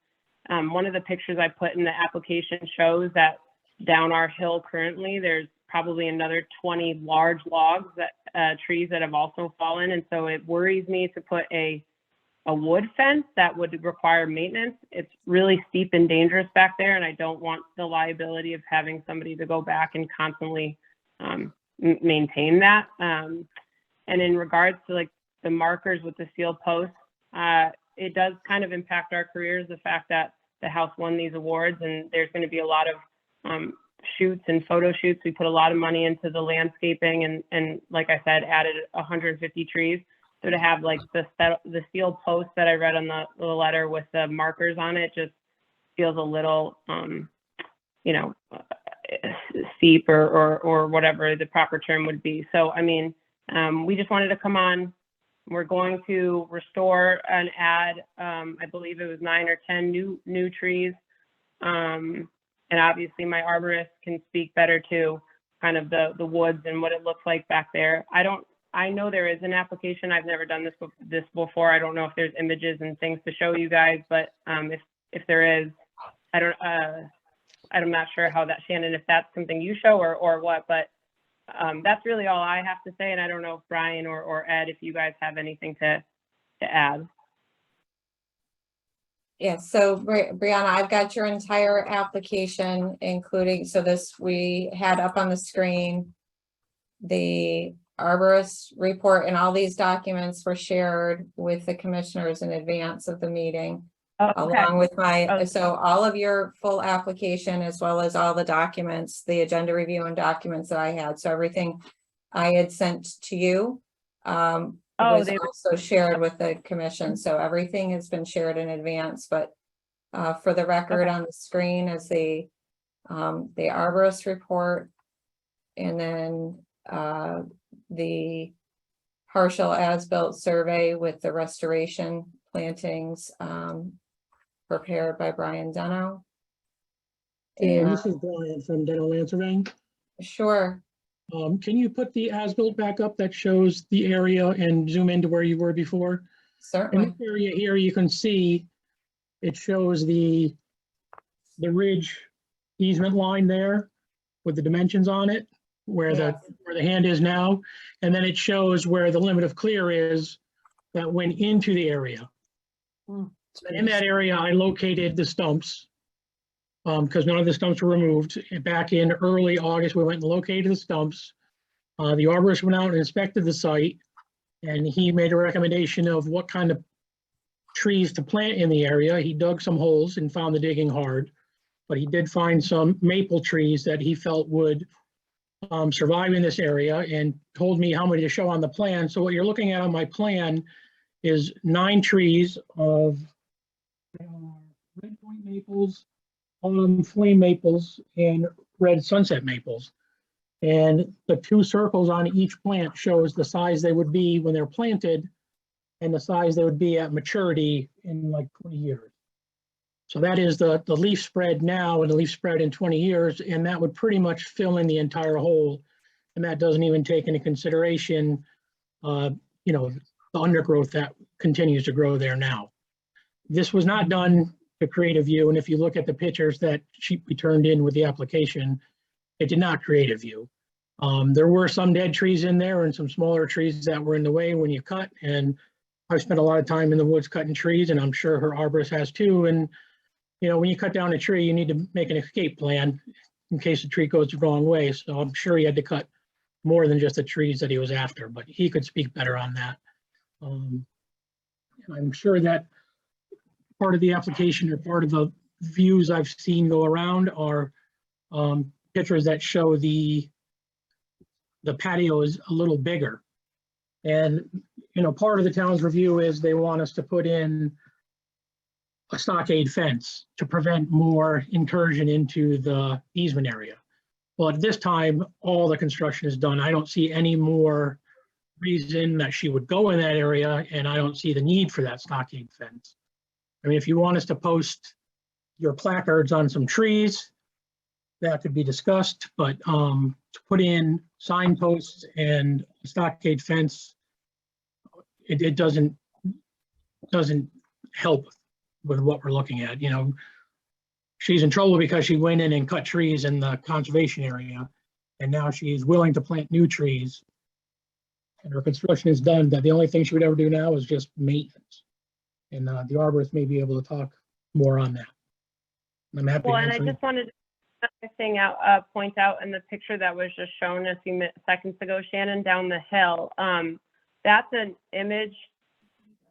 one of the pictures I put in the application shows that down our hill currently, there's probably another 20 large logs, that trees that have also fallen. And so it worries me to put a wood fence that would require maintenance. It's really steep and dangerous back there, and I don't want the liability of having somebody to go back and constantly maintain that. And in regards to like the markers with the steel posts, it does kind of impact our careers, the fact that the house won these awards, and there's going to be a lot of shoots and photo shoots. We put a lot of money into the landscaping and like I said, added 150 trees. So to have like the steel post that I read on the letter with the markers on it just feels a little, you know, steep or whatever the proper term would be. So, I mean, we just wanted to come on. We're going to restore and add, I believe it was 9 or 10 new trees. And obviously my arborist can speak better to kind of the woods and what it looks like back there. I know there is an application. I've never done this before. I don't know if there's images and things to show you guys, but if there is, I'm not sure how that, Shannon, if that's something you show or what, but that's really all I have to say. And I don't know if Brian or Ed, if you guys have anything to add. Yeah, so Brianna, I've got your entire application, including, so this, we had up on the screen, the arborist report, and all these documents were shared with the commissioners in advance of the meeting. Along with so all of your full application, as well as all the documents, the agenda review and documents that I had. So everything I had sent to you was also shared with the commission. So everything has been shared in advance, but for the record, on the screen is the arborist report, and then the partial as-built survey with the restoration plantings prepared by Brian Deno. And this is Brian from Deno Land Surveying. Sure. Can you put the as-built back up that shows the area and zoom into where you were before? Certainly. In this area here, you can see it shows the ridge easement line there with the dimensions on it, where the hand is now, and then it shows where the limit of clear is that went into the area. In that area, I located the stumps because none of the stumps were removed. Back in early August, we went and located the stumps. The arborist went out and inspected the site, and he made a recommendation of what kind of trees to plant in the area. He dug some holes and found the digging hard, but he did find some maple trees that he felt would survive in this area, and told me how many to show on the plan. So what you're looking at on my plan is 9 trees of red point maples, autumn flame maples, and red sunset maples. And the 2 circles on each plant shows the size they would be when they're planted and the size they would be at maturity in like 20 years. So that is the leaf spread now and the leaf spread in 20 years, and that would pretty much fill in the entire hole And that doesn't even take into consideration, you know, the undergrowth that continues to grow there now. This was not done to create a view, and if you look at the pictures that we turned in with the application, it did not create a view. There were some dead trees in there and some smaller trees that were in the way when you cut, and I've spent a lot of time in the woods cutting trees, and I'm sure her arborist has too. And, you know, when you cut down a tree, you need to make an escape plan in case the tree goes the wrong way. So I'm sure he had to cut more than just the trees that he was after, but he could speak better on that. I'm sure that part of the application or part of the views I've seen go around are pictures that show the patio is a little bigger. And, you know, part of the town's review is they want us to put in a stockade fence to prevent more incursion into the easement area. Well, at this time, all the construction is done. I don't see any more reason that she would go in that area, and I don't see the need for that stockade fence. I mean, if you want us to post your placards on some trees, that could be discussed, but to put in signposts and a stockade fence, it doesn't help with what we're looking at. You know, she's in trouble because she went in and cut trees in the conservation area, and now she's willing to plant new trees. And her construction is done, that the only thing she would ever do now is just maintenance. And the arborist may be able to talk more on that. I'm happy to Well, and I answer. just wanted to point out in the picture that was just shown a few seconds ago, Shannon, down the hill. That's an image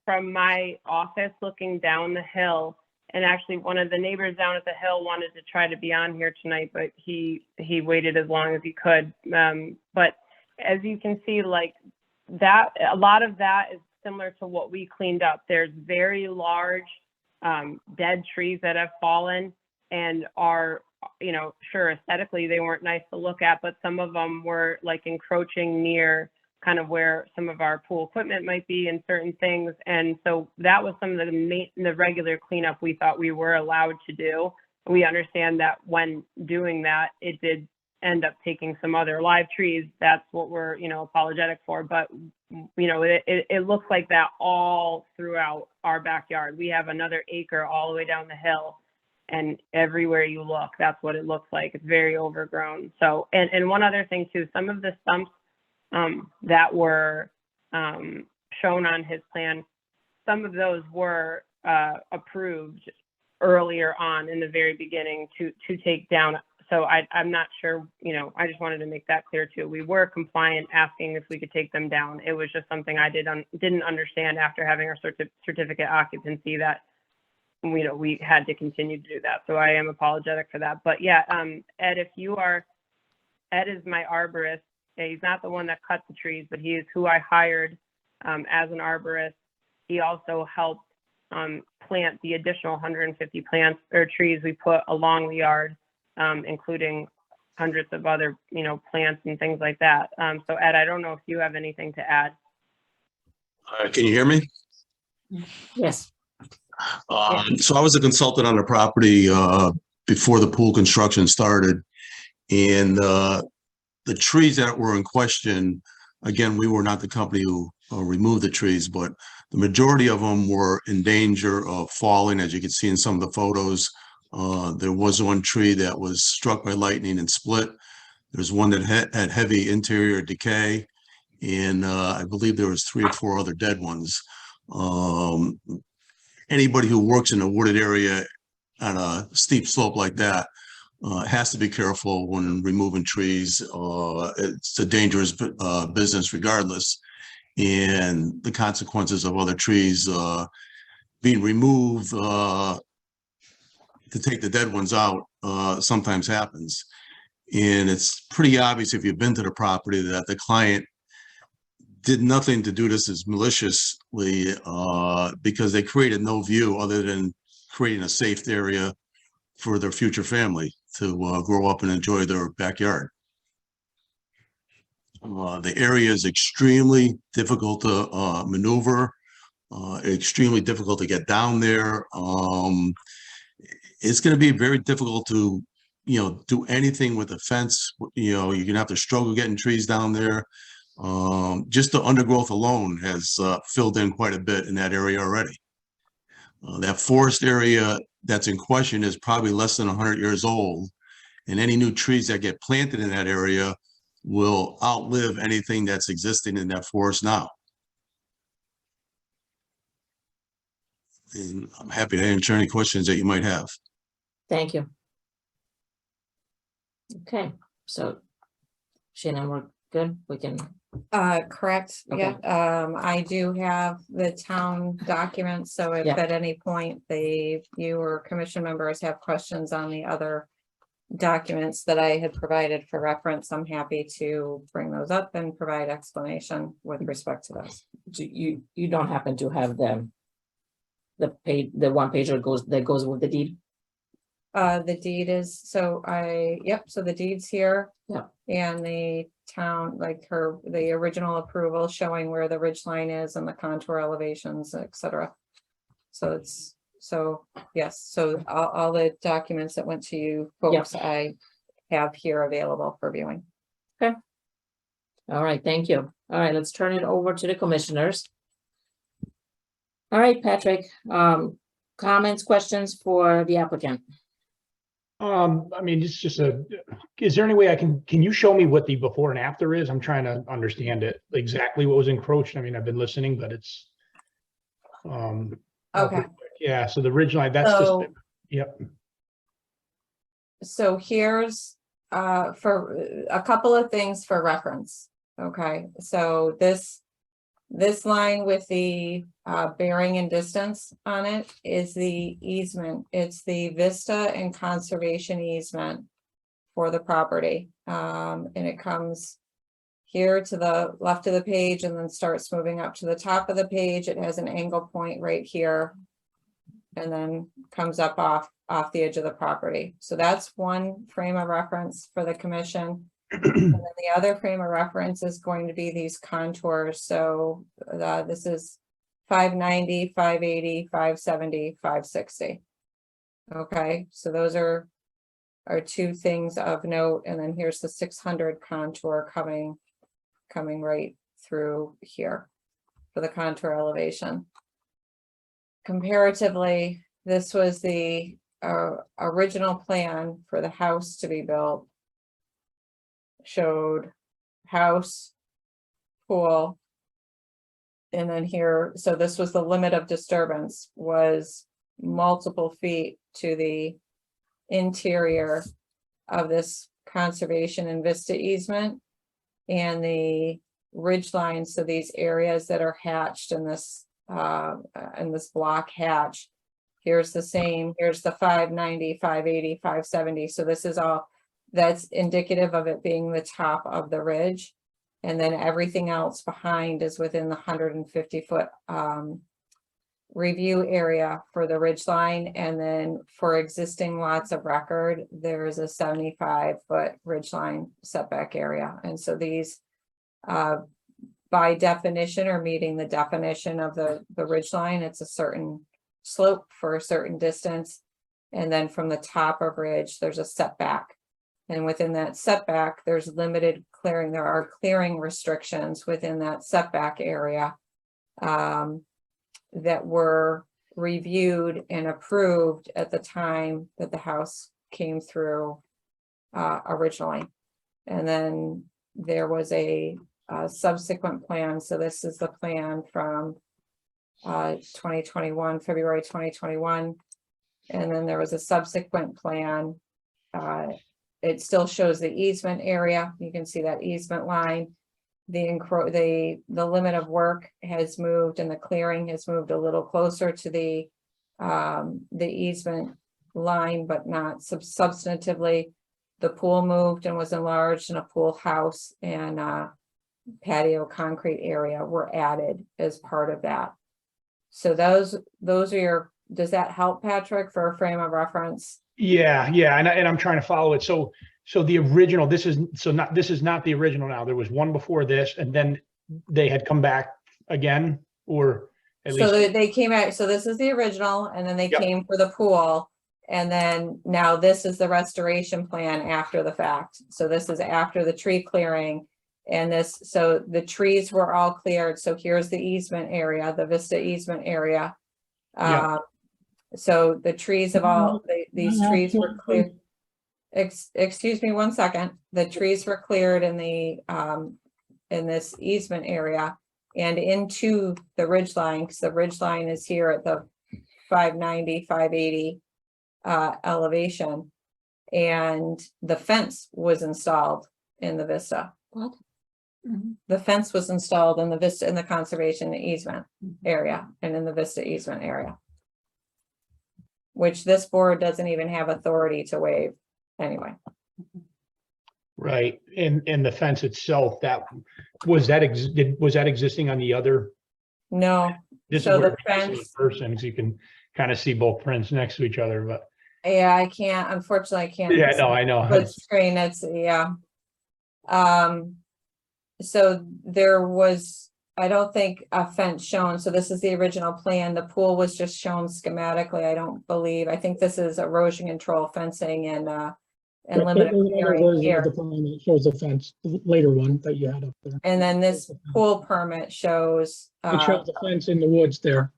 from my office looking down the hill. And actually, one of the neighbors down at the hill wanted to try to be on here tonight, but he waited as long as he could. But as you can see, like that, a lot of that is similar to what we cleaned up. There's very large dead trees that have fallen and are, you know, sure, aesthetically they weren't nice to look at, but some of them were like encroaching near kind of where some of our pool equipment might be and certain things. And so that was some of the regular cleanup we thought we were allowed to do. We understand that when doing that, it did end up taking some other live trees. That's what we're, you know, apologetic for. But, you know, it looks like that all throughout our backyard. We have another acre all the way down the hill. And everywhere you look, that's what it looks like. It's very overgrown. So, and one other thing too, some of the stumps that were shown on his plan, some of those were approved earlier on in the very beginning to take down. So I'm not sure, you know, I just wanted to make that clear too. We were compliant asking if we could take them down. It was just something I didn't understand after having our certificate occupancy that, you know, we had to continue to do that. So I am apologetic for that. But yeah, Ed, Ed is my arborist. He's not the one that cut the trees, but he is who I hired as an arborist. He also helped plant the additional 150 plants or trees we put along the yard, including hundreds of other, you know, plants and things like that. So Ed, I don't know if you have anything to add. Can you hear me? Yes. So I was a consultant on the property before the pool construction started, and the trees that were in question, again, we were not the company who removed the trees, but the majority of them were in danger of falling, as you can see in some of the photos. There was one tree that was struck by lightning and split. There's one that had heavy interior decay, and I believe there was 3 or 4 other dead ones. Anybody who works in a wooded area on a steep slope like that has to be careful when removing trees. It's a dangerous business regardless. And the consequences of other trees being removed to take the dead ones out sometimes happens. And it's pretty obvious if you've been to the property that the client did nothing to do this as maliciously because they created no view other than creating a safe area for their future family to grow up and enjoy their backyard. The area is extremely difficult to maneuver, extremely difficult to get down there. It's going to be very difficult to do anything with the fence. You're gonna have to struggle getting trees down there. Just the undergrowth alone has filled in quite a bit in that area already. That forest area that's in question is probably less than 100 years old, and any new trees that get planted in that area will outlive anything that's existing in that forest now. And I'm happy to answer any questions that you might have. Thank you. Okay, so Shannon, we're good. We can, Correct, yeah, I do have the town documents, so if Yeah. at any point you or commission members have questions on the other documents that I had provided for reference, I'm happy to bring those up and provide explanation with respect to those. you don't happen to have the page, the one page that goes with the deed? The deed is, so the deed's here. Yeah. And the town, like the original approval showing where the ridge line is and the contour elevations, et cetera. Yes, so all the documents that went to you folks, I have here available for viewing. Okay. All right, thank you. All right, let's turn it over to the commissioners. All right, Patrick, comments, questions for the applicant? I mean, it's just is there any way can you show me what the before and after is? I'm trying to understand it, exactly what was encroached. I mean, I've been listening, but it's, Okay. Yeah, so the ridgeline, that's just, So- yep. So here's for a couple of things for reference. Okay, so this line with the bearing and distance on it is the easement. It's the vista and conservation easement for the property. And it comes here to the left of the page and then starts moving up to the top of the page. It has an angle point right here. And then comes up off the edge of the property. So that's one frame of reference for the commission. And then the other frame of reference is going to be these contours. So this is 590, 580, 570, 560. Okay, so those are two things of note. And then here's the 600 contour coming right through here for the contour elevation. Comparatively, this was the original plan for the house to be built. Showed house, pool. And then here, so this was the limit of disturbance, was multiple feet to the interior of this conservation and vista easement. And the ridge lines, so these areas that are hatched in this block hatch. Here's the same, here's the 590, 580, 570. So this is all, that's indicative of it being the top of the ridge. And then everything else behind is within the 150-foot review area for the ridge line. And then for existing lots of record, there is a 75-foot ridge line setback area. And so these by definition are meeting the definition of the ridge line. It's a certain slope for a certain distance. And then from the top of ridge, there's a setback. And within that setback, there's limited clearing. There are clearing restrictions within that setback area that were reviewed and approved at the time that the house came through originally. And then there was a subsequent plan. So this is the plan from 2021, February 2021. And then there was a subsequent plan. It still shows the easement area. You can see that easement line. The limit of work has moved and the clearing has moved a little closer to the easement line, but not substantively. The pool moved and was enlarged, and a pool house and patio concrete area were added as part of that. So those are your, does that help, Patrick, for a frame of reference? Yeah, and I'm trying to follow it. So the original, this is not the original now. There was one before this, and then they had come back again, or at least. So they came out, so this is the original, and then they Yep. came for the pool, And then now this is the restoration plan after the fact. So this is after the tree clearing. And this, so the trees were all cleared. So here's the easement area, the Vista easement area. Yeah. So the trees have all, these trees were cleared. Excuse me one second. The trees were cleared in the, in this easement area and into the ridge line, because the ridge line is here at the 590, 580 elevation. And the fence was installed in the Vista. What? The fence was installed in the Vista, in the conservation easement area and in the Vista easement area. Which this board doesn't even have authority to waive anyway. Right, and the fence itself, was that existing on the other? No, This is so where the it's in fence, person, so you can kind of see both prints next to each other, but yeah, I can't, unfortunately, I can't. yeah, no, I know. Split screen, it's, yeah. So there was, I don't think a fence shown, so this is the original plan, the pool was just shown schematically, I don't believe, I think this is erosion control fencing and limited There's another clearing version of here. the plan that shows the fence, the later one that you had up there. And then this pool permit shows, It shows the fence in the woods there.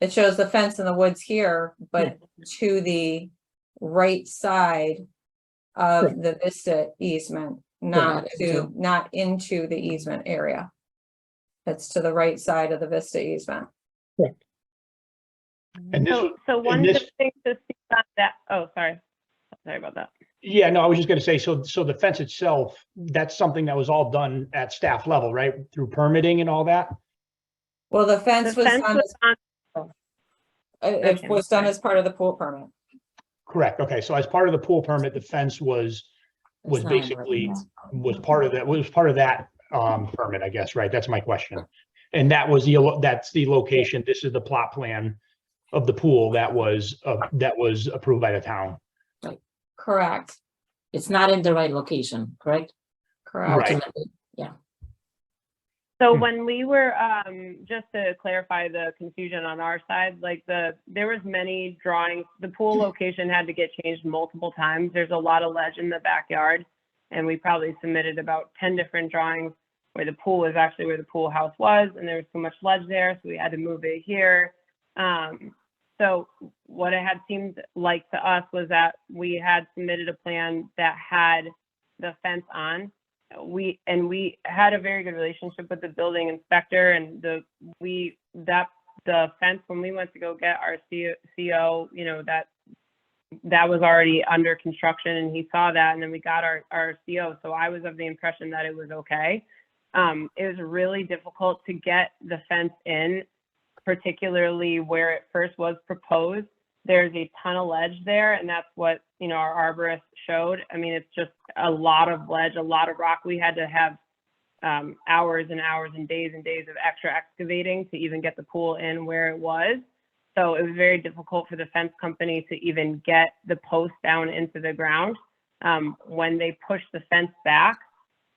it shows the fence in the woods here, but to the right side of the Vista easement, not into the easement area. It's to the right side of the Vista easement. Correct. And this, So one and of this, the things to see on that, oh, sorry about that. yeah, no, I was just gonna say, so the fence itself, that's something that was all done at staff level, right? Through permitting and all that? Well, the fence The was fence done, was on, it was done as part of the pool permit. Correct, okay, so as part of the pool permit, the fence was It's not basically, was part of that permit, I guess, right? That's my question. And that's the location, this is the plot plan of the pool that was approved by the town. Correct, It's not in the right location, correct? correct. Right. Ultimately, yeah. so when we were, just to clarify the confusion on our side, like there was many drawings, the pool location had to get changed multiple times. There's a lot of ledge in the backyard. And we probably submitted about 10 different drawings where the pool is actually where the pool house was, and there was too much ledge there, so we had to move it here. So what it had seemed like to us was that we had submitted a plan that had the fence on. We had a very good relationship with the building inspector, and the fence, when we went to go get our CO, you know, that was already under construction, and he saw that, and then we got our CO. So I was of the impression that it was okay. It was really difficult to get the fence in, particularly where it first was proposed. There's a ton of ledge there, and that's what, you know, our arborist showed. I mean, it's just a lot of ledge, a lot of rock. We had to have hours and hours and days of extra excavating to even get the pool in where it was. So it was very difficult for the fence company to even get the post down into the ground. When they pushed the fence back,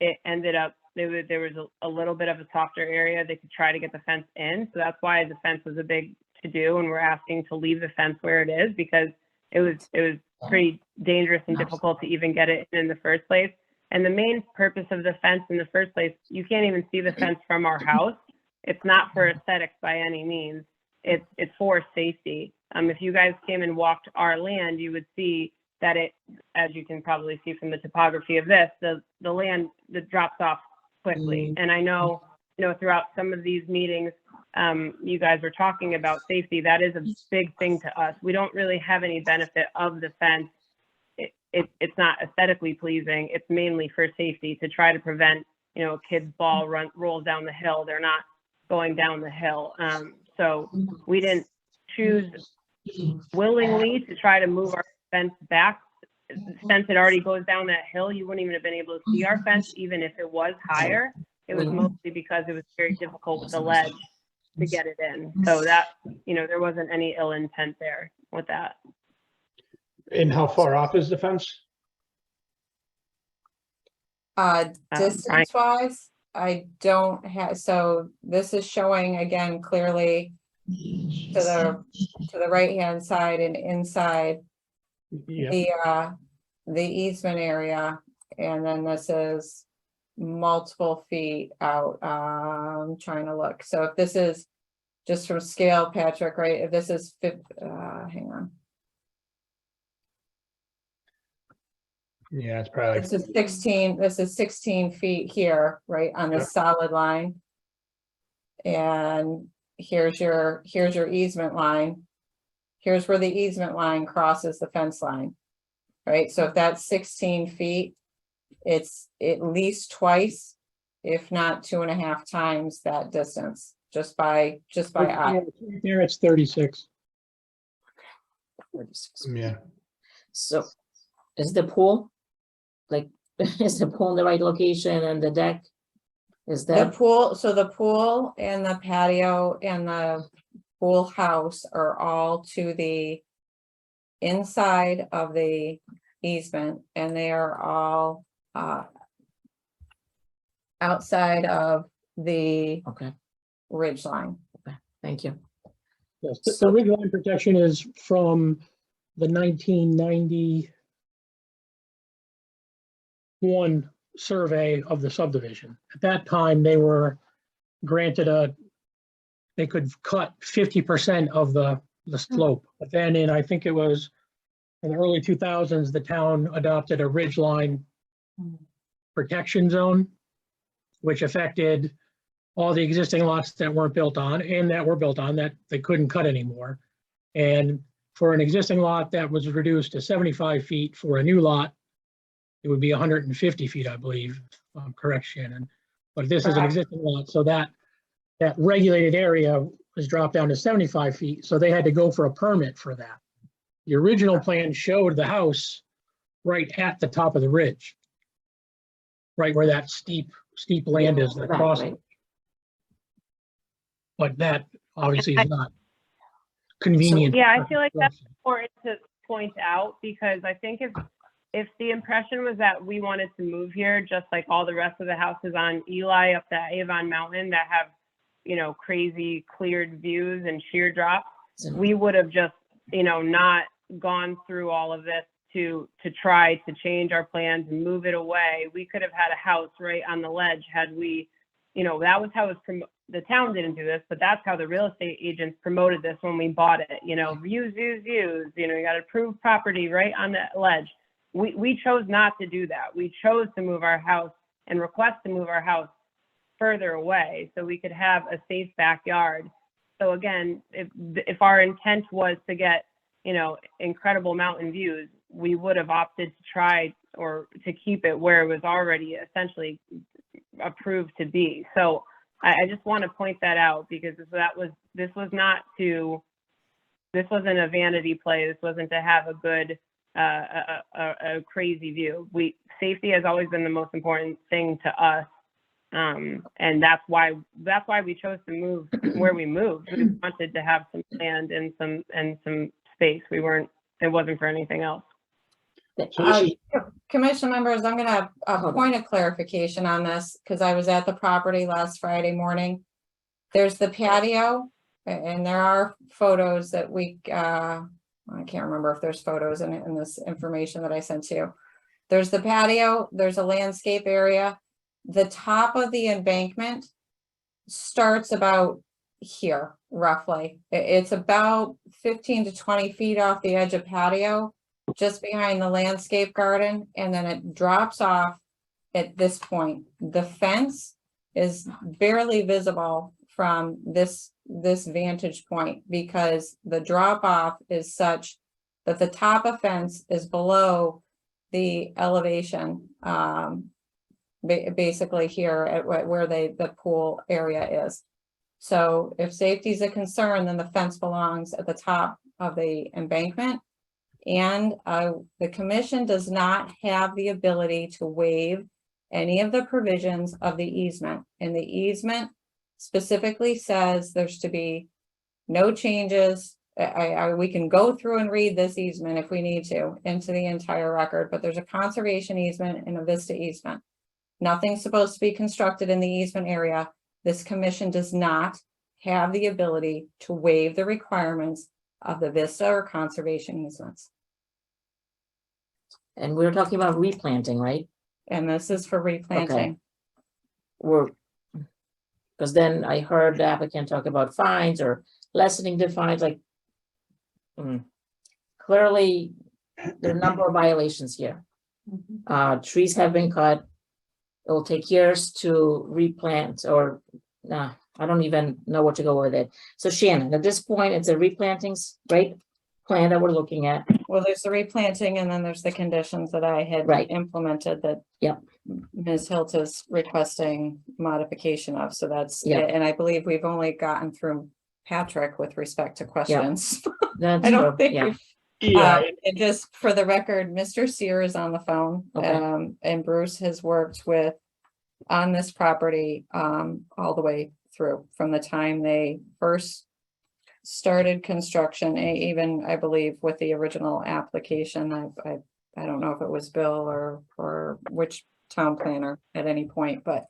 it ended up, there was a little bit of a softer area. They could try to get the fence in. So that's why the fence was a big to-do, and we're asking to leave the fence where it is, because it was pretty dangerous and difficult to even get it in the first place. And the main purpose of the fence in the first place, you can't even see the fence from our house. It's not for aesthetics by any means. It's for safety. If you guys came and walked our land, you would see that it, as you can probably see from the topography of this, the land that drops off quickly. And I know, you know, throughout some of these meetings, you guys were talking about safety. That is a big thing to us. We don't really have any benefit of the fence. It's not aesthetically pleasing. It's mainly for safety, to try to prevent, you know, a kid's ball rolls down the hill. They're not going down the hill. So we didn't choose willingly to try to move our fence back. Since it already goes down that hill, you wouldn't even have been able to see our fence, even if it was higher. It was mostly because it was very difficult with the ledge to get it in. So that, you know, there wasn't any ill intent there with that. And how far off is the fence? Distance wise, I don't have, so this is showing again clearly to the right hand side and inside Yeah, the easement area, and then this is multiple feet out, trying to look. So if this is just from scale, Patrick, right, if this is hang on. yeah, it's probably. This is 16 feet here, right, on the solid line. And here's your easement line. Here's where the easement line crosses the fence line. Right, so if that's 16 feet, it's at least twice, if not 2.5 times that distance, just by eye. There it's 36. 36. Yeah. So is the pool, like, is the pool in the right location and the deck? Is The that, pool, so the pool and the patio and the pool house are all to the inside of the easement, and they are all outside of the okay, ridge line. thank you. Yes, the ridge line protection is from the 1991 survey of the subdivision. At that time, they were granted they could cut 50% of the slope. But then I think it was in the early 2000s, the town adopted a ridge line protection zone, which affected all the existing lots that weren't built on and that were built on that they couldn't cut anymore. And for an existing lot that was reduced to 75 feet, for a new lot, it would be 150 feet, I believe. If I'm correct, Shannon. But this is an existing lot, so that regulated area was dropped down to 75 feet. So they had to go for a permit for that. The original plan showed the house right at the top of the ridge, right where that steep land is that crosses. But that obviously is not convenient. Yeah, I feel like that's important to point out, because I think if the impression was that we wanted to move here, just like all the rest of the houses on Eli up the Avon Mountain that have, you know, crazy cleared views and sheer drops, we would have just, you know, not gone through all of this to try to change our plans and move it away. We could have had a house right on the ledge had we, you know, that was how it was the town didn't do this, but that's how the real estate agents promoted this when we bought it. You know, views, you know, you got approved property right on the ledge. We chose not to do that. We chose to move our house and request to move our house further away so we could have a safe backyard. So again, if our intent was to get, you know, incredible mountain views, we would have opted to try or to keep it where it was already essentially approved to be. So I just want to point that out, because this wasn't a vanity play. This wasn't to have a good, a crazy view. Safety has always been the most important thing to us. And that's why we chose to move where we moved. We wanted to have some land and some space. It wasn't for anything else. Commission members, I'm gonna have a point of clarification on this, because I was at the property last Friday morning. There's the patio, and there are photos that I can't remember if there's photos in this information that I sent to you. There's the patio, there's a landscape area. The top of the embankment starts about here, roughly. It's about 15 to 20 feet off the edge of patio, just behind the landscape garden, and then it drops off at this point. The fence is barely visible from this vantage point, because the drop off is such that the top of fence is below the elevation, basically here at where the pool area is. So if safety is a concern, then the fence belongs at the top of the embankment. And the commission does not have the ability to waive any of the provisions of the easement. And the easement specifically says there's to be no changes. We can go through and read this easement if we need to into the entire record, but there's a conservation easement and a vista easement. Nothing's supposed to be constructed in the easement area. This commission does not have the ability to waive the requirements of the vista or conservation easements. And we're talking about replanting, right? And this is for replanting. Because then I heard the applicant talk about fines or lessening the fines, like. Clearly, there are a number of violations here. Trees have been cut. It will take years to replant or, I don't even know what to go with it. So Shannon, at this point, it's a replantings, right? Plan that we're looking at. Well, there's the replanting and then there's the conditions that I had implemented that Ms. Hilt is requesting modification of. So that's, and I believe we've only gotten through Patrick with respect to questions. That's I don't true, think yeah. we've Yeah, and just for the record, Mr. Sear is on the phone. Okay. And Bruce has worked on this property, all the way through from the time they first started construction, even I believe with the original application. I don't know if it was Bill or which town planner at any point, but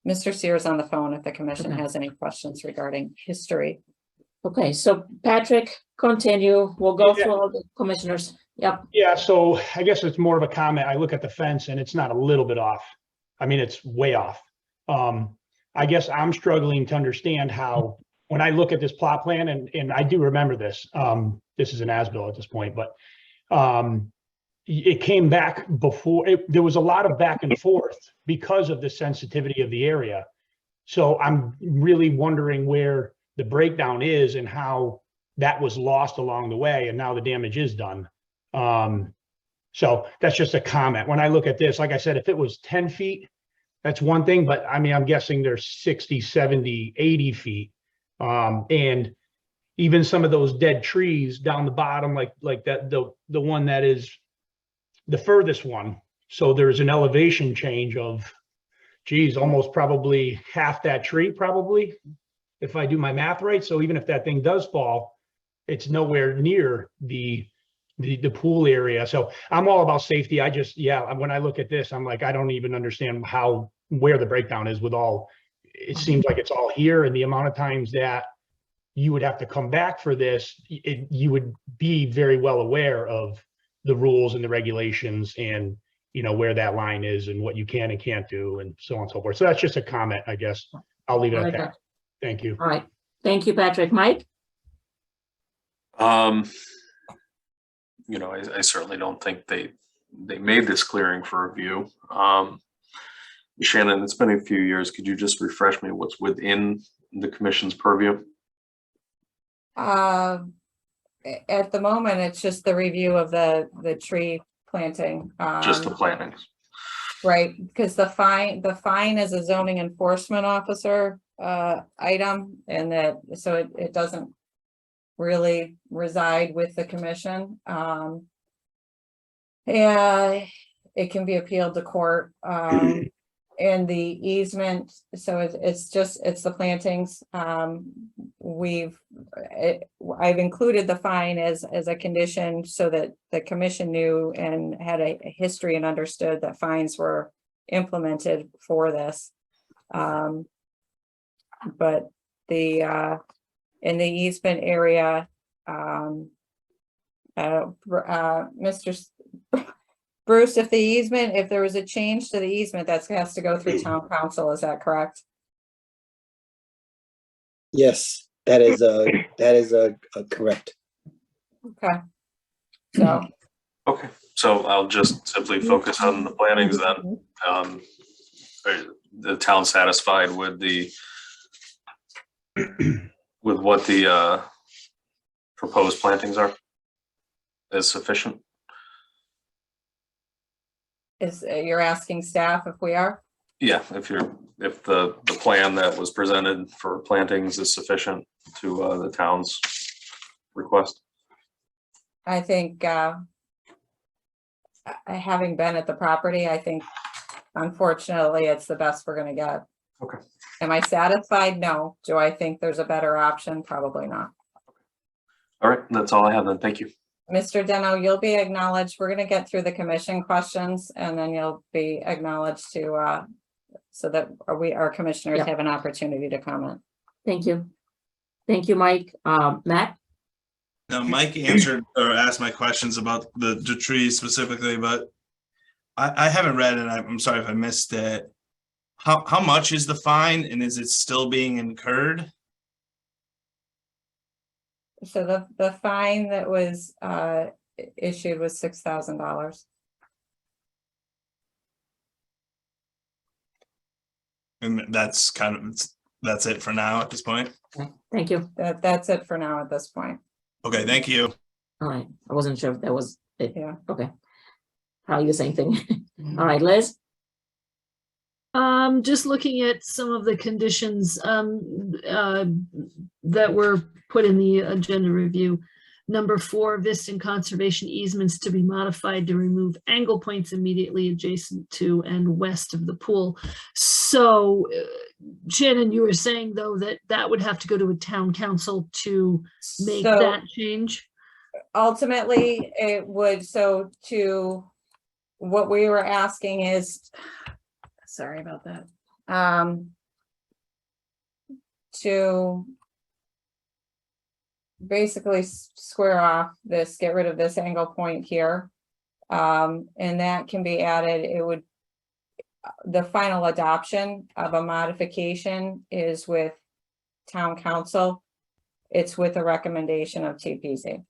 Mr. Sear is on the phone if the commission has any questions regarding history. Okay, so Patrick, continue. We'll go through all the commissioners. Yep. Yeah, so I guess it's more of a comment. I look at the fence and it's not a little bit off. I mean, it's way off. I guess I'm struggling to understand how, when I look at this plot plan, and I do remember this, this is an as-built at this point, but it came back before, there was a lot of back and forth because of the sensitivity of the area. So I'm really wondering where the breakdown is and how that was lost along the way, and now the damage is done. So that's just a comment. When I look at this, like I said, if it was 10 feet, that's one thing, but I mean, I'm guessing there's 60, 70, 80 feet. And even some of those dead trees down the bottom, like that, the one that is the furthest one. So there's an elevation change of, geez, almost probably half that tree, probably, if I do my math right. So even if that thing does fall, it's nowhere near the pool area. So I'm all about safety. I just, when I look at this, I'm like, I don't even understand where the breakdown is with all, it seems like it's all here. And the amount of times that you would have to come back for this, you would be very well aware of the rules and the regulations and, where that line is and what you can and can't do and so on and so forth. So that's just a comment, I guess. I'll leave it at that. Thank you. All right. Thank you, Patrick. Mike? I certainly don't think they made this clearing for review. Shannon, it's been a few years. Could you just refresh me what's within the commission's purview? At the moment, it's just the review of the tree planting. Just the plantings. Right, because the fine is a zoning enforcement officer item, and so it doesn't really reside with the commission. And it can be appealed to court. And the easement, so it's the plantings. I've included the fine as a condition so that the commission knew and had a history and understood that fines were implemented for this. But in the easement area, Mr. Bruce, if there was a change to the easement, that has to go through town council, is that correct? Yes, that is correct. Okay. So. Okay, so I'll just simply focus on the plantings then. The town satisfied with what the proposed plantings are? Is sufficient? You're asking staff if we are? Yeah, if the plan that was presented for plantings is sufficient to the town's request. I think having been at the property, I think unfortunately it's the best we're gonna get. Okay. Am I satisfied? No. Do I think there's a better option? Probably not. All right, that's all I have then. Thank you. Mr. Deno, you'll be acknowledged. We're gonna get through the commission questions and then you'll be acknowledged to so that our commissioners have an opportunity to comment. Thank you. Thank you, Mike. Matt? Now, Mike answered or asked my questions about the trees specifically, but I haven't read it. I'm sorry if I missed it. How much is the fine and is it still being incurred? So the fine that was issued was $6,000. And that's that's it for now at this point. Thank you. That's it for now at this point. Okay, thank you. All right, I wasn't sure if that was it. Yeah. Okay. Probably the same thing. All right, Liz? Just looking at some of the conditions that were put in the agenda review. Number 4, Vista and conservation easements to be modified to remove angle points immediately adjacent to and west of the pool. So Shannon, you were saying though that would have to go to a town council to make So- that change? Ultimately, it would, so to, what we were asking is, sorry about that. To basically square off this, get rid of this angle point here. And that can be added, it would, the final adoption of a modification is with town council. It's with a recommendation of TPZ.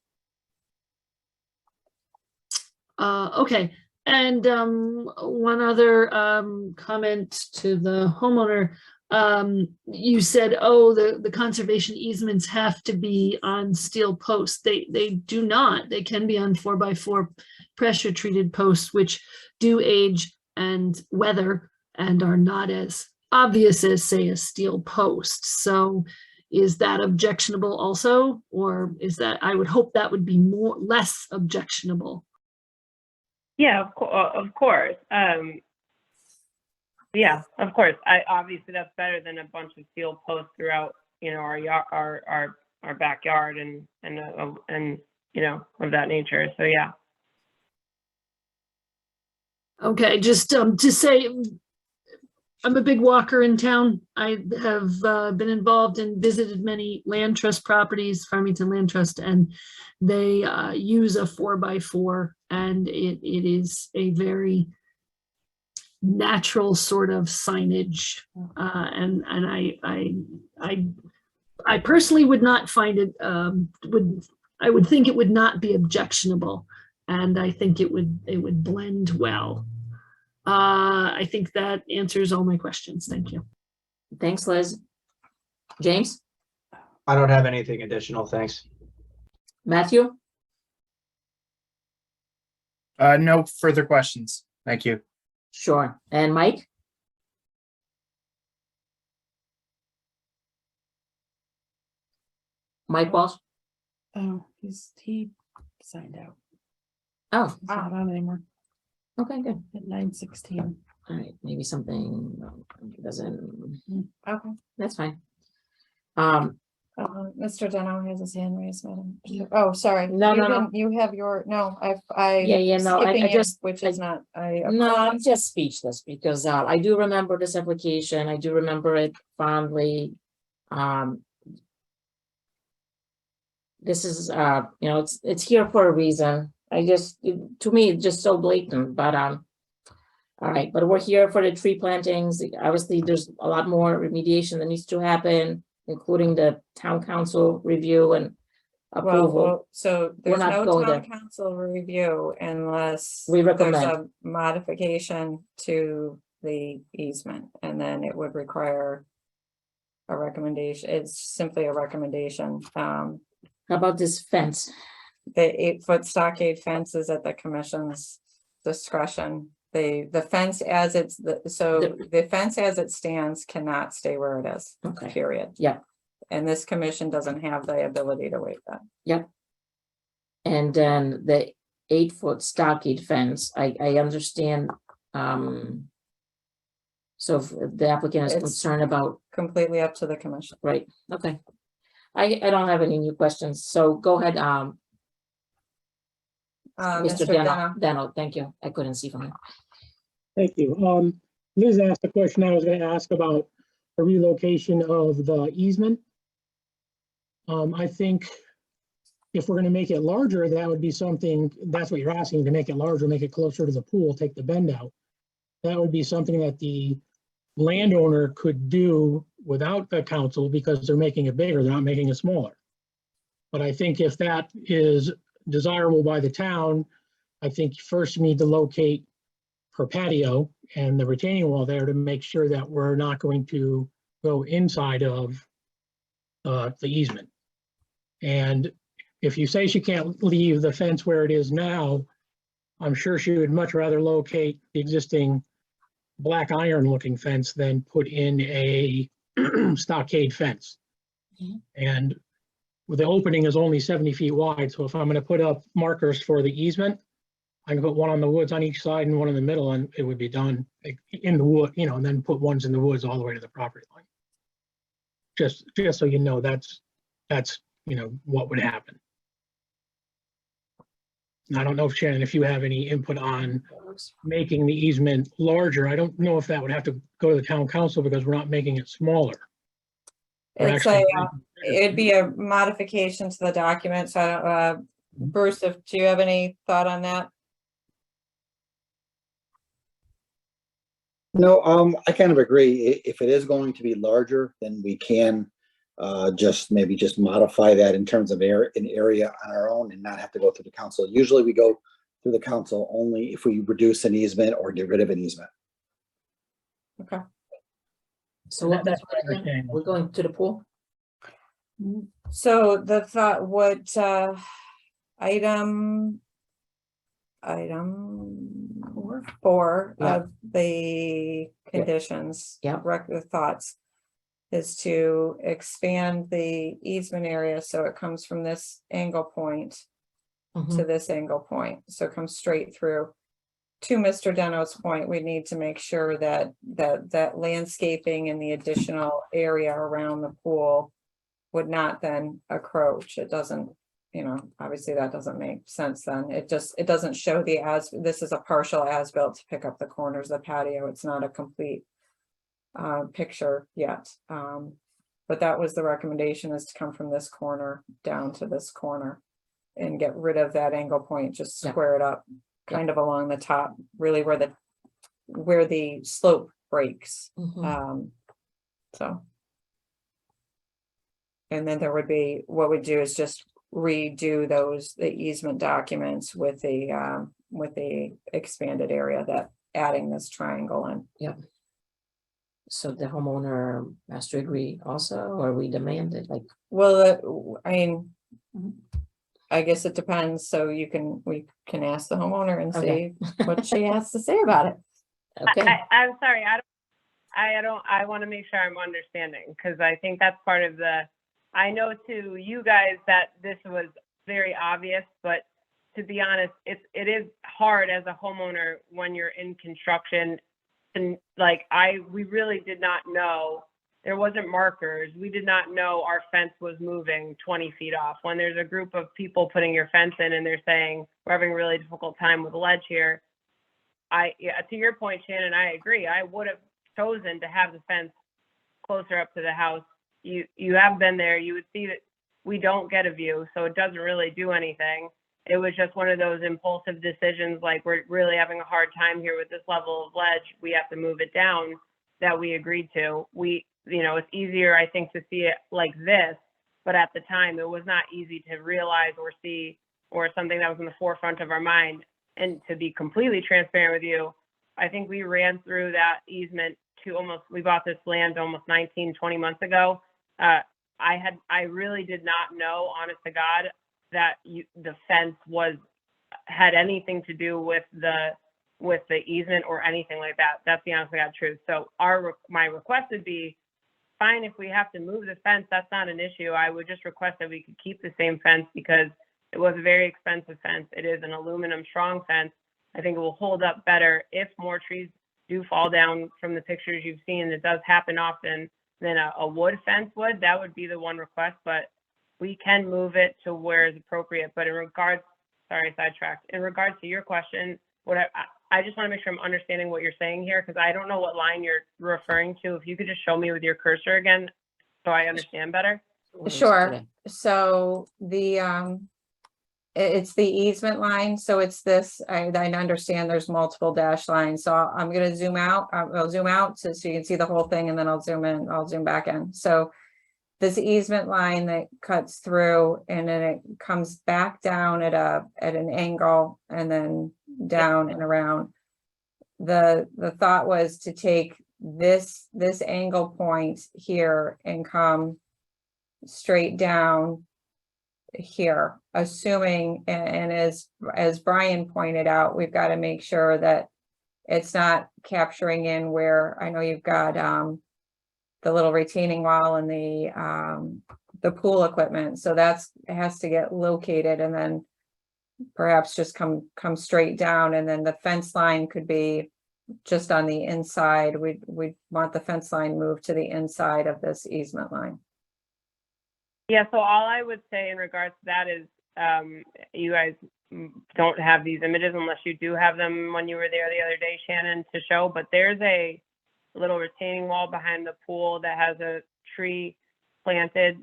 Okay, and one other comment to the homeowner. You said, oh, the conservation easements have to be on steel posts. They do not. They can be on 4x4 pressure treated posts, which do age and weather and are not as obvious as, say, a steel post. So is that objectionable also, or is that, I would hope that would be less objectionable. Yeah, of course. Yeah, of course. Obviously that's better than a bunch of steel posts throughout, our yard, our backyard and of that nature. So yeah. Okay, just to say, I'm a big walker in town. I have been involved and visited many land trust properties, Farmington Land Trust, and they use a 4x4, and it is a very natural sort of signage. And I personally would not find it, I would think it would not be objectionable, and I think it would blend well. I think that answers all my questions. Thank you. Thanks, Liz. James? I don't have anything additional, thanks. Matthew? No further questions. Thank you. Sure. And Mike? Mike Walsh? Oh, he signed out. Oh, He's not on anymore okay, good. at 9:16. All right, maybe something doesn't, Okay. that's fine. Mr. Deno has his hand raised, madam. Oh, sorry. No, You no, no. didn't- You have your, no, Yeah, no, I skipping it, just, which is not, no, I'm just speechless because I do remember this application. I do remember it fondly. This is, it's here for a reason. To me, it's just so blatant, but, all right, but we're here for the tree plantings. Obviously, there's a lot more remediation that needs to happen, including the town council review and approval. well, so We're there's not no going town there. council review unless We there's recommend. a modification to the easement, and then it would require a recommendation. It's simply a recommendation. How about this fence? The 8-foot stockade fence is at the commission's discretion. The fence as the fence as it stands cannot stay where it is, Okay. period. Yeah. And this commission doesn't have the ability to waive that. Yep. And then the 8-foot stockade fence, I understand. So if the applicant is It's- concerned about, Completely up to the commission. right, okay. I don't have any new questions, so go ahead, Mr. Deno, thank you. I couldn't see from here. Thank you. Liz asked a question I was going to ask about the relocation of the easement. I think if we're gonna make it larger, that would be something, that's what you're asking, to make it larger, make it closer to the pool, take the bend out. That would be something that the landowner could do without the council because they're making it bigger, they're not making it smaller. But I think if that is desirable by the town, I think first you need to locate her patio and the retaining wall there to make sure that we're not going to go inside of the easement. And if you say she can't leave the fence where it is now, I'm sure she would much rather locate the existing black iron looking fence than put in a stockade fence. And the opening is only 70 feet wide. So if I'm going to put up markers for the easement, I can put one on the woods on each side and one in the middle, and it would be done in the wood, you know, and then put ones in the woods all the way to the property line. Just so you know, that's, you know, what would happen. And I don't know if Shannon, if you have any input on making the easement larger. I don't know if that would have to go to the town council because we're not making it smaller. We're It's actually it'd be a modification to the document. So, I don't, Bruce, do you have any thought on that? No, I kind of agree. If it is going to be larger, then we can maybe just modify that in terms of an area on our own and not have to go through the council. Usually we go through the council only if we reduce an easement or get rid of an easement. Okay. So what, that's what I think. We're going to the pool? So the thought, what item 4 Yeah. of the conditions, the thoughts, is to expand the easement area so it comes from this angle point to this angle point. So it comes straight through. To Mr. Deno's point, we need to make sure that landscaping and the additional area around the pool would not then encroach. It doesn't, you know, obviously that doesn't make sense then. It doesn't show this is a partial as-built to pick up the corners of the patio. It's not a complete picture yet. But that was the recommendation, is to come from this corner down to this corner and get rid of that angle point, just square it up kind of along the top, really where the slope breaks. So. And then there would be, what we do is just redo the easement documents with the expanded area, that adding this triangle in. Yep. So the homeowner has to agree also, or we demand it, like? Well, I mean, I guess it depends. So we can ask the homeowner and see what she has to say about it. Okay. I'm sorry. I want to make sure I'm understanding, because I think that's part of I know to you guys that this was very obvious, but to be honest, it is hard as a homeowner when you're in construction. And we really did not know, there wasn't markers. We did not know our fence was moving 20 feet off. When there's a group of people putting your fence in and they're saying, we're having a really difficult time with ledge here. To your point, Shannon, I agree. I would have chosen to have the fence closer up to the house. You have been there, you would see that we don't get a view, so it doesn't really do anything. It was just one of those impulsive decisions, like, we're really having a hard time here with this level of ledge, we have to move it down, that we agreed to. It's easier, I think, to see it like this, but at the time it was not easy to realize or see, or something that was in the forefront of our mind. And to be completely transparent with you, I think we ran through that easement we bought this land almost 19, 20 months ago. I really did not know, honest to God, that the fence had anything to do with the easement or anything like that. That's the honest to God truth. So my request would be, fine, if we have to move the fence, that's not an issue. I would just request that we could keep the same fence, because it was a very expensive fence. It is an aluminum strong fence. I think it will hold up better if more trees do fall down. From the pictures you've seen, it does happen often, than a wood fence would. That would be the one request, but we can move it to where is appropriate. But sidetracked. In regards to your question, I just want to make sure I'm understanding what you're saying here, because I don't know what line you're referring to. If you could just show me with your cursor again, so I understand better. Sure. So the It's the easement line, so it's this, I understand there's multiple dash lines, so I'm gonna zoom out, I'll zoom out so you can see the whole thing, and then I'll zoom in, I'll zoom back in. So this easement line that cuts through, and then it comes back down at an angle, and then down and around. The thought was to take this angle point here and come straight down here, assuming, and as Brian pointed out, we've got to make sure that it's not capturing in where, I know you've got the little retaining wall and the pool equipment, so it has to get located, and then perhaps just come straight down, and then the fence line could be just on the inside. We'd want the fence line moved to the inside of this easement line. Yeah, so all I would say in regards to that is, you guys don't have these images unless you do have them when you were there the other day, Shannon, to show, but there's a little retaining wall behind the pool that has a tree planted.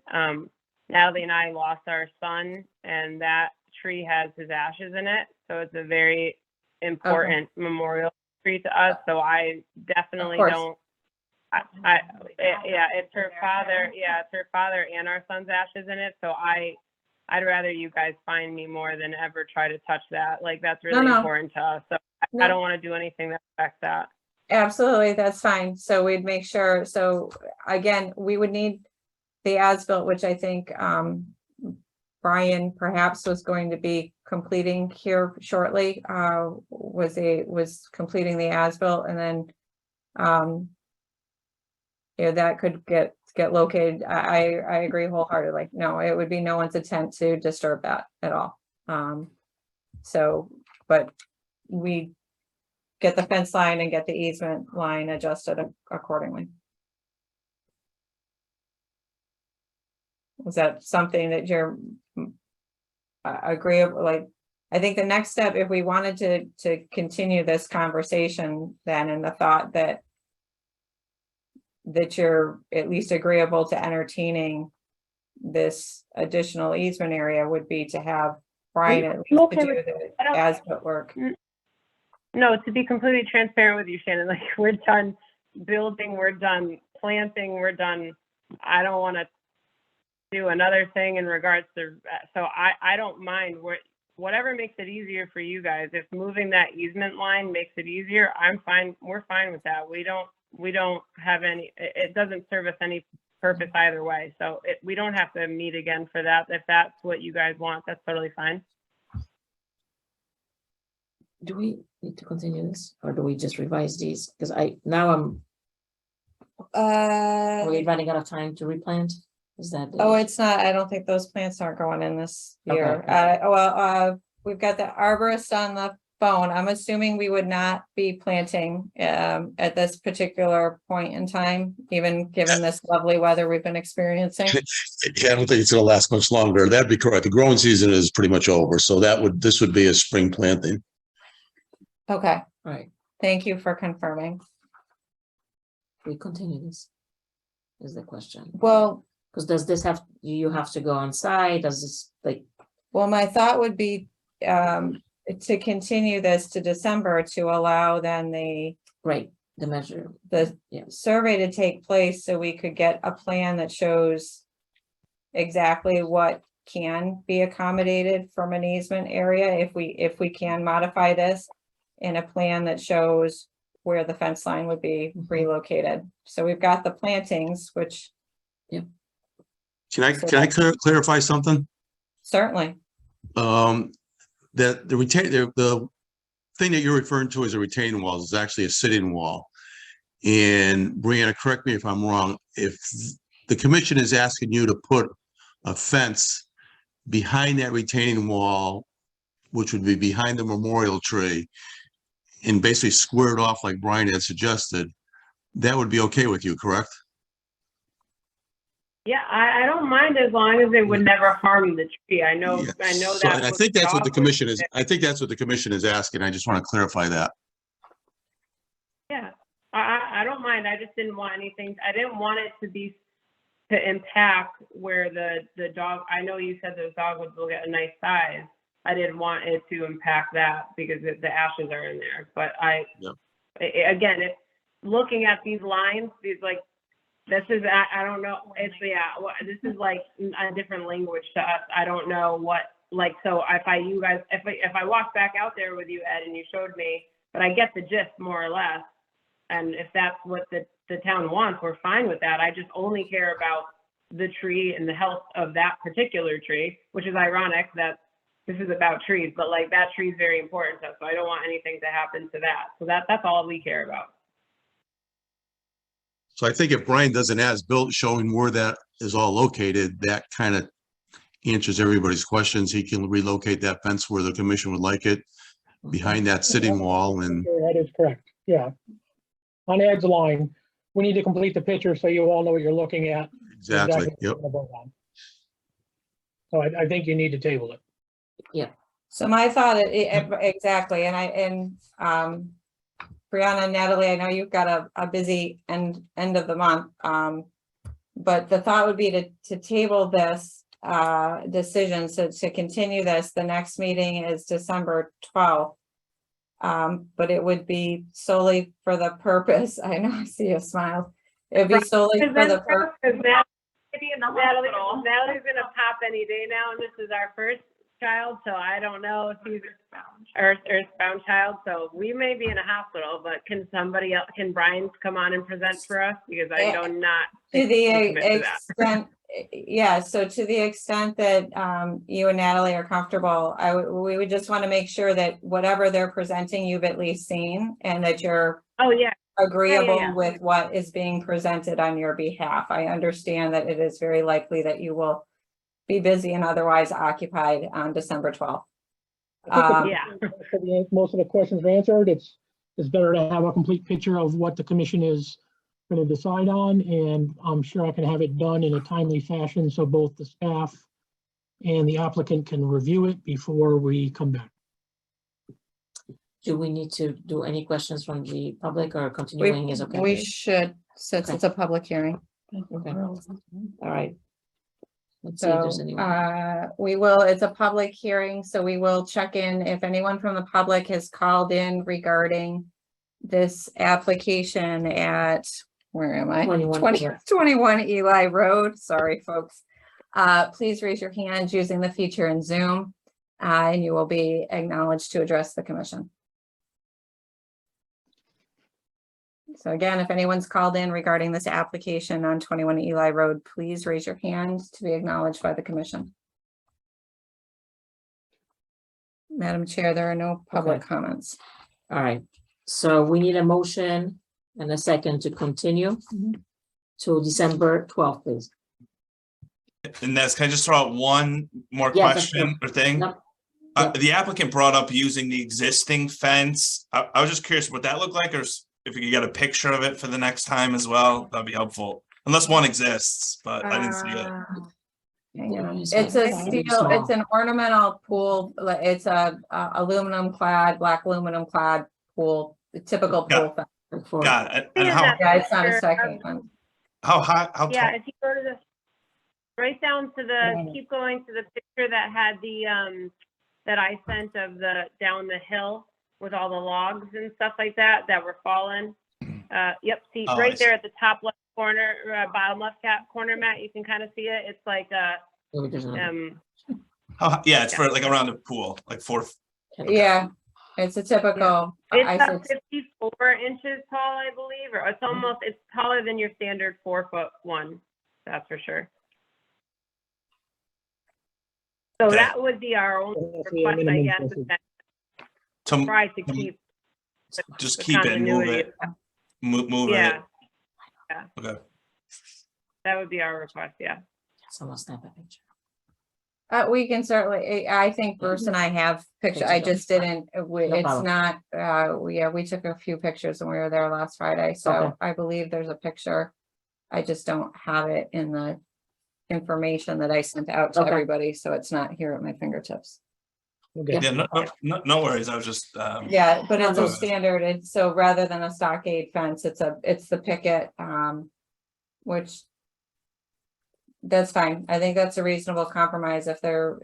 Natalie and I lost our son, and that tree has his ashes in it, so it's a very important memorial tree to us, so I definitely don't. It's her father. Yeah, it's her father and our son's ashes in it. So I'd rather you guys find me more than ever try to touch that. Like, that's really important to us. So I don't want to do anything that affects that. Absolutely, that's fine. So we'd make sure. So again, we would need the as-built, which I think Brian perhaps was going to be completing here shortly. Was completing the as-built, and then that could get located. I agree wholeheartedly. No, it would be no one's intent to disturb that at all. So, but we get the fence line and get the easement line adjusted accordingly. Is that something that you're agreeable? Like, I think the next step, if we wanted to continue this conversation, then in the thought that you're at least agreeable to entertaining this additional easement area, would be to have Brian at least to do the as-built work. No, to be completely transparent with you, Shannon, like, we're done building, we're done planting, we're done. I don't want to do another thing in regards to, so I don't mind whatever makes it easier for you guys. If moving that easement line makes it easier, I'm fine. We're fine with that. We don't have any, it doesn't serve us any purpose either way. So we don't have to meet again for that. If that's what you guys want, that's totally fine. Do we need to continue this, or do we just revise these? Because are we running out of time to replant? Is that? Oh, it's not. I don't think those plants aren't going in this year. Okay. We've got the arborist on the phone. I'm assuming we would not be planting at this particular point in time, even given this lovely weather we've been experiencing. Yeah, I don't think it's gonna last much longer. That'd be correct. The growing season is pretty much over, so this would be a spring planting. Okay. Right. Thank you for confirming. We continue this, is the question. Well, because does this you have to go on site? Does this, like? Well, my thought would be to continue this to December to allow then the survey to take place, so we could get a plan that shows exactly what can be accommodated from an easement area, if we can modify this in a plan that shows where the fence line would be relocated. So we've got the plantings, which. Yeah. Can I clarify something? Certainly. That the thing that you're referring to as a retaining wall is actually a sitting wall. And Brianna, correct me if I'm wrong. If the commission is asking you to put a fence behind that retaining wall, which would be behind the memorial tree, and basically square it off like Brian had suggested, that would be okay with you, correct? Yeah, I don't mind, as long as it would never harm the tree. I know So, that. and I think that's what the commission is. I think that's what the commission is asking. I just want to clarify that. Yeah, I don't mind. I just didn't want anything. I didn't want it to impact where the dog. I know you said the dog would get a nice size, I didn't want it to impact that because the ashes are in there. But Yep. Again, looking at these lines, these like, this is, I don't know, it's, this is like a different language to us. I don't know what, like, so if I walked back out there with you, Ed, and you showed me, but I get the gist more or less. And if that's what the town wants, we're fine with that. I just only care about the tree and the health of that particular tree, which is ironic that this is about trees, but like that tree is very important to us. So I don't want anything to happen to that. So that's all we care about. So I think if Brian does an as-built showing where that is all located, that kind of answers everybody's questions. He can relocate that fence where the commission would like it, behind that sitting wall, and That is correct, yeah. On Ed's line, we need to complete the picture so you all know what you're looking at. exactly, what yep. we're gonna vote on. So I think you need to table it. So my thought, exactly, and Brianna and Natalie, I know you've got a busy end of the month. But the thought would be to table this decision, so to continue this, the next meeting is December 12th. But it would be solely for the purpose, I know, I see a smile. It would be solely for the purpose. Natalie's gonna pop any day now, and this is our first child, so I don't know if he's earthbound child, so we may be in a hospital, but can somebody else, can Brian come on and present for us? Because I do not. To the commit to that. extent, yeah, so to the extent that you and Natalie are comfortable, we would just want to make sure that whatever they're presenting, you've at least seen, and that you're Oh, yeah. agreeable Yeah. with what is being presented on your behalf. I understand that it is very likely that you will be busy and otherwise occupied on December 12th. Most of the questions are answered. It's better to have a complete picture of what the commission is going to decide on, and I'm sure I can have it done in a timely fashion so both the staff and the applicant can review it before we come back. Do we need to do any questions from the public, or continuing is okay? We should, since it's a public hearing. Okay. All right. Let's see if there's So, anyone. we will, it's a public hearing, so we will check in if anyone from the public has called in regarding this application at, where am I? 21 Eli Road. Sorry, folks. Please raise your hand using the feature in Zoom, and you will be acknowledged to address the commission. So again, if anyone's called in regarding this application on 21 Eli Road, please raise your hand to be acknowledged by the commission. Madam Chair, there are no public comments. All right, so we need a motion and a second to continue to December 12th, please. And that's, can I just throw out one more Yes, that's question or thing? Yep. The applicant brought up using the existing fence. I was just curious what that looked like, or if you could get a picture of it for the next time as well, that'd be helpful. Unless one exists, but I didn't see it. Hang on. It's a steel, it's an ornamental pool. It's a aluminum clad, black aluminum clad pool, the typical pool. fence. Got it. And how, Yeah, it's not a second one. how high, how Yeah, tall? if you go to the, right down to the, keep going to the picture that had the, that I sent of the, down the hill with all the logs and stuff like that, that were fallen. Yep, see, Oh, I right there see. at the top left corner, bottom left corner, Matt, you can kind of see it. It's like, Yeah, it's for like around the pool, like 4. Yeah, it's a typical. I it's said- about 54 inches tall, I believe, or it's almost, it's taller than your standard 4-foot one, that's for sure. So Okay. that would be our only request, I guess, is that To try to keep. just the keep it and move continuity. it, move Yeah. it. Yeah, Okay. that would be our request, yeah. Someone snap a picture. We can certainly, I think Bruce and I have picture, I just didn't, No it's problem. not, we took a few pictures when we were there last Friday, so Okay. I believe there's a picture. I just don't have it in the information that I sent out to Okay. everybody, so it's not here at my fingertips. Yeah, no worries. I was just, Yeah, but it's No, a no. standard, it's, so rather than a stockade fence, it's the picket, which That's fine. I think that's a reasonable compromise. If they're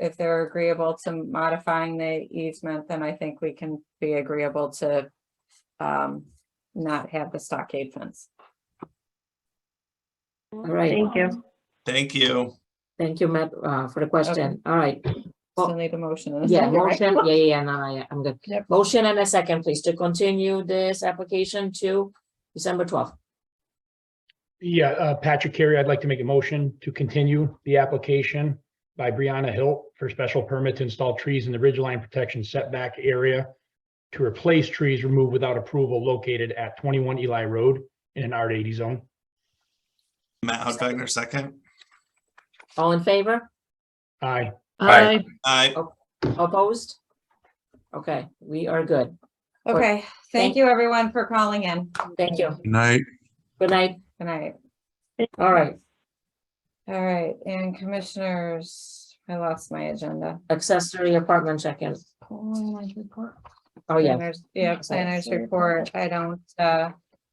agreeable to modifying the easement, then I think we can be agreeable to not have the stockade fence. All right. Thank you. Thank you. Thank you, Matt, for the question. All right. Still need a motion. and a Yeah, second, right? motion, yeah, no, I'm good. Yep. Motion and a second, please, to continue this application to December 12th. Yeah, Patrick Carey, I'd like to make a motion to continue the application by Brianna Hilt for special permit to install trees in the ridgeline protection setback area to replace trees removed without approval located at 21 Eli Road in an R80 zone. Matt Hutchbagner, second. All in favor? Aye. Aye. Aye. Opposed? Okay, we are good. Okay, Thank- thank you everyone for calling in. Thank you. Good night. Good night. Good night. All right, All right, and commissioners, I lost my agenda. accessory apartment check-in. Oh, yeah. Planners report. I don't,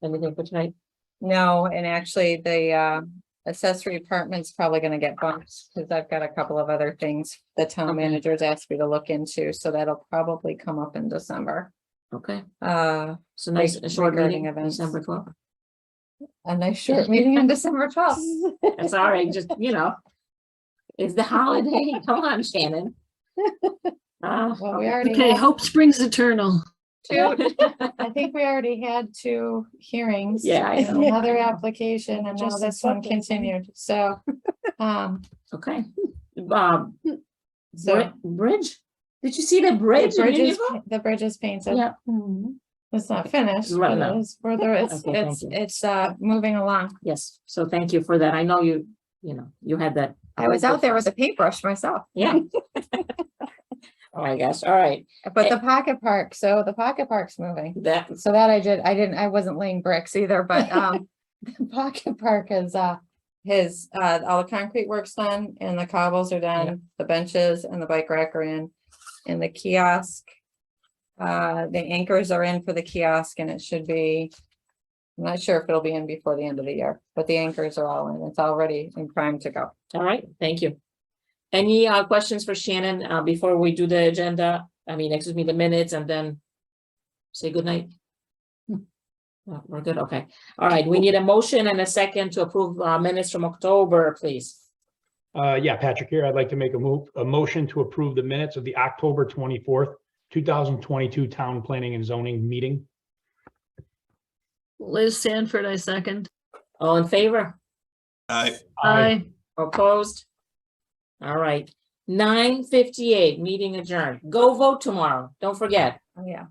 Anything for tonight? no, and actually the accessory apartment's probably gonna get bumped because I've got a couple of other things the town Okay. managers asked me to look into, so that'll probably come up in December. Okay, Uh, so nice, a short regarding meeting, events. December 12th. a nice short meeting on December 12th. That's all right, just, it's the holiday. Come on, Shannon. Well, we already Okay, had hope springs eternal. two, I think we already had two hearings. Yeah, I and know. Another application and now Just this one accepted. continued, so, Okay. So- Bridge? Did you see the bridge? in Unionville? The bridge is painted. Yeah. It's not finished, Right, but no. it's further, Okay, thank you. it's moving along. Yes, so thank you for that. I know you had that. I was out there with a paintbrush myself. Yeah. Oh, my gosh, all right. But the pocket park, so the pocket park's moving. That, So that I wasn't laying bricks either, but the pocket park is all the concrete work's done and the cobbles are done, the benches and the bike rack are in. And the kiosk, the anchors are in for the kiosk and it should be, I'm not sure if it'll be in before the end of the year, but the anchors are all in. It's already in prime to go. all right, thank you. Any questions for Shannon before we do the agenda? Excuse me, the minutes and then say goodnight? We're good, okay. All right, we need a motion and a second to approve minutes from October, please. Yeah, Patrick here. I'd like to make a motion to approve the minutes of the October 24th, 2022 Town Planning and Zoning meeting. Liz Sanford, I second. All in favor? Aye. Aye. Opposed? All right, 9:58, meeting adjourned. Go vote tomorrow, don't forget. Oh, yeah.